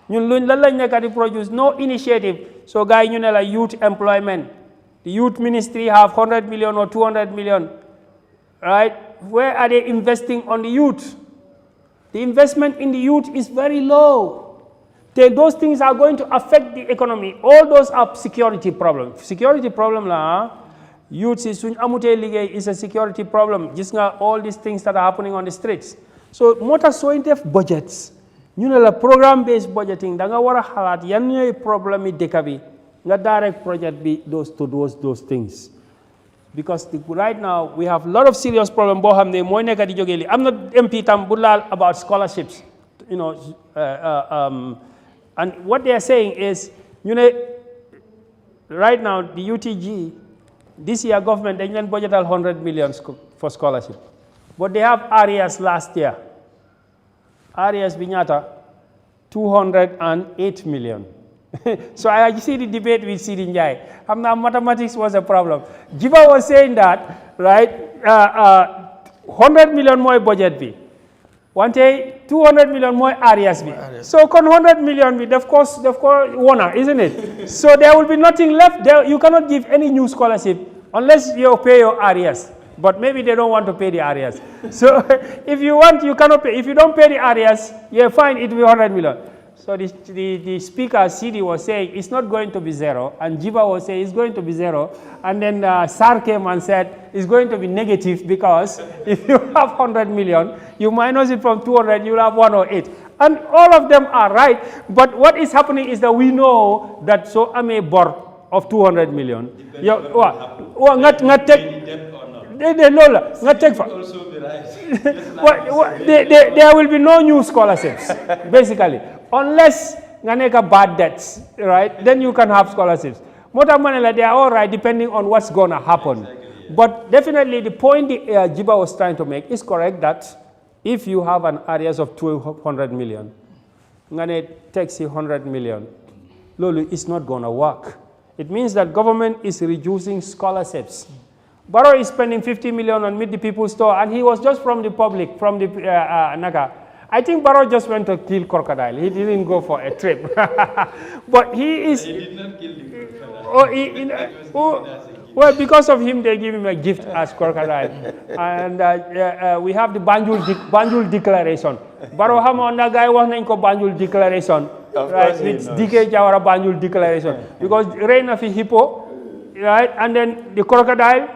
ñun luñ lan lañ nek di produce no initiative. So guys ñu ne la youth employment, the youth ministry have 100 million or 200 million, right? Where are they investing on the youth? The investment in the youth is very low. Those things are going to affect the economy. All those are security problems. Security problem la youth is a security problem. Just all these things that are happening on the streets. So mota so in def budgets. You know, la program based budgeting da nga wara xalat yan ñoy problème yi dëkk bi nga direct project bi those things. Because right now we have a lot of serious problem bo xamne moy nekk di jóge li amna MP tam bu laal about scholarships, you know, and what they are saying is, you know, right now the UTG this year government they budgeted 100 million for scholarship, but they have areas last year areas bi ñata 208 million. So I see the debate with Sidi Njai. Mathematics was a problem. Jiba was saying that, right, 100 million more budget be. One day, 200 million more areas be. So 100 million be, of course, one, isn't it? So there will be nothing left. You cannot give any new scholarship unless you pay your areas. But maybe they don't want to pay the areas. So if you want, you cannot pay. If you don't pay the areas, you're fine, it will be 100 million. So the speaker, CD, was saying it's not going to be zero, and Jiba was saying it's going to be zero, and then SAR came and said it's going to be negative because if you have 100 million, you minus it from 200, you'll have 108. And all of them are right, but what is happening is that we know that so ame bor of 200 million. Nga take there will be no new scholarships, basically, unless nga neka bad debts, right? Then you can have scholarships. Mota manela, they are all right depending on what's gonna happen. But definitely the point Jiba was trying to make is correct that if you have an areas of 200 million, ngane taxi 100 million, lolu is not gonna work. It means that government is reducing scholarships. Barrow is spending 50 million on Meet the People's Store, and he was just from the public, from the Naga. I think Barrow just went to kill crocodile. He didn't go for a trip. But he is... He did not kill the crocodile. Well, because of him, they give him a gift as crocodile. And we have the Banjul Declaration. Barrow Hama guy was named Banjul Declaration. Right? It's DK Jawara Banjul Declaration. Because reign of a hippo, right? And then the crocodile.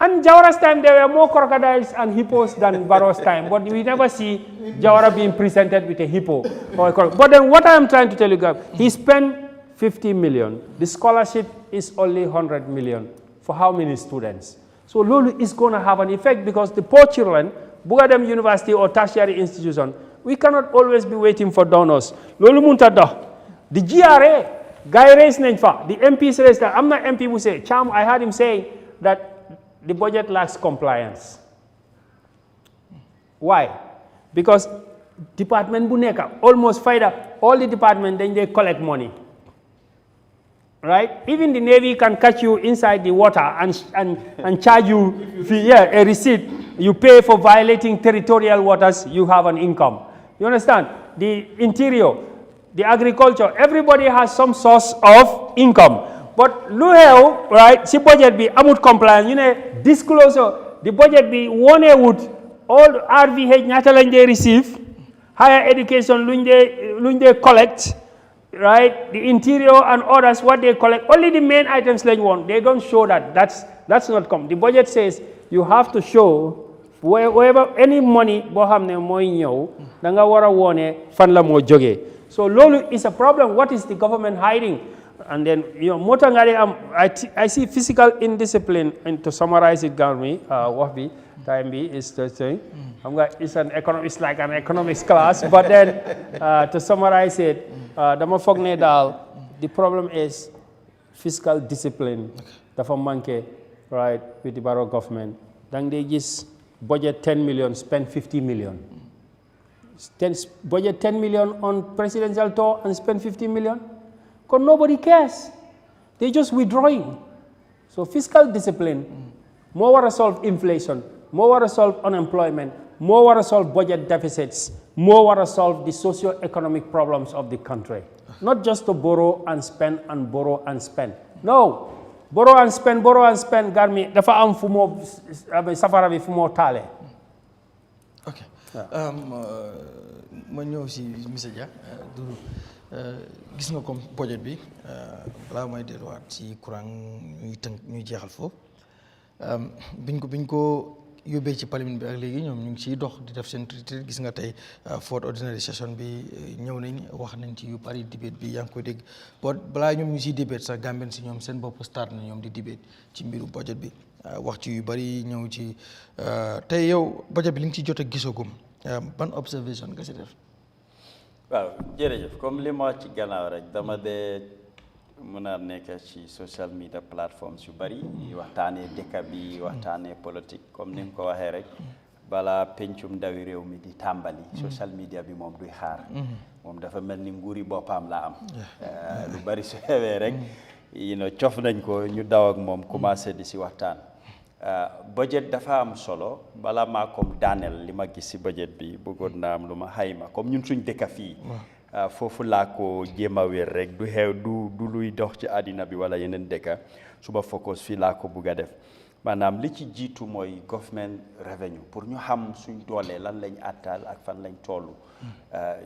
And Jawara's time, there were more crocodiles and hippos than Barrow's time. But we never see Jawara being presented with a hippo or a crocodile. But then what I am trying to tell you guys, he spent 50 million. The scholarship is only 100 million. For how many students? So Lulu is going to have an effect because the poor children, Bugadem University or tertiary institution, we cannot always be waiting for donors. Lulu Muntada, the GRA, guy raised Nenfa, the MPs raised that. I'm not MP who say, Cham, I heard him saying that the budget lacks compliance. Why? Because Department Buneka, almost all the department, then they collect money. Right? Even the Navy can catch you inside the water and charge you a receipt. You pay for violating territorial waters, you have an income. You understand? The interior, the agriculture, everybody has some source of income. But Luheo, right, si budget be amut compliance, you know, disclosure, the budget be one would all RVH nyata they receive, higher education lunde collect, right, the interior and others, what they collect, only the main items they want. They don't show that. That's not come. The budget says you have to show wherever any money bohamne moinyo, danga wara wone fan la mo joge. So Lolu is a problem. What is the government hiding? And then, you know, Motangari, I see physical indiscipline, and to summarize it, Garmi, Wahbi, time B is the thing. It's like an economics class, but then to summarize it, the problem is fiscal discipline. The manke, right, with the Barrow government. Then they just budget 10 million, spend 50 million. Budget 10 million on presidential tour and spend 50 million. Because nobody cares. They're just withdrawing. So fiscal discipline, more want to solve inflation, more want to solve unemployment, more want to solve budget deficits, more want to solve the socio-economic problems of the country. Not just to borrow and spend and borrow and spend. No. Borrow and spend, Garmi, dafa am fumo safara bi fumo tale. Okay. Ma ñëw si monsieur Dia gis nga comme budget bi balaa may delluwaat ci courant ñuy jeexal foofu biñ ko yóbbee ci parlement bi ak léegi ñoom ñu ngi ciy dox di def seen traité gis nga tey fourth ordinary session bi ñëw nañ wax nañ ci yu bari debate bi yaa ngi koy dégg balaa ñoom ñu siy debate sax Gambien si ñoom seen bopp start na ñoom di debate ci mbiru budget bi wax ci yu bari ñëw ci tey yow budget bi li nga ci jot a gisagum ban observation nga si def. waaw jërëjëf comme li ma ci gannaaw rek dama dee mën a nekk ci social media platforms yu bari waxtaanee dëkk bi waxtaanee politique comme ni nga ko waxee rek balaa pencum ndawi réew mi di tàmbali social media bi moom duy xaar moom dafa mel ni nguuri boppam la am lu bari su xewee rek cof nañ ko ñu daw ak moom commencé di si waxtaan budget dafa am solo bala maa comme daaneel li ma gis si budget bi bëggoon naa am lu ma xayma comme ñun suñ dëkk fii foofu laa ko jéem a wér rek du xew du luy dox ci àddina bi wala yeneen dëkk suba focus fii laa ko bugg a def maanaam li ci jiitu mooy government revenue pour ñu xam suñ doolee lan lañ àttal ak fan lañ toll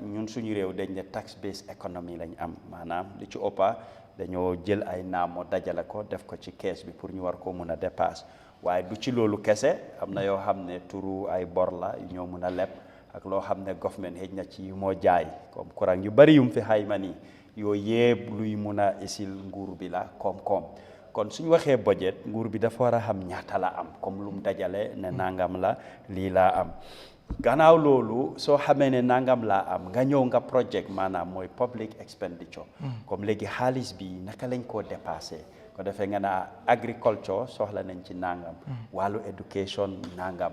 ñun suñu réew dañ ne tax based economy lañ am maanaam li ci ëppa dañoo jël ay naamo dajale ko def ko ci kees bi pour ñu war ko mun a dépasse waaye du ci loolu kese am na yoo xam ne turu ay bor la ñoo mun a leb ak loo xam ne government xëj na ci yu moo jaay comme courant yu bari yum fi xayma nii yooyu yëpp luy mun a isil nguur bi la koom-koom kon suñ waxee budget nguur bi dafa war a xam ñaata la am comme lu mu dajale ne nangam la lii laa am gannaaw loolu soo xamee ne nangam laa am nga ñëw nga project maanaam mooy public expenditure comme léegi xaalis bi naka lañ koo dépassé ko defee nga naa agriculture soxla nañ ci nangam wàllu education nangam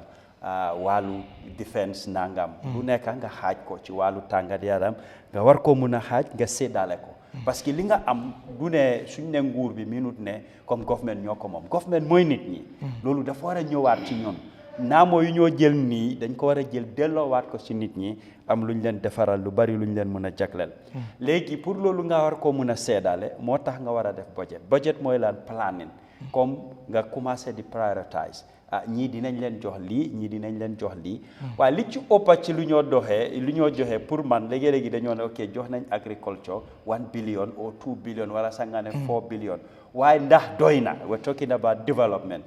wàllu defense nangam lu nekk nga xaaj ko ci wàllu tàngat yaram nga war ko mun a xaaj nga séddale ko parce que li nga am du ne suñ ne nguur bi minute ne comme government ñoo ko moom government mooy nit ñi loolu dafa war a ñëwaat ci ñun naamoo yu ñoo jël nii dañ ko war a jël delloowaat ko ci nit ñi am lu ñu leen defaral lu bari lu ñu leen mën a jagleel léegi pour loolu nga war koo mun a seedale moo tax nga war a def budget mooy lan planning comme nga commencé di prioritize ñii dinañ leen jox lii ñii dinañ leen jox lii waaye li ci ëppa ci lu ñoo doxee lu ñoo joxe pour man léegi-léegi dañoo ne ok jox nañ agriculture 1 billion or 2 billion wala sax nga ne 4 billion waaye ndax doy na we're talking about development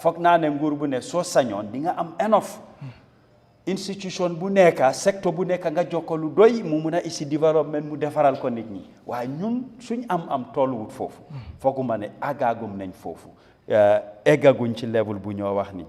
foog naa ne nguur bu ne soo sañoon di nga am enough institution bu nekk secteur bu nekk nga jox ko lu doy mu mun a isi development mu defaral ko nit ñi waaye ñun suñ am tolluwut foofu fooguma ne agaagum nañ foofu eggaguñ ci level bu ñoo wax ni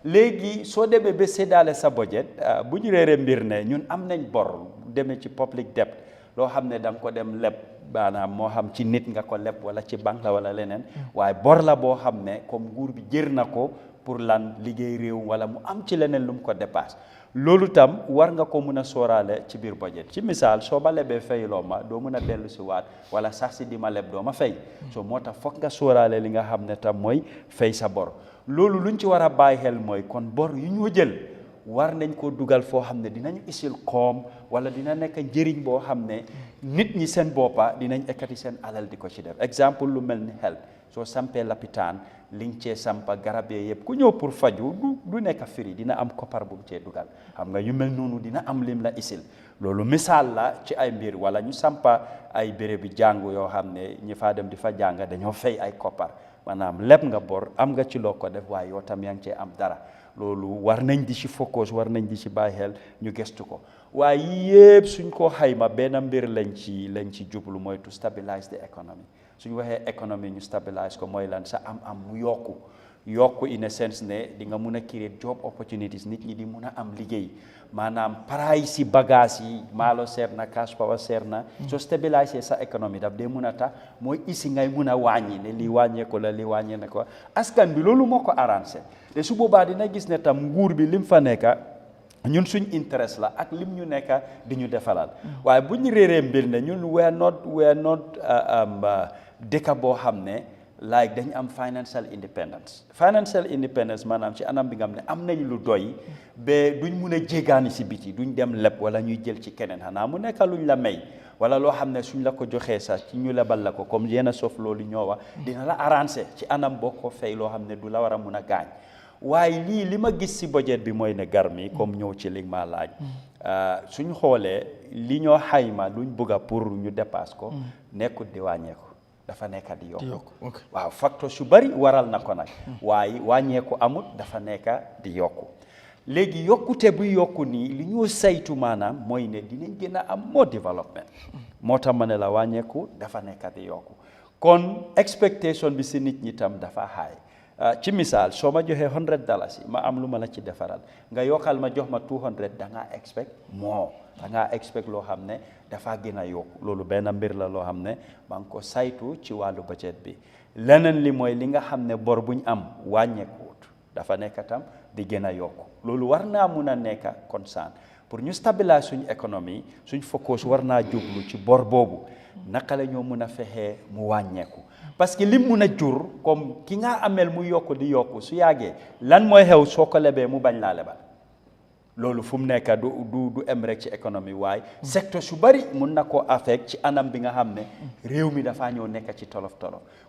léegi soo demee ba séddale sa budget bu ñu réeree mbir ne ñun am nañ bor demee ci public debt loo xam ne da nga ko dem leb maanaam moo xam ci nit nga ko leb wala ci banque la wala leneen waaye bor la boo xam ne comme nguur bi jër na ko pour lan liggéey réew wala mu am ci leneen lu mu ko dépasse loolu tam war nga ko mun a sóoraale ci biir budget ci misaal soo ma lebee fayloo ma doo mun a dellu si waat wala sax si di ma leb doo ma fay so moo tax foog nga sóoraale li nga xam ne tam mooy fay sa bor loolu luñ ci war a bàyyi xel mooy kon bor yu ñu jël war nañ ko dugal foo xam ne dinañu isil koom wala dina nekk njëriñ boo xam ne nit ñi seen boppa dinañ ekkati seen alal di ko ci def exemple lu mel ni health soo sampee lapitaan liñ cee sampa garab yee yëpp ku ñëw pour faju du nekk firi dina am koppar bu mu cee dugal xam nga yu mel noonu dina am lim la isil loolu misaal la ci ay mbir wala ñu sampa ay béréb bi jàngu yoo xam ne ñi faa dem di fa jàng dañoo fay ay koppar maanaam leb nga bor am nga ci loo ko def waaye yow tam yaa ngi cee am dara loolu war nañ di ci focus war nañ di ci bàyyi xel ñu gestu ko waaye yëpp suñ ko xayma benn mbir lañ ci jublu mooy to stabilize the economy suñu waxee économie ñu stabilise ko mooy lan sa am mu yokku in a sense ne di nga mun a create job opportunities nit ñi di mun a am liggéey maanaam price yi bagage yi maalo seer na cash power seer na soo stabilise sa économie daf dee mun a tax mooy isi ngay mun a wàññi ne lii wàññeeku la lii wàññee na ko askan bi loolu moo ko arrangé te su boobaa dina gis ne tam nguur bi lim fa nekka ñun suñ interest la ak lim ñu nekka di ñu defalal waaye bu ñu réeree mbir ne ñun we are not dëkk boo xam ne like dañ am financial independence maanaam ci anam bi nga xam ne am nañ lu doy ba duñ mun a jéegaani si biti duñ dem leb wala ñuy jël ci keneen xanaa mu nekk luñ la may wala loo xam ne suñ la ko joxee sax ci ñu lebal la ko comme yenn sof loolu ñoo wax dina la arrangé ci anam boo ko fay loo xam ne du la war a mun a gaañ waaye li ma gis si budget bi mooy ne garmi comme ñëw ci li ma laaj suñ xoolee li ñoo xayma luñ bëgga pour ñu dépasse ko nekkut di wàññeeku dafa nekk di yokku waaw facteur su bari waral na ko nag waaye wàññeeku amut dafa nekk di yokku léegi yokkute buy yokku nii li ñoo saytu maanaam mooy ne dinañ gën a am moo développement moo tax ma ne la wàññeeku dafa nekk di yokku kon expectation bi si nit ñi tam dafa high ci misaal soo ma joxee $100 ma am lu ma la ci defaral nga yokkal ma jox ma 200 da ngaa expect moo da ngaa expect loo xam ne dafa gën a yokku loolu benn mbir la loo xam ne maa ngi ko saytu ci wàllu budget bi leneen li mooy li nga xam ne bor buñ am wàññeekuwut dafa nekk tam di gën a yokku loolu war naa mun a nekk concern pour ñu stabiliser suñu économie suñ focus war naa jublu ci bor boobu naka la ñoo mun a fexee mu wàññeeku parce que lim mun a jur comme ki nga amel mu yokku di yokku su yàggee lan mooy xew soo ko lebee mu bañ laa lebal loolu fu mu nekk du em rek ci économie waaye secteur su bari mun na koo affect ci anam bi nga xam ne réew mi dafaa ñëw nekk ci tolof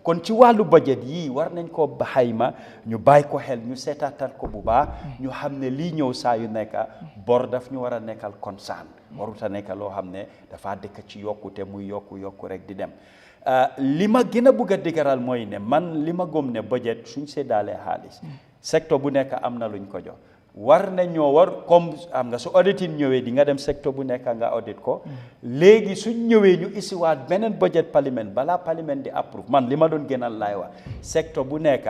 kon ci wàllu budget yii war nañ koo xayma ñu bàyyi ko xel ñu seetaatal ko bu baax ñu xam ne lii ñëw saa yu nekk bor daf ñu war a nekkal concern warut a nekk loo xam ne dafaa dëkk ci yokkute muy yokku rek di dem li ma gën a bëgg a dëgëral mooy ne man li ma gëm ne budget suñ séddaalee xaalis secteur bu nekk am na luñ ko jox war nañoo war comme am nga su auditing ñëwee di nga dem secteur bu nekk nga audit ko léegi suñ ñëwee ñu isiwaat beneen budget parlement balaa parlement di approve man li ma doon gënal laay wax secteur bu nekk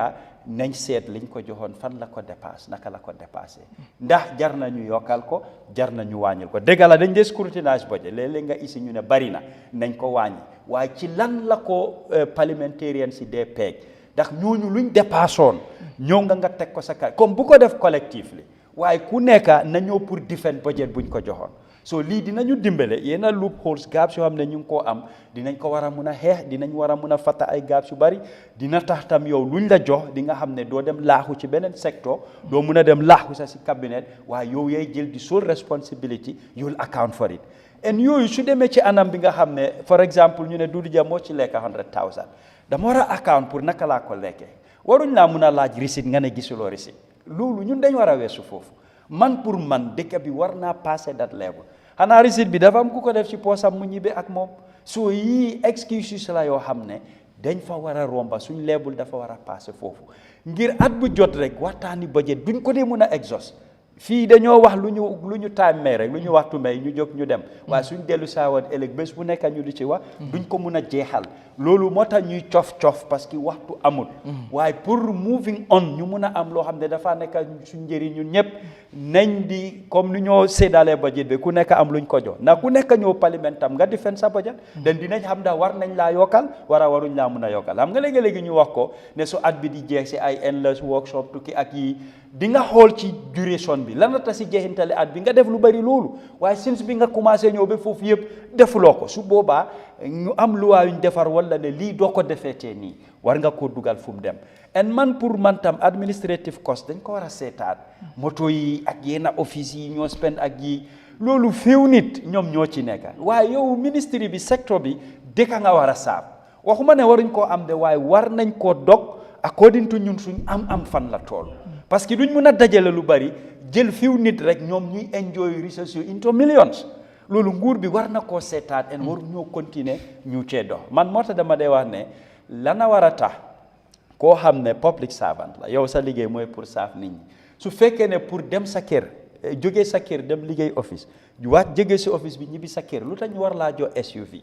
nañ seet liñ ko joxoon fan la ko dépasse naka la ko dépassé ndax jar nañu yokkal ko jar nañu wàññil ko dëgg la dañ dee scrutinage budget léeg-léeg nga isi ñu ne bari na nañ ko wàññi waaye ci lan la ko parliamentarian si dee peeg ndax ñooñu luñ dépassoon ñëw nga teg ko sa kar comme bu ko def collectif li waaye ku nekk na ñëw pour defend budget buñ ko joxoon so lii dinañu dimbale yenn loopholes gaps yoo xam ne ñu ngi koo am dinañ ko war a mun a xeex dinañ war a mun a fatta ay gaps yu bari dina tax tam yow luñ la jox di nga xam ne doo dem laaxu ci beneen secteur doo mun a dem laaxu sa si cabinet waaye yow yay jël di sole responsibility you'll account for it and yooyu su demee ci anam bi nga xam ne for exemple ñu ne Dudu Jah moo ci lekk 100,000 dama war a account pour naka laa ko lekkee waruñ laa mun a laaj receipt nga ne gisuloo receipt loolu ñun dañ war a weesu foofu man pour man dëkk bi war naa passé that level xanaa receipt bi dafa am ku ko def ci poosam mu ñibbe ak moom soo yii excuses la yoo xam ne dañ fa war a romba suñ leebul dafa war a passé foofu ngir at bu jot rek waxtaani budget duñ ko dee mun a exhaust fii dañoo wax lu ñu time may rek lu ñu waxtu may ñu jóg ñu dem waaye suñ dellu saawaat ëllëg bés bu nekk ñu di ci wax duñ ko mun a jeexal loolu moo tax ñuy cof parce que waxtu amul waaye pour moving on ñu mun a am loo xam ne dafa nekk suñ njëriñ ñun ñëpp nañ di comme ni ñoo séddalee budget bi ku nekk am luñ ko jox ndax ku nekk ñëw parlement tam nga defend sa budget den dinañ xam ndax war nañ laa yokkal waruñ laa mun a yokkal xam nga léegi-léegi ñu wax ko ne su at bi di jeex si ay endless workshop tukki ak yi di nga xool ci duration bi lan la ta si jeexintale at bi nga def lu bari loolu waaye since bi nga commencé ñëw ba foofu yëpp defuloo ko su boobaa ñu am luwaa yuñ defar wala ne lii doo ko defeetee nii war nga koo dugal fu mu dem en man pour man tam administrative cost dañ ko war a seetaat moto yi ak yenn office yi ñoo spend ak yi loolu féew nit ñoom ñoo ci nekk waaye yow ministry bi secteur bi dëkk nga war a saab waxuma ne waruñ koo am de waaye war nañ koo dog according to ñun suñ am fan la tool parce que duñ mën a dajale lu bari jël fiw nit rek ñoom ñuy enjoy resources into millions loolu nguur bi war na koo seetaat en waru ñoo continuer ñu cee dox man moo tax dama dee wax ne lana war a tax koo xam ne public servant la yow sa liggéey mooy pour saaf nit ñi su fekkee ne pour dem sa kër jógee sa kër dem liggéey office waat jógee si office bi ñibbi sa kër lu tax ñu war laa jox SUV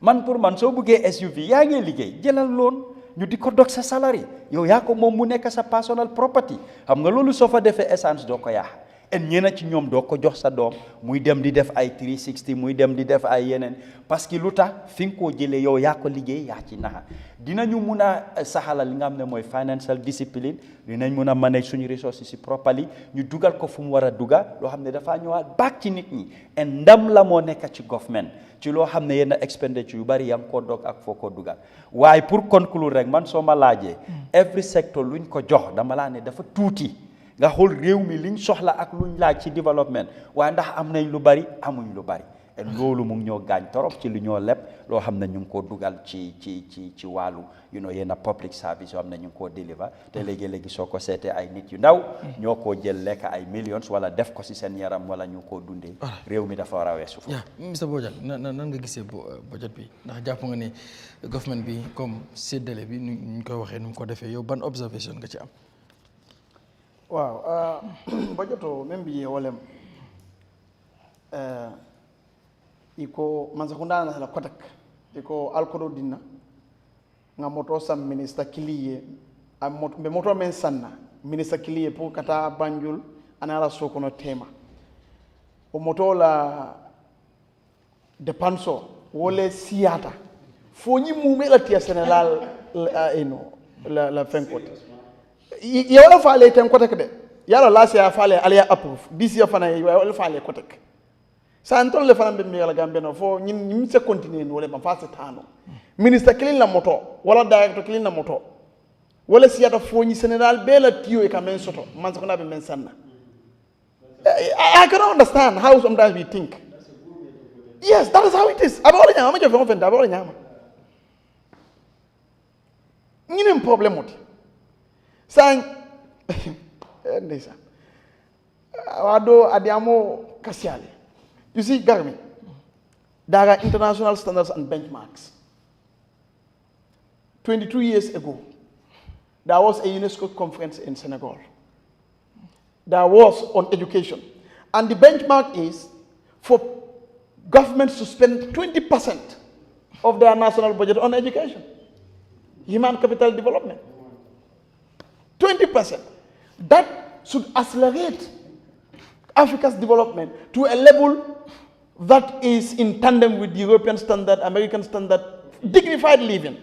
man pour man soo buggee SUV yaa ngi liggéey jëlal loon ñu di ko dog sa salary yow yaa ko moom mu nekk sa personal property xam nga loolu soo fa defee essence doo ko yaax en ñeena ci ñoom doo ko jox sa doom muy dem di def ay 360 muy dem di def ay yeneen parce que lu tax fi nga koo jëlee yow yaa ko liggéey yaa ci naxa dinañu mun a saxalal li nga xam ne mooy financial discipline dinañ mun a manage suñu resources si properly ñu dugal ko fu mu war a dugal loo xam ne dafaa ñëwaat back ci nit ñi en ndam la moo nekk ci government ci loo xam ne yenn expenditure yu bari yaa ngi koo dog ak foo ko dugal waaye pour conclure rek man soo ma laajee every sector luñ ko jox dama laa ne dafa tuuti nga xool réew mi liñ soxla ak luñ laaj ci développement waaye ndax am nañ lu bari amuñ lu bari et loolu mu ngi ñoo gaañ torop ci lu ñoo leb loo xam ne ñu ngi koo dugal ci wàllu yenn public service yoo xam ne ñu ngi koo deliver te léegi-léegi soo ko seetee ay nit yu ndaw ñoo koo jël lekk ay millions wala def ko si seen yaram wala ñu koo dundee réew mi dafa war a weesu foofu. Mr Bojang nan nga gisee budget bi ndax jàpp nga ne government bi comme séddale bi ñu koy waxee nu mu ko defee yow ban observation nga ci am. waaw budgeto même bi wolem iko mansakunda na la kotak iko alkodo dinna nga moto sam ministre kiliye am moto men sanna ministre kiliye pour kata Banjul anala sokono tema o moto la depanso wole siata fo ñi mumé la tia sénégal la fenkote yawla faale ten kotek de yalla la sia faale aliya approve disi ya fana yawla faale kotek sa antol le fana be mi yalla gambe no fo ñin se continuer wala ma fase tano ministre kilin la moto wala directeur kilin la moto wala siata fo ñi Sénégal be la tiyo e kamen soto man so na be men sanna I cannot understand how sometimes we think. Yes, that is how it is. Abawala nyama ma jofe ofenda abawala nyama ñine problème oti sang ndesa wado adiamo kasiale. You see, Garmi, there are international standards and benchmarks. 22 years ago, there was a UNESCO conference in Senegal. that was on education. And the benchmark is for governments to spend 20% of their national budget on education, human capital development. 20%. That should accelerate Africa's development to a level that is in tandem with the European standard, American standard, dignified living.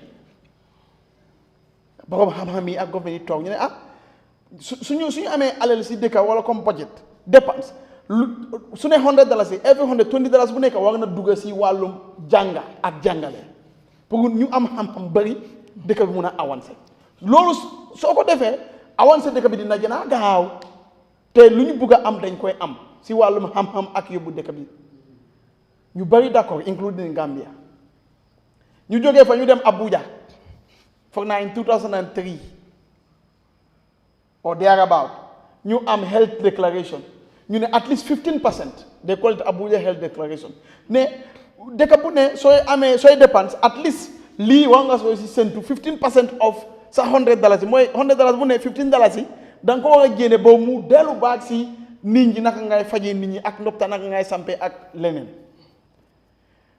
Borom xam-xam yi ak government yi toog ñu ne suñu amee alal si dëkk wala comme budget dépense su ne $100 every $120 bu nekk war na dugg si wàllum jànga ak jàngale pour ñu am xam-xam bëri dëkk bi mun a avancer loolu soo ko defee avancer dëkk bi dina gën a gaaw te lu ñu bugg a am dañ koy am si wàllum xam-xam ak yóbbu dëkk bi ñu bëri d'accord including Gambia ñu jógee fa ñu dem Abuja foog naa in 2003 or thereabout ñu am health declaration ñu ne at least 15% they call it Abuja health declaration ne dëkk bu ne sooy dépense at least lii war nga soo si séntu 15% of sa $100 mooy $100 bu ne $15 yi da nga ko war a génne ba mu dellu baag si nit ñi naka ngay fajee nit ñi ak ndopta naka ngay sampe ak leneen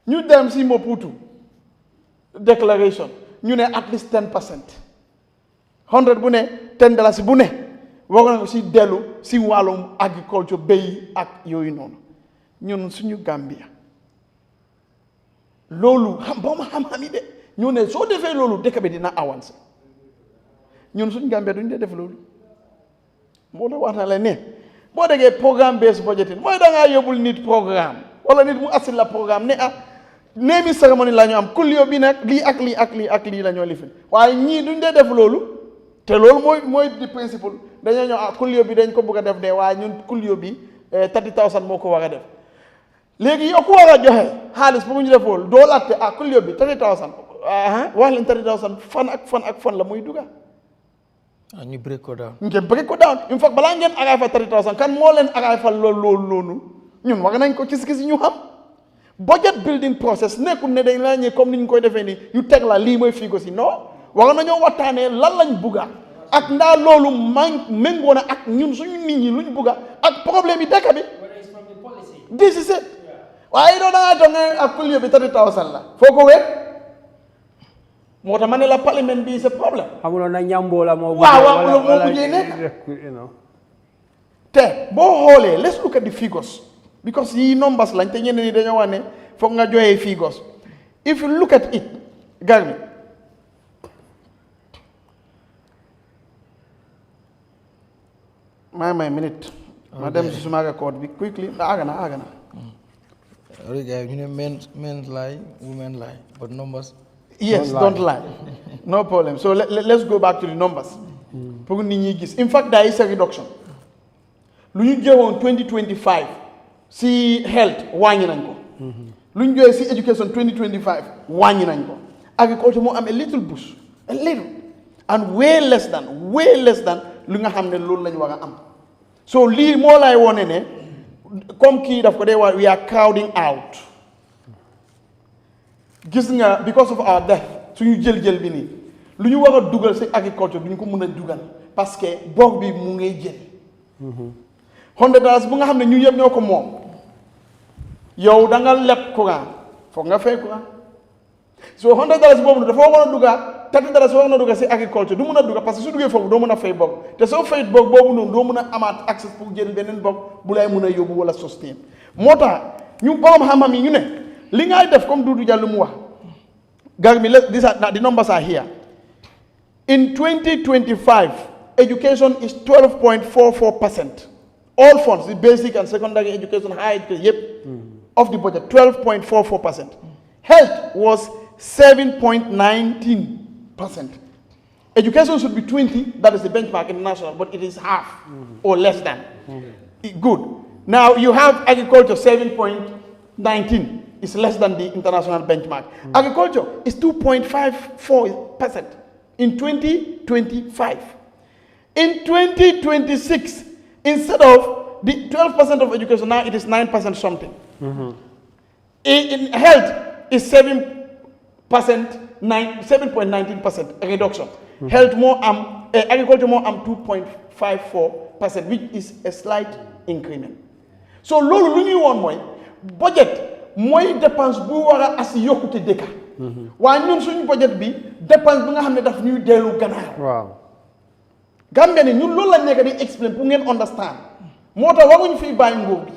ñu dem si Maputo declaration ñu ne at least 10%. 100 bu ne $10 bu ne war na si dellu si wàllum agriculture béy ak yooyu noonu ñun suñu Gambia loolu xam-xam yi de ñu ne soo defee loolu dëkk bi dina avancer ñun suñu Gambia duñ dee def loolu moo la wax na la ne boo déggee programme based budgeting mooy da ngaa yóbbul nit programme wala nit mu assil la programme ne néemi cérémonie la ñu am kulliyo bi nag lii ak lii ak lii ak lii la ñoo lifin waaye ñii duñ dee def loolu te loolu mooy di principe dañoo ñëw kulliyo bi dañ ko bëgg a def de waaye ñun kulliyo bi 30,000 moo ko war a def léegi yow ku war a joxe xaalis bu ñu def loolu doo laajte kulliyo bi 30,000 wax leen 30,000 fan ak fan la muy duga ñu break ko down. ngeen break ko down in fact balaa ngeen arrive fa 30,000 kan moo leen arrive fa loolu ñun war nañ ko gis ñu xam budget building process nekkul ne dañ laa ñëw comme ni ñu koy defee nii ñu teg la lii mooy figo si non war nañoo waxtaanee lan lañ bugga ak ndaa loolu méngoo na ak ñun suñu nit ñi luñ bugga ak problème yi dëkk bi. this is it waaye doo dangaa toog nga ak kulliyo bi 30,000 la foo ko wér moo tax ma ne la parlement bi c'est problème. xamuloo na ñamboo la moo. waaw moo buggee nekk te boo xoolee let's look at the figures because yii numbers lañ te ñeneen ñi dañoo wax ne foog nga joxe figures if you look at it Garmi may minute ma dem si suma record bi quickly aga na you know men lie women lie but numbers yes don't lie no problem so let's go back to the numbers pour nit ñi gis in fact there is a reduction lu ñu jëwoon 2025 si health wàññi nañ ko lu ñu jëwee si education 2025 wàññi nañ ko agriculture moo am a little boost a little and way less than lu nga xam ne loolu lañ war a am so lii moo lay wone ne comme kii daf ko dee wax we are crowding out gis nga because of our death suñu jël bi nii lu ñu war a dugal si agriculture duñ ko mën a dugal parce que boog bi mu ngay jël $100 bu nga xam ne ñu yëpp ñoo ko moom yow da nga leb courant foog nga fay courant so $100 boobu dafa war a dugga $30 war na dugga si agriculture du mën a dugga parce que su duggee foofu doo mën a fay boog te soo fayit boog boobu noonu doo mën a amaat accès pour jël beneen boog bu lay mën a yóbbu wala sustain moo tax ñu borom xam-xam yi ñu ne li ngay def comme Doudou Jallow mu wax Garmi the numbers are here in 2025 education is 12.44%. All funds, the basic and secondary education, higher education, of the budget, 12.44%. Health was 7.19%. Education should be 20, that is the benchmark international, but it is half or less than. Good. Now you have agriculture, 7.19. It's less than the international benchmark. Agriculture is 2.54% in 2025. In 2026, instead of the 12% of education, now it is 9% something. In health, is 7.19% reduction. Health more agriculture more 2.54%. 0.54%, which is a slight increment. So loolu lu ñuy woon mooy budget mooy dépense bu war a asi yokkute dëkka waaye ñun suñu budget bi dépense bi nga xam ne daf ñuy dellu gannaaw. waaw. Gambia ni ñun loolu lañ nekk di explain pour ngeen understand moo tax waruñu fiy bàyyi nguur bi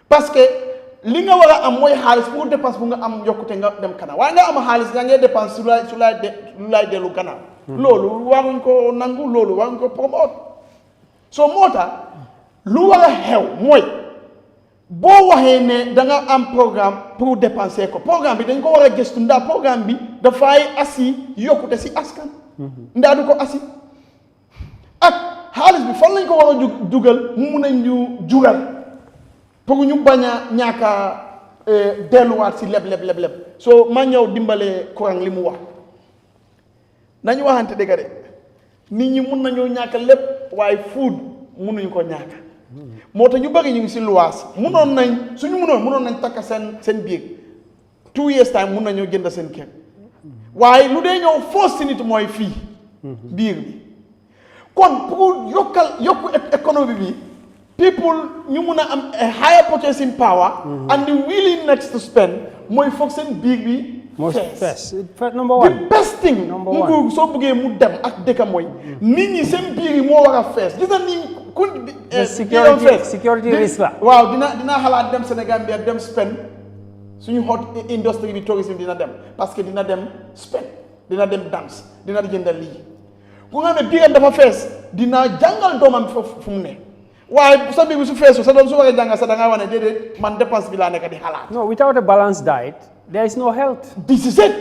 parce que li nga war a am mooy xaalis pour dépense bu nga am yokkute nga dem kanam waaye nga am xaalis nga ngay dépense su lay dellu gannaaw. loolu waruñ ko nangu loolu waruñ ko promote so moo tax lu war a xew mooy boo waxee ne da nga am programme pour dépenser ko programme bi dañ ko war a gëstu ndax programme bi dafay asi yokkute si askan. ndaa du ko asi ak xaalis bi fan lañ ko war a dugal mu mun a ñu jugal pour ñu bañ a ñàkk a delluwaat si leb so ma ñëw dimbale Kurang li mu wax nañu waxante dëgg de nit ñi mun nañoo ñàkk lépp waaye food munuñu ko ñàkk moo tax ñu bëri ñu ngi si luwaas munoon nañ takka seen biir 2 years time mun nañoo jënd seen kër waaye lu dee ñëw force si nit mooy fii biir bi kon pour yokku économie bi people ñu mun a am a higher purchasing power and the willingness to spend mooy foog seen biir bi fees number one. the best thing nguur soo bëggee mu dem ak dëkka mooy nit ñi seen biir yi moo war a fees gis na ni ku security risk la waaw dina xalaat dem Sénégal bi ak dem spend suñu hot industry bi tourisme dina dem parce que dina dem spend dina dem dance dina jëndal lii ku nga ne biiram dafa fees dina jàngal doomam fu mu ne waaye sa biir bi su feesu sa doom su waree jàngal sa da ngaa wane déedéet man dépense bi laa nekk di xalaat. no without a balanced diet there is no health. This is it.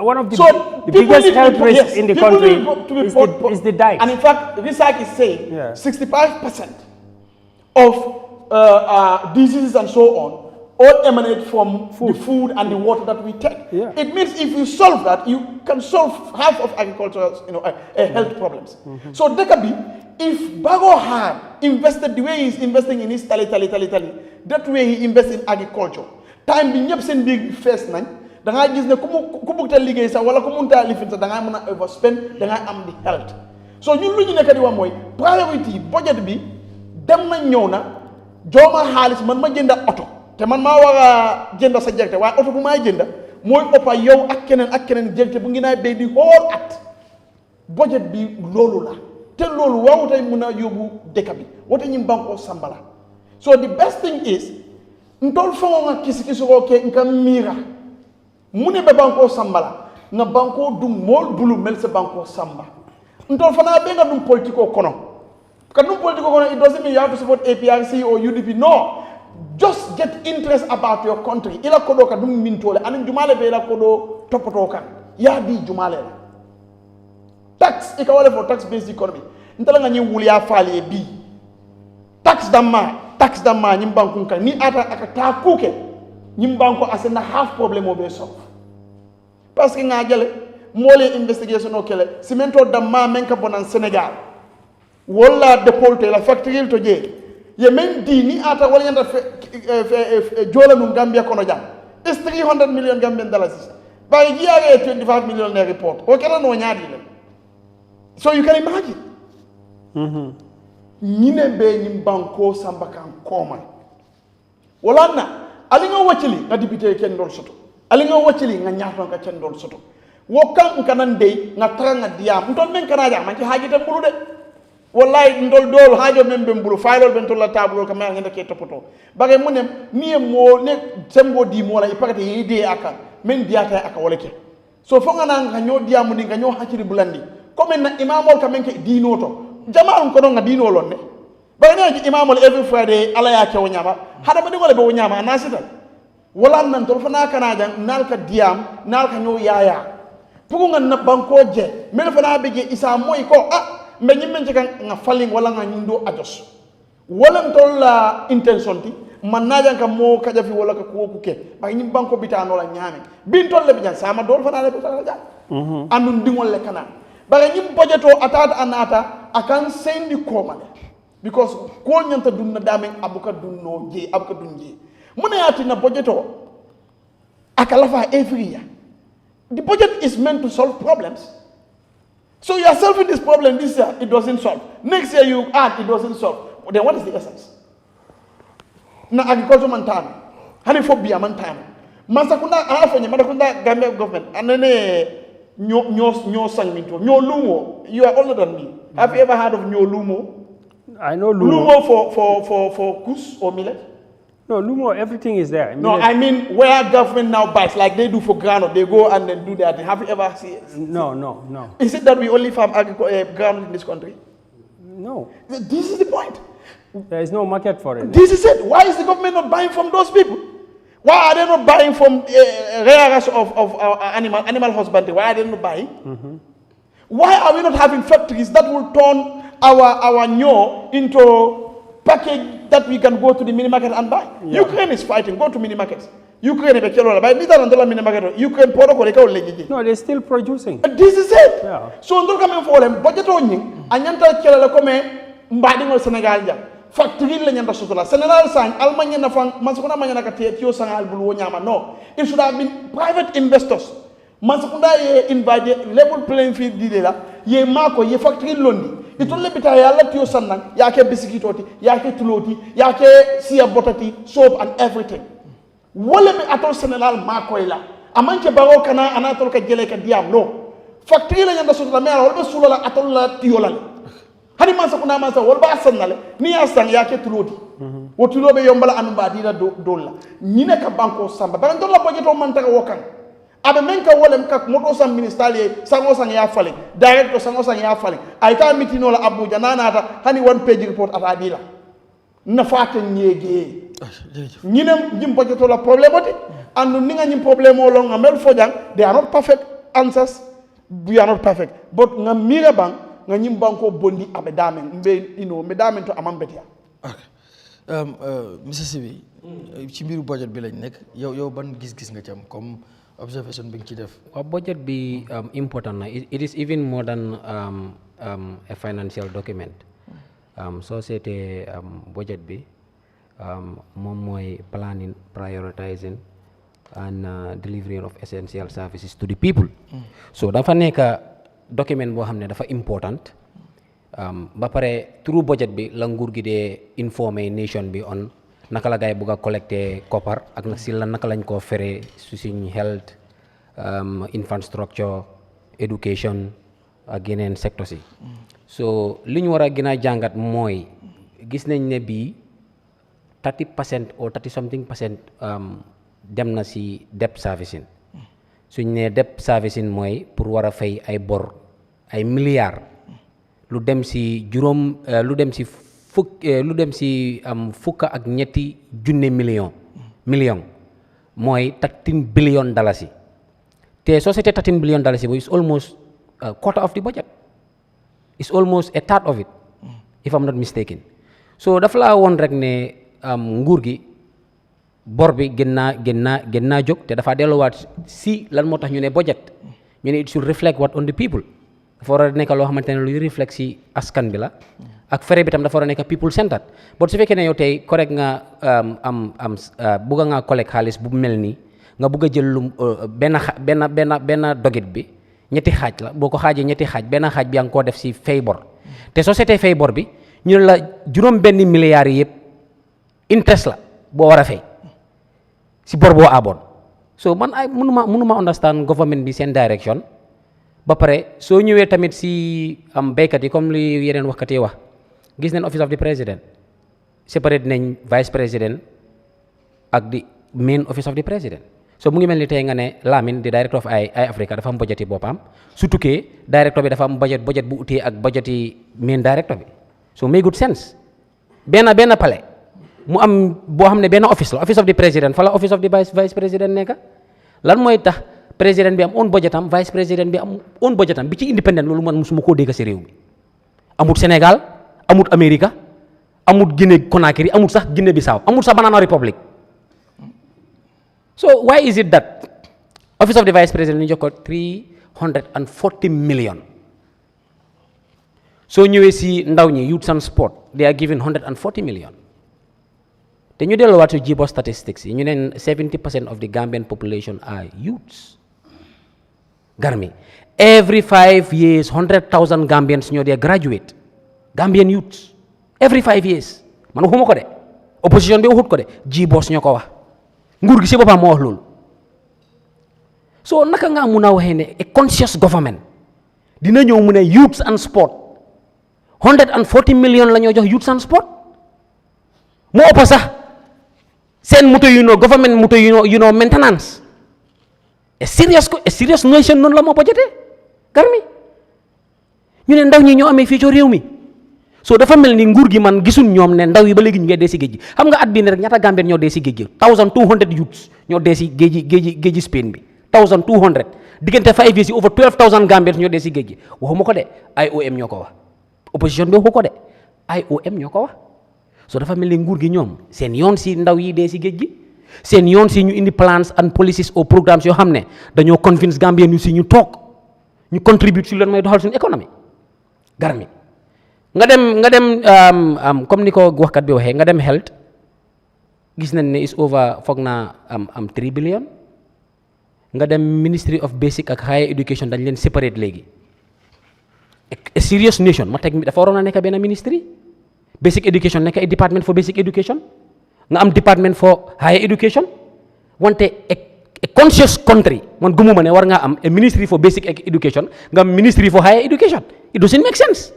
One of the biggest health risks in the country is the diet. And in fact, research is saying 65% of diseases and so on all emanate from the food and the water that we take. Yeah. It means if you solve that, you can solve half of agricultural, health problems. So Dekabi, if Bago had invested the way he's investing in his tali, that way he invests in agriculture. Time bi ñëpp seen big fees nañ da ngaa gis ne ku bëgg ta liggéey sax wala ku mënta lifin sax da ngaa mën a overspend da ngaa am di health so ñun lu ñu nekk di wax mooy priority budget bi dem na ñëw na jooma xaalis man ma jënda oto te man maa war a jënda sa jegte waaye oto bu may jënda mooy ëppa yow ak keneen jegte bu ngi naay béy di whole at budget bi loolu la te loolu waawu tey mën a yóbbu dëkk bi wate ñu bankoo sambala so the best thing is ntol fango nga kisi ko ke nka mira mune be banko sambala nga banko dum mol bulu mel se banko samba ntol fana be nga dum politiko kono ka dum politiko kono it doesn't mean you have to support APRC or UDP no just get interest about your country ila kodo ka dum mintole anin jumale be ila kodo topoto kan ya di jumale la tax e ka wala for tax based economy ntala nga nyi wuliya faale bi tax damma ñim banku kan ni ata aka ta kuke ñim banko asena half problem o be solve parce que nga jele mole investigation o kele cimento damma men ka bonan Sénégal wala depolte la factory to je ye men di ni ata wala yanda jola nu Gambia kono jam is 300 million Gambian dollars ba giare 25 million ne report o kala no nyaadi le so you can imagine ñine be ñim banko samba kan koma wala na ali nga wacili nga député ken dol soto ali nga wacili nga ñaaton ka ken dol soto wo kan kanan dey nga tranga diam ntol men kana ja man ci haajite mbulu de wallahi ndol dol haajo men be mbulu faylol ben tolla table ka ma ngenda ke topoto bagay munem niye mo ne sembo di mo la e pakate yide aka men diata aka wala ke so fo nga nga ñoo diamu ni nga ñoo hacciri bulandi comme na imamol ka men ke dinoto jama'un ko non dino lonne bayna ji imamul every Friday ala ya ke wonyama hada madi wala be wonyama anasita wala nan to fana kana jan nalka diam nalka nyo yaya pugo ngan na banko je mel fana be je isa moy ko mbe nyimmen ci kan nga falling wala nga nyindo ajos wala tol la intention ti man najan ka mo kaja fi wala ka ko ke ba nyim banko bitano la nyame bin tol le bi jan sama dol fana le bitano jan andun dingol le kana ba nyim budgeto atata anata akan sendi komale because ko nyanta dunna damen abuka dunno je abuka dunje muna yati na budgeto akalafa every year the budget is meant to solve problems So you are solving this problem this year, it doesn't solve. Next year you add, it doesn't solve. Then what is the essence? Na agriculture man time, haliphobia man time. Masakunda alafanya madakunda Gambia government anene nyo sangminto nyo lumo. You are older than me. Have you ever heard of nyo lumo? I know lumo. Lumo for kus or millet? No, lumo, everything is there. No, I mean where government now buys, like they do for groundnut, they go and then do that. Have you ever seen it? No. Is it that we only farm groundnut in this country? No. This is the point. There is no market for it. This is it. Why is the government not buying from those people? Why are they not buying from rearers of animal husbandry? Why are they not buying? Why are we not having factories that will turn our nyo into package that we can go to the mini market and buy? Yeah. Ukraine is fighting. Go to mini markets. Ukraine is buy mini market. Ukraine no, they're still producing. This is it. Yeah. So ndol coming for them budget on anyanta kela come mbadi ngol Senegal ja factory la nyanda sotola Senegal sang Almanya na fang mansukuna manya na katio sang albul wonyama no, it should have been private investors. Mansukunda ye invite level playing field didela ye mako ye factory londi itolle bita yalla tio sannan yake bisikitoti yake tuloti yake siya botati soap and everything wala be atol Senegal mako ila amanke baro kana anatol ka jele ka diam no factory la nyanda sotola mera wala be sulola atol la tio la hani mansa kuna mansa wala ba sannale ni asang yake tuloti wotulobe yombala anumba dina dolla nyine ka banko samba ba ndolla budgeto man taka wokan abe menka wolem kak moto sam ministerial sango sang ya fale director sango sang ya fale ay ta mitino la Abuja nanata hani one page report ata dila na fata nyege nyinem jim budgeto la problème oti andu ninga nyim problème o lo ngamel fojang they are not perfect answers, we are not perfect, but ngam mira bang nga nyim banko bondi abe damen mbe me damen to amam betia. Okay. Mr. Sibi ci mbiru budget bi lañ nek yow ban gis-gis nga ci am comme observation bi nga ci def. Budget bi important na, it is even more than a financial document. Société budget bi moom mooy planning, prioritizing and delivery of essential services to the people. So dafa nekk document boo xam ne dafa important ba pare through budget bi la nguur gi dee informer nation bi on naka la gaay bugg a collecter koppar ak nag si la naka lañ koo fere su suñ health, infrastructure, education ak yeneen secteurs yi. So li ñu war a gën a jàngat mooy gis nañ ne bii 30% or 30 something percent dem na si debt servicing. Suñ ne debt servicing mooy pour war a fay ay bor ay milliards lu dem si fukk ak ñetti junne million mooy 13 billion dalasi te société 13 billion dalasi bo is almost a quarter of the budget, is almost a third of it if I'm not mistaken. So dafa laa woon rek ne nguur gi bor bi gën naa jóg te dafa delluwaat si lan moo tax ñu ne budget ñu ne it should reflect what on the people. Dafa war a nekk loo xamante ne luy reflect si askan bi la ak fere bi tam dafa war a nekk people centered. But su fekkee ne yow tey correct nga bugga nga collect xaalis bu mel nii nga bugg a jël lu benn dogit bi ñetti xaaj la, boo ko xaajee ñetti xaaj benn xaaj bi yaa ngi koo def si fay bor te société fay bor bi ñu ne la juróom benn milliards yi yëpp interest la boo war a fay si bor boo aboon. So man ay mënuma understand government bi seen direction. Ba pare soo ñëwee tamit si béykat yi comme li yeneen waxkat yi wax gis nañ office of the president séparé nañ vice président ak di main office of the president. So mu ngi mel ni tey nga ne Lamine di director of Eyeafrica dafa am budget yi boppam su tukkee directeur bi dafa am budget bu utee ak budget yi main director bi. So make good sense benn palais mu am boo xam ne benn office la, office of the president fa la office of the vice président nekka. Lan mooy tax président bi am own budget am vice président bi am own budget am bi ci independent loolu man musuma koo dégg si réew mi. Amut Sénégal, amut Amérique, amut Guinée Conakry, amut sax Guinée Bissau, amut sax Banana Republic. So why is it that office of the vice president ñu jox ko 340 million. soo ñëwee si ndaw ñi youth and sport they are given 140 million. te ñu delluwaat ci jibo statistics yi ñu ne 70% of the Gambian population are youths. Garmi every 5 years 100,000 Gambians ñoo dee graduate Gambian youths every 5 years man waxuma ko de opposition bi waxut ko de ji boss ñoo ko wax nguur gi si boppam moo wax loolu so naka nga mun a waxee ne a conscious government dina ñëw mu ne youths and sport 140 million la ñoo jox youths and sport moo ëpp sax seen moto government moto maintenance a serious nation noonu la moo budgété garmi ñu ne ndaw ñi ñoo amee fii ci réew mi so dafa mel ni nguur gi man gisul ñoom ne ndaw yi ba léegi ñu ngi dee si géej gi xam nga at bii ne rek ñaata Gambien ñoo dee si géej gi 1200 youths ñoo dee si géeji Spain bi 1200 diggante 5 years yi over 12,000 Gambians ñoo dee si géej gi waxuma ko de IOM ñoo ko wax opposition bi waxu ko de IOM ñoo ko wax so dafa mel ni nguur gi ñoom seen yoon si ndaw yi dee si géej gi seen yoon si ñu indi plans and policies or programmes yoo xam ne dañoo convince Gambien yu si ñu toog ñu contribute si leen may doxal suñu économie garmi nga dem comme ni ko waxkat bi waxee nga dem health gis nañ ne is over foog naa 3 billion nga dem ministry of basic ak higher education dañ leen separate léegi a serious nation ma teg dafa waroon a nekk benn ministry basic education nekk a department for basic education nga am department for higher education wante a conscious country man gëmuma ne war nga am a ministry for basic education nga am ministry for higher education it doesn't make sense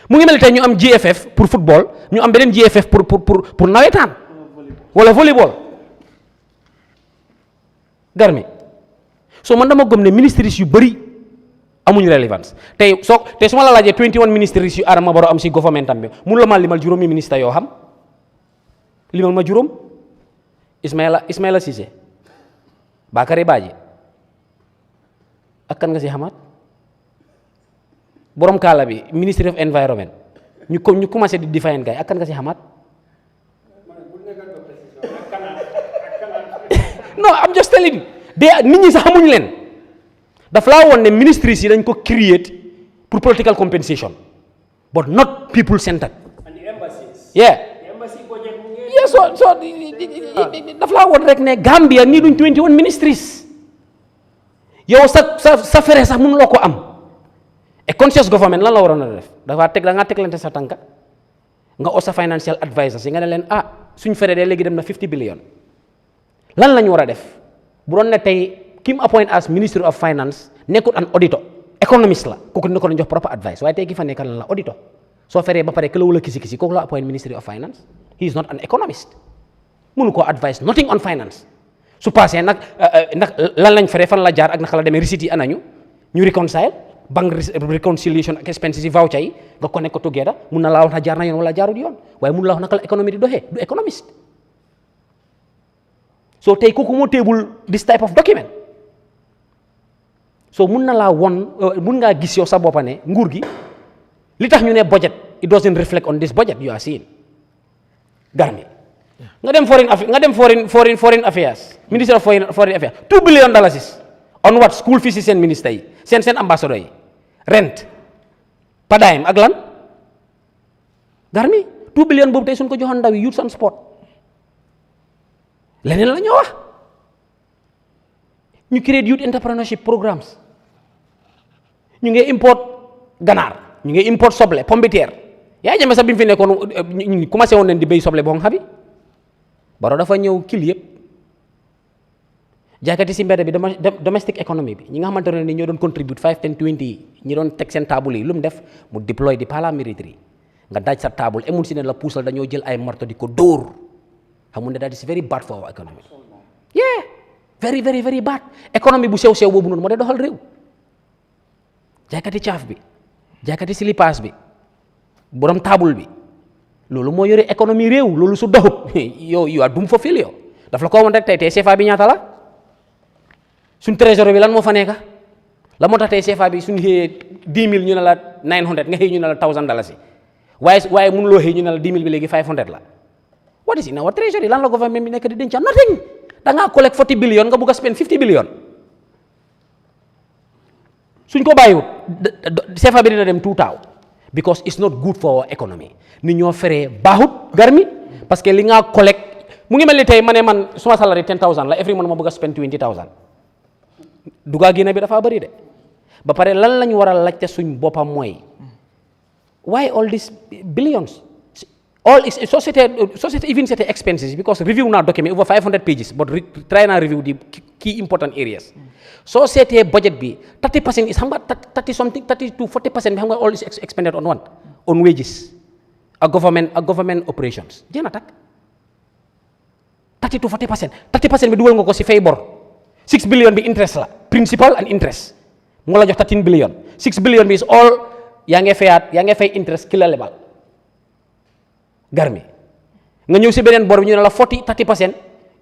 mu ngi mel tey ñu am GFF pour football ñu am beneen GFF pour nawetaan wala volleyball garmi so man dama gëm ne ministries yu bëri amuñu relevance tey su ma la laajee 21 ministries yu Adama Barrow am si government am bi mun la maa limal juróomi ministre yoo xam limal ma juróom Ismaila Cissé Bakary Badji ak kan nga si xamaat borom kaala bi ministry of environment ñu commencé di define gay ak kan nga si xamaat non I'm just telling you nit ñi sax xamuñ leen daf laa woon ne ministries yi dañ ko create pour political compensation but not people centered and the embassies budget so daf laa woon rek ne Gambia nii duñ 21 ministries yow sa fere sax mënuloo ko am a conscious government lan la waroon a def da ngaa teglante sa tànka nga oo sa financial advisors yi nga ne leen suñ fere de léegi dem na 50 billion lan la ñu war a def bu doon ne tey kim appoint as ministry of finance nekkul an auditor économiste la kooku ne ko jox proper advice waaye tey ki fa nekk lan la auditor soo feree ba pare que la wala kisi kooku la appoint ministry of finance he is not an economist mënu koo advice nothing on finance su passé nag lan lañ feree fan la jaar ak naka la demee receipts yi anañu ñu reconcile bank reconciliation ak expenses yi voucher yi nga connect ko together mun na laa wax na jaar na yoon wala jaarut yoon waaye mun la wax naka la économie di doxee du économiste so tey kooku moo teebul this type of document so mun na laa mun ngaa gis yow sa boppa ne nguur gi li tax ñu ne budget it doesn't reflect on this budget you are seeing garmi nga dem foreign affairs ministry of foreign affairs $2 billion on what school fees yi seen ministre yi seen ambassadeur yi rent padaayam ak lan garmi 2 billion boobu tey suñ ko joxoon ndaw yi youth and sport leneen la ñoo wax ñu créer youth entrepreneurship programmes ñu ngi import ganaar ñu ngi import soble pomme de terre Yahya Jammeh sax bi mu fi nekkoon ñu commencé woon nañ di béy soble boo nga xam Barrow dafa ñëw kil yëpp jaaykati si mbedd bi domestic economy bi ñi nga xamante ne ni ñoo doon contribute 5 10 20 yi ñi doon teg seen table yi lu mu def mu deploy di paramilitary nga daaj sa table emul si ne la puusal dañoo jël ay marto di ko dóor xamul ne that is very bad for our economy very very very bad economy bu sew boobu noonu moo dee doxal réew jaaykati caaf bi jaaykati silipaas bi borom table bi loolu moo yore économie réew loolu su doxut yow you are doomed for failure daf la ko woon rek tey CFA bi ñaata la suñ trésor bi lan moo fa nekk la moo tax tey CFA bi suñ xëyee 10,000 ñu ne la 900 nga xëy ñu ne la $1,000 waaye mënuloo xëy ñu ne la 10,000 bi léegi 500 la what is in our treasury lan la government bi nekk di denca nothing da ngaa collect 40 billion nga bugg a spend 50 billion suñ ko bàyyiwut CFA bi dina dem tuutaaw because it's not good for our economy ni ñoo feree baaxut garmi parce que li nga collect mu ngi mel ni tey ma ne man suma salary 10,000 la every month ma bëgg a spend 20,000 dugaa génne bi dafa bëri de ba pare lan lañ war a laajte suñ boppam mooy why all these billions all is society even set expenses because review now document over 500 pages but try now review the key important areas so setee budget bi 30% is xam nga 30 something 30 to 40% bi xam nga all is expended on what on wages a government operations jeex na tak 30 to 40% 30% bi dugal nga ko si fay bor 6 billion bi interest la principal and interest moo la jox 13 billion 6 billion bi is all yaa ngi fay interest ki la lebal garmi nga ñëw si beneen bor bi ñu ne la 30%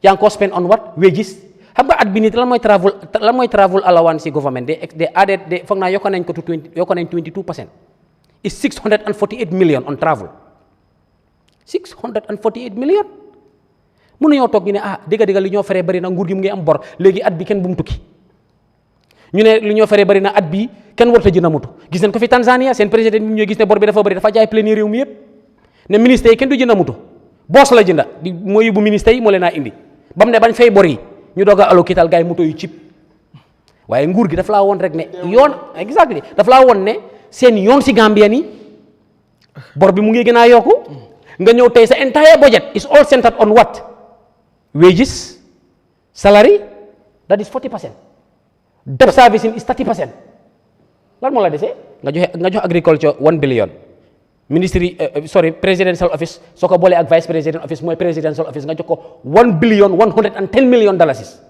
yaa ngi ko spend on what wages xam nga at bi nit lan mooy travel allowance si government they added foog naa yokk nañ 22% is 648 million on travel 648 million mënuñoo toog ñu ne dëgg li ñoo feree bari na nguur gi mu ngi am bor léegi at bi kenn bu mu tukki ñu ne li ñoo feree bari na at bi kenn warut a jënd moto gis nañ ko fi Tanzania seen président bi ñooy gis ne bor bi dafa bari dafa jaay plein réew mi yëpp ne ministère yi kenn du jënd moto boos la jënda moo yóbbu ministère yi moo leen a indi ba mu ne bañ fay bor yi ñu doog a allocatal gars yi moto yu cib waaye nguur gi dafa laa woon rek ne yoon exactly dafa laa woon ne seen yoon si Gambia ni bor bi mu ngi gën a yokku nga ñëw tey sa entire budget is all centered on what wages salary that is 40% debt servicing is 30% lan moo la desee nga joxe agriculture 1 billion ministry presidential office soo ko boolee ak vice president office mooy presidential office nga jox ko 1 billion 110 million dollars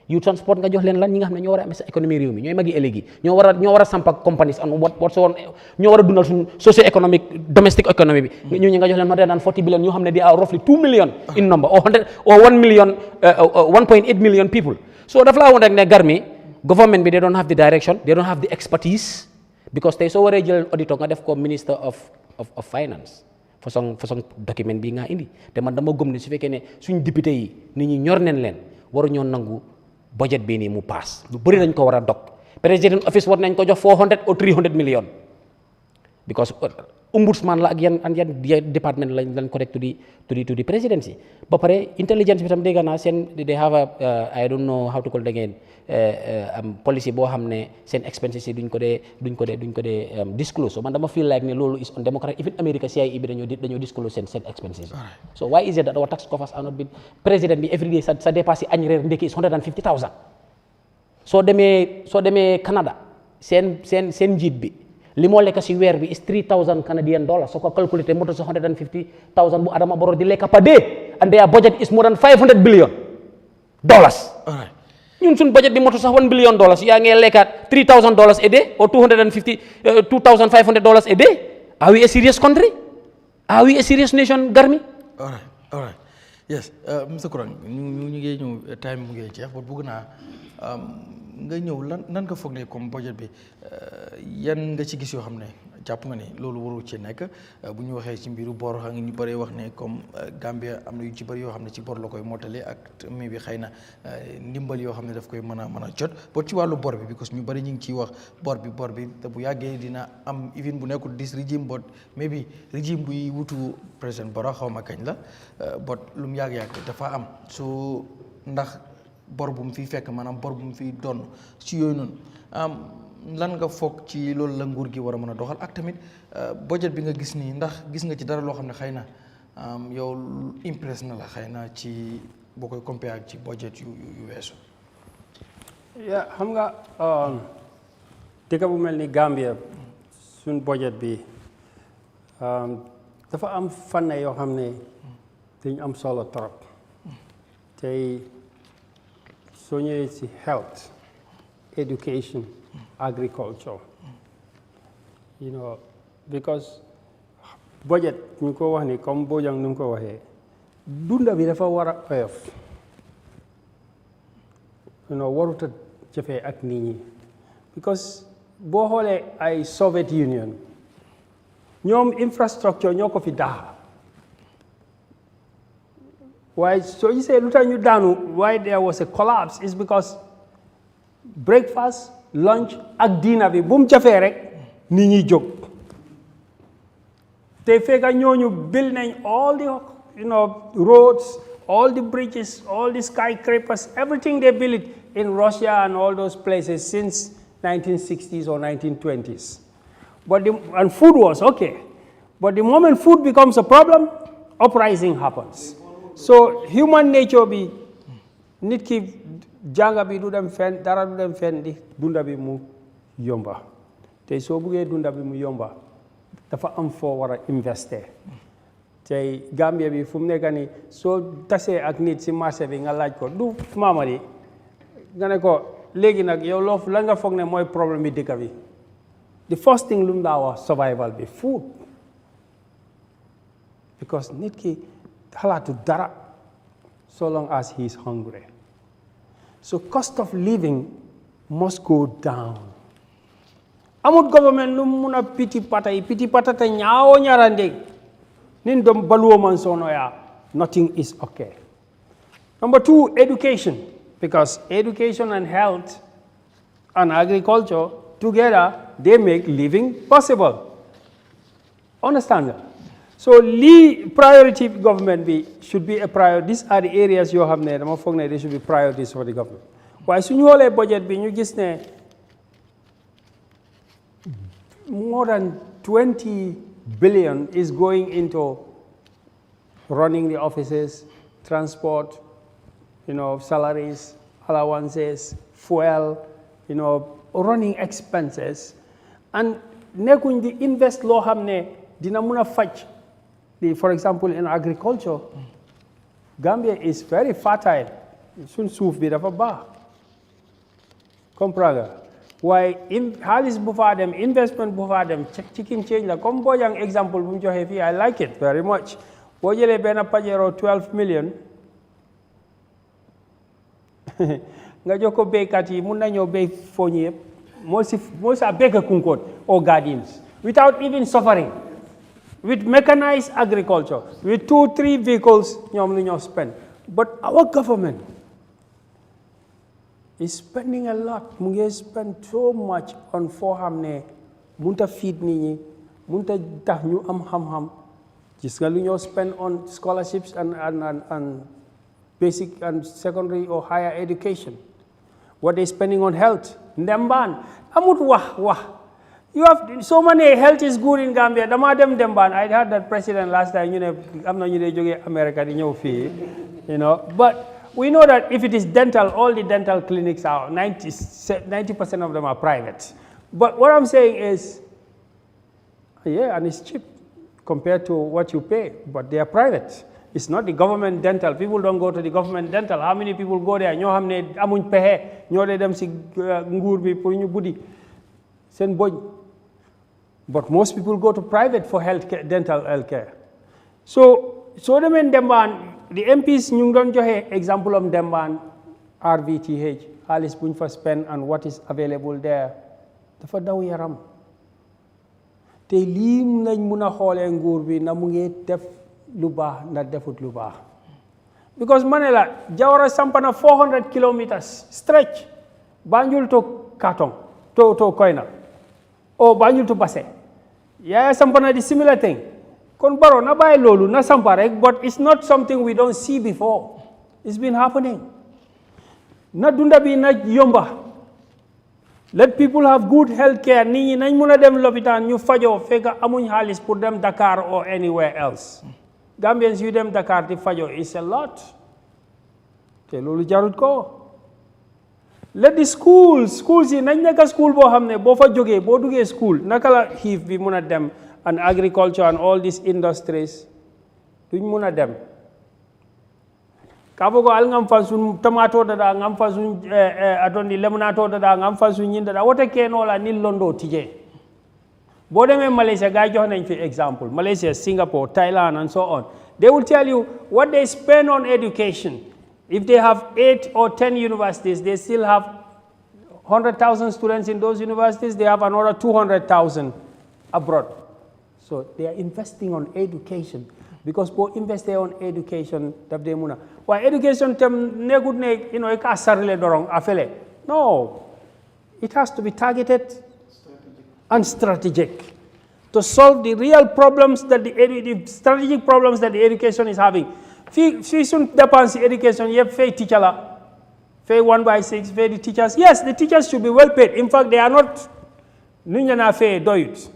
you transport nga jox leen lan ñi nga xam ne ñoo war a amee sa économie réew mi ñooy magi ëllëgi ñoo war a samp ak companies and what so on ñoo war a dundal suñ socio économique domestic economy bi ñooñu nga jox leen 140 billion ñoo xam ne they are roughly 2 million in number or 1 million 1.8 million people so dafa laa woon rek ne Garmi government bi they don't have the direction they don't have the expertise because tey soo waree jël auditor nga def ko minister of finance façon document bi nga indi te man dama gëm ne su fekkee ne suñ député yi nit ñi ñor neen leen waru ñoo nangu budget bi nii mu paas lu bëri dañ ko war a dog president office war nañ ko jox 400 or 300 million because ombudsman la ak yan département lañ connect to the presidency ba pare intelligence bi tam dégg naa seen they have a I don't know how to call it again policy boo xam ne seen expenses yi duñ ko dee disclose so man dama feel like ne loolu is on democratic even America CIA bi dañoo disclose seen expenses yi so why is it that our tax coffers are not been président bi every day sa dépassé añ reer ndekki is 150,000 soo demee Canada seen njiit bi li moo lekk si weer bi is $3,000 Canadian dollars soo ko calculé moto sa 150,000 bu Adama Barrow di lekk per day and their budget is more than $500 billion ñun suñ budget bi moto sax $1 billion yaa ngi lekkaat $3,000 a day or $2,500 a day are we a serious country are we a serious nation Garmi all right yes Mr. Kurang ñu ngi ñëw time mu ngi jeex but bëgg naa nga ñëw lan nga foog ne comme budget bi yan nga ci gis yoo xam ne jàpp nga ne loolu waru ci nekk bu ñu waxee ci mbiru bor xam nga ñu bëree wax ne comme Gambia am na yu ci bëri yoo xam ne ci bor la koy mottale ak mais bi xëy na ndimbal yoo xam ne daf koy mën a jot ba ci wàllu bor bi because ñu bëri ñu ngi ciy wax bor bi te bu yàggee dina am even bu nekkul dis régime but mais bi régime buy wutu président Barrow xaw ma kañ la but lu mu yàgg dafa am su ndax bor bu mu fiy fekk maanaam bor bu mu fiy doon ci yooyu noonu lan nga foog ci loolu la nguur gi war a mën a doxal ak tamit budget bi nga gis nii ndax gis nga ci dara loo xam ne xëy na yow impress na la xëy na ci boo koy compare ak ci budget yu weesu. yaa xam nga dëkk bu mel ni Gambia suñ budget bi dafa am fànn yoo xam ne dañ am solo trop tey soo ñëwee ci health education agriculture because budget ñu ko wax ni comme Bojang nu mu ko waxee dunda bi dafa war a oyof warut a jafee ak nit ñi because boo xoolee ay Soviet Union ñoom infrastructure ñoo ko fi daaxa waaye soo gisee lu tax ñu daanu why there was a collapse is because breakfast lunch ak dinner bi bu mu jafee rek nit ñi jóg te fekk ñooñu build nañ all the roads all the bridges all the skyscrapers everything they built in Russia and all those places since 1960s or 1920s. And food was okay. But the moment food becomes a problem, uprising happens. So human nature be nit ki janga bi du dem fen dara du dem fen di dunda bi mu yomba. Tay so buge dunda bi mu yomba dafa am fo wara investir. Tay Gambia bi fum nekk ni so tassé ak nit ci marché bi nga laaj ko du Mamadi nga ne ko légui nak yow loof la nga fogg ne moy problème bi dëkk bi. The first thing lum da wax survival be food. Because nit ki halatu dara so long as he is hungry. So cost of living must go down. Amut government lum muna piti pata te nyaawo nyarande. Nin dom baluo man sono ya, nothing is okay. Number 2, education. Because education and health and agriculture together, they make living possible. Understand that? So, priority government should be a priority. These are the areas you have there. They should be priorities for the government. Why soon you have a budget, you just more than 20 billion is going into running the offices, transport, salaries, allowances, fuel, running expenses, and nekuñ di invest loo xam ne dina mun a faj. For example, in agriculture, Gambia is very fertile. Sun suuf bi dafa baax. Comprendre nga waaye xaalis bu faa dem investment bu faa dem chicken change la comme boo jàng exemple bu mu joxe fii I like it very much. Boo jëlee benn pajero 12 million nga jox ko béykat yi mun nañoo béy fooñ yëpp moo sa béyka kunkoot or gardens without even suffering. With mechanized agriculture, with 2-3 vehicles, ñoom lu ñoo spend. But our government is spending a lot. Mu ngi spend so much on foo xam ne munta feed nit ñi munta tax ñu am xam-xam. Gis nga lu ñoo spend on scholarships and basic and secondary or higher education. What they spending on health. Ndembaan amut wax. You have so many health is good in Gambia. Dama dem Demban. I heard that president last time, I'm not joge America di ñew fi, But we know that if it is dental, all the dental clinics are 90% of them are private. But what I'm saying is, yeah, and it's cheap compared to what you pay, but they are private. It's not the government dental. People don't go to the government dental. How many people go there? Ñoo xam ne amuñ pexe, ñoo dee dem si nguur bi pour ñu buddi seen boñ. But most people go to private for dental health care. So demen Demban, the MPs ñu doon joxe example of Demban RVTH, xaalis buñ fa spend and what is available there. Dafa daw yaram. Te lii lañ mun a xoolee nguur bi na mu ngi def lu baax na defut lu baax. Because Manila, Jawara sampana 400 kilometers stretch. Banjul to Katong, to Koina. O Banjul to Basse. Yeah, sampana the similar thing. Kon baro na bay lolu na samparek, but it's not something we don't see before. It's been happening. Na dunda bi na yomba. Let people have good health care. Nit ñi nañ mëna dem l'hôpital ñu fajo fekk amuñ xaalis pour dem Dakar or anywhere else. Gambians yu dem Dakar di fajo is a lot. Te lolu jarut ko. Let the schools yi nañ nekk school boo xam ne boo fa jógee boo duggee school naka la xiif bi mun a dem and agriculture and all these industries duñ mun a dem ka fogo al ngam fa sun tomato dada ngam fa sun atondi lemonato dada ngam fa sun ñin dada wote kenola ni londo tije boo demee Malaysia guy jox nañ fi example Malaysia, Singapore, Thailand and so on. They will tell you what they spend on education. If they have 8 or 10 universities, they still have 100,000 students in those universities. They have another 200,000 abroad. So they are investing on education. Because for investing on education, why education no, it has to be targeted and strategic to solve the real problems that the strategic problems that the education is having. Fi sun dépense education yep fay teacher la pay 1/6, pay the teachers. Yes, the teachers should be well paid. In fact, they are not Nunjana Fe Doyut.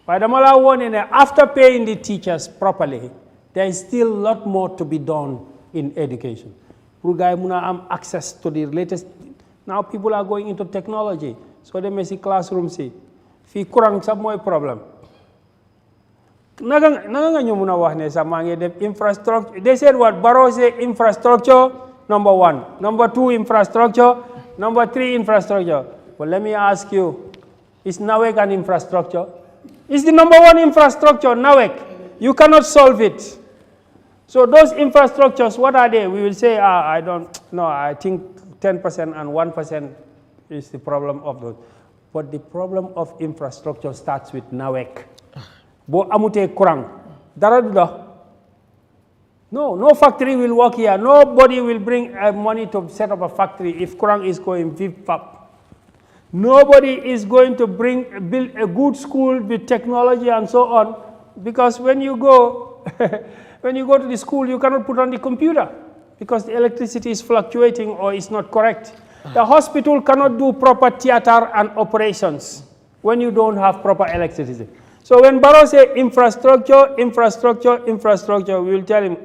But after paying the teachers properly, there is still a lot more to be done in education. Have access to the latest. Now people are going into technology, so they may see classrooms. Fi Kurang some more problem. Infrastructure. They said what? Barrow say infrastructure, number 1. Number 2, infrastructure. Number 3, infrastructure. Well, let me ask you, is NAWEC an infrastructure? It's the number 1 infrastructure, NAWEC. You cannot solve it. So those infrastructures, what are they? We will say, I don't know, I think 10% and 1% is the problem of those. But the problem of infrastructure starts with NAWEC. Bo amute Kurang. No factory will work here. Nobody will bring money to set up a factory if Kurang is going VIPAP. Nobody is going to build a good school with technology and so on, because when you go to the school, you cannot put on the computer because the electricity is fluctuating or is not correct. The hospital cannot do proper theater and operations when you don't have proper electricity. So when Barrow say infrastructure, we will tell him,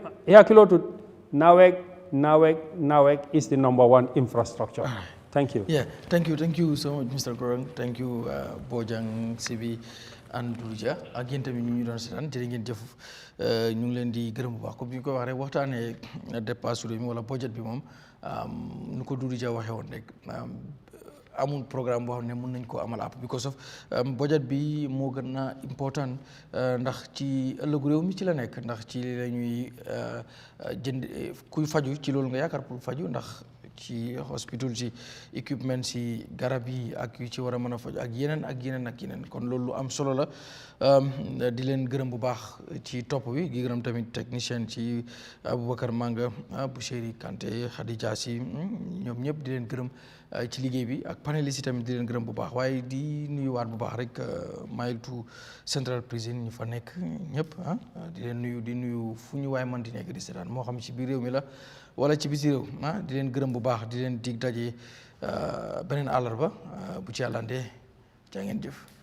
NAWEC is the number 1 infrastructure. Thank you. Yeah, thank you so much, Mr. Kurang. Thank you, Bojang, Sibi, and Durja. Again, ñu doon seetaan jërë ngeen jëf ñu ngi leen di gërëm bu baax comme ni ñu ko waxee waxtaanee dépasse réew mi wala budget bi moom nu ko Durja waxee woon rek amul programme boo xam ne mën nañ koo amal app because of budget bi moo gën a important ndax ci ëllëgu réew mi ci la nekk ndax ci la ñuy jënd kuy faju ci loolu nga yaakaar pour faju ndax ci hospital ci equipment ci garab yi ak yu ci war a mën a faju ak yeneen kon loolu lu am solo la di leen gërëm bu baax ci topp bi di gërëm tamit technicien ci Aboubacar Manga Boucheri Kanté Khadija Si ñoom ñëpp di leen gërëm ci liggéey bi ak panélistes yi tamit di leen gërëm bu baax waaye di nuyuwaat bu baax rek Mile to Central Prison ñu fa nekk ñëpp di leen di nuyu fu ñu waay mën di nekk di seetaan moo xam ci biir réew mi la wala ci biti réew di leen gërëm bu baax di leen dig daje beneen àllarba bu ci Yàlla andee jaa ngeen jëf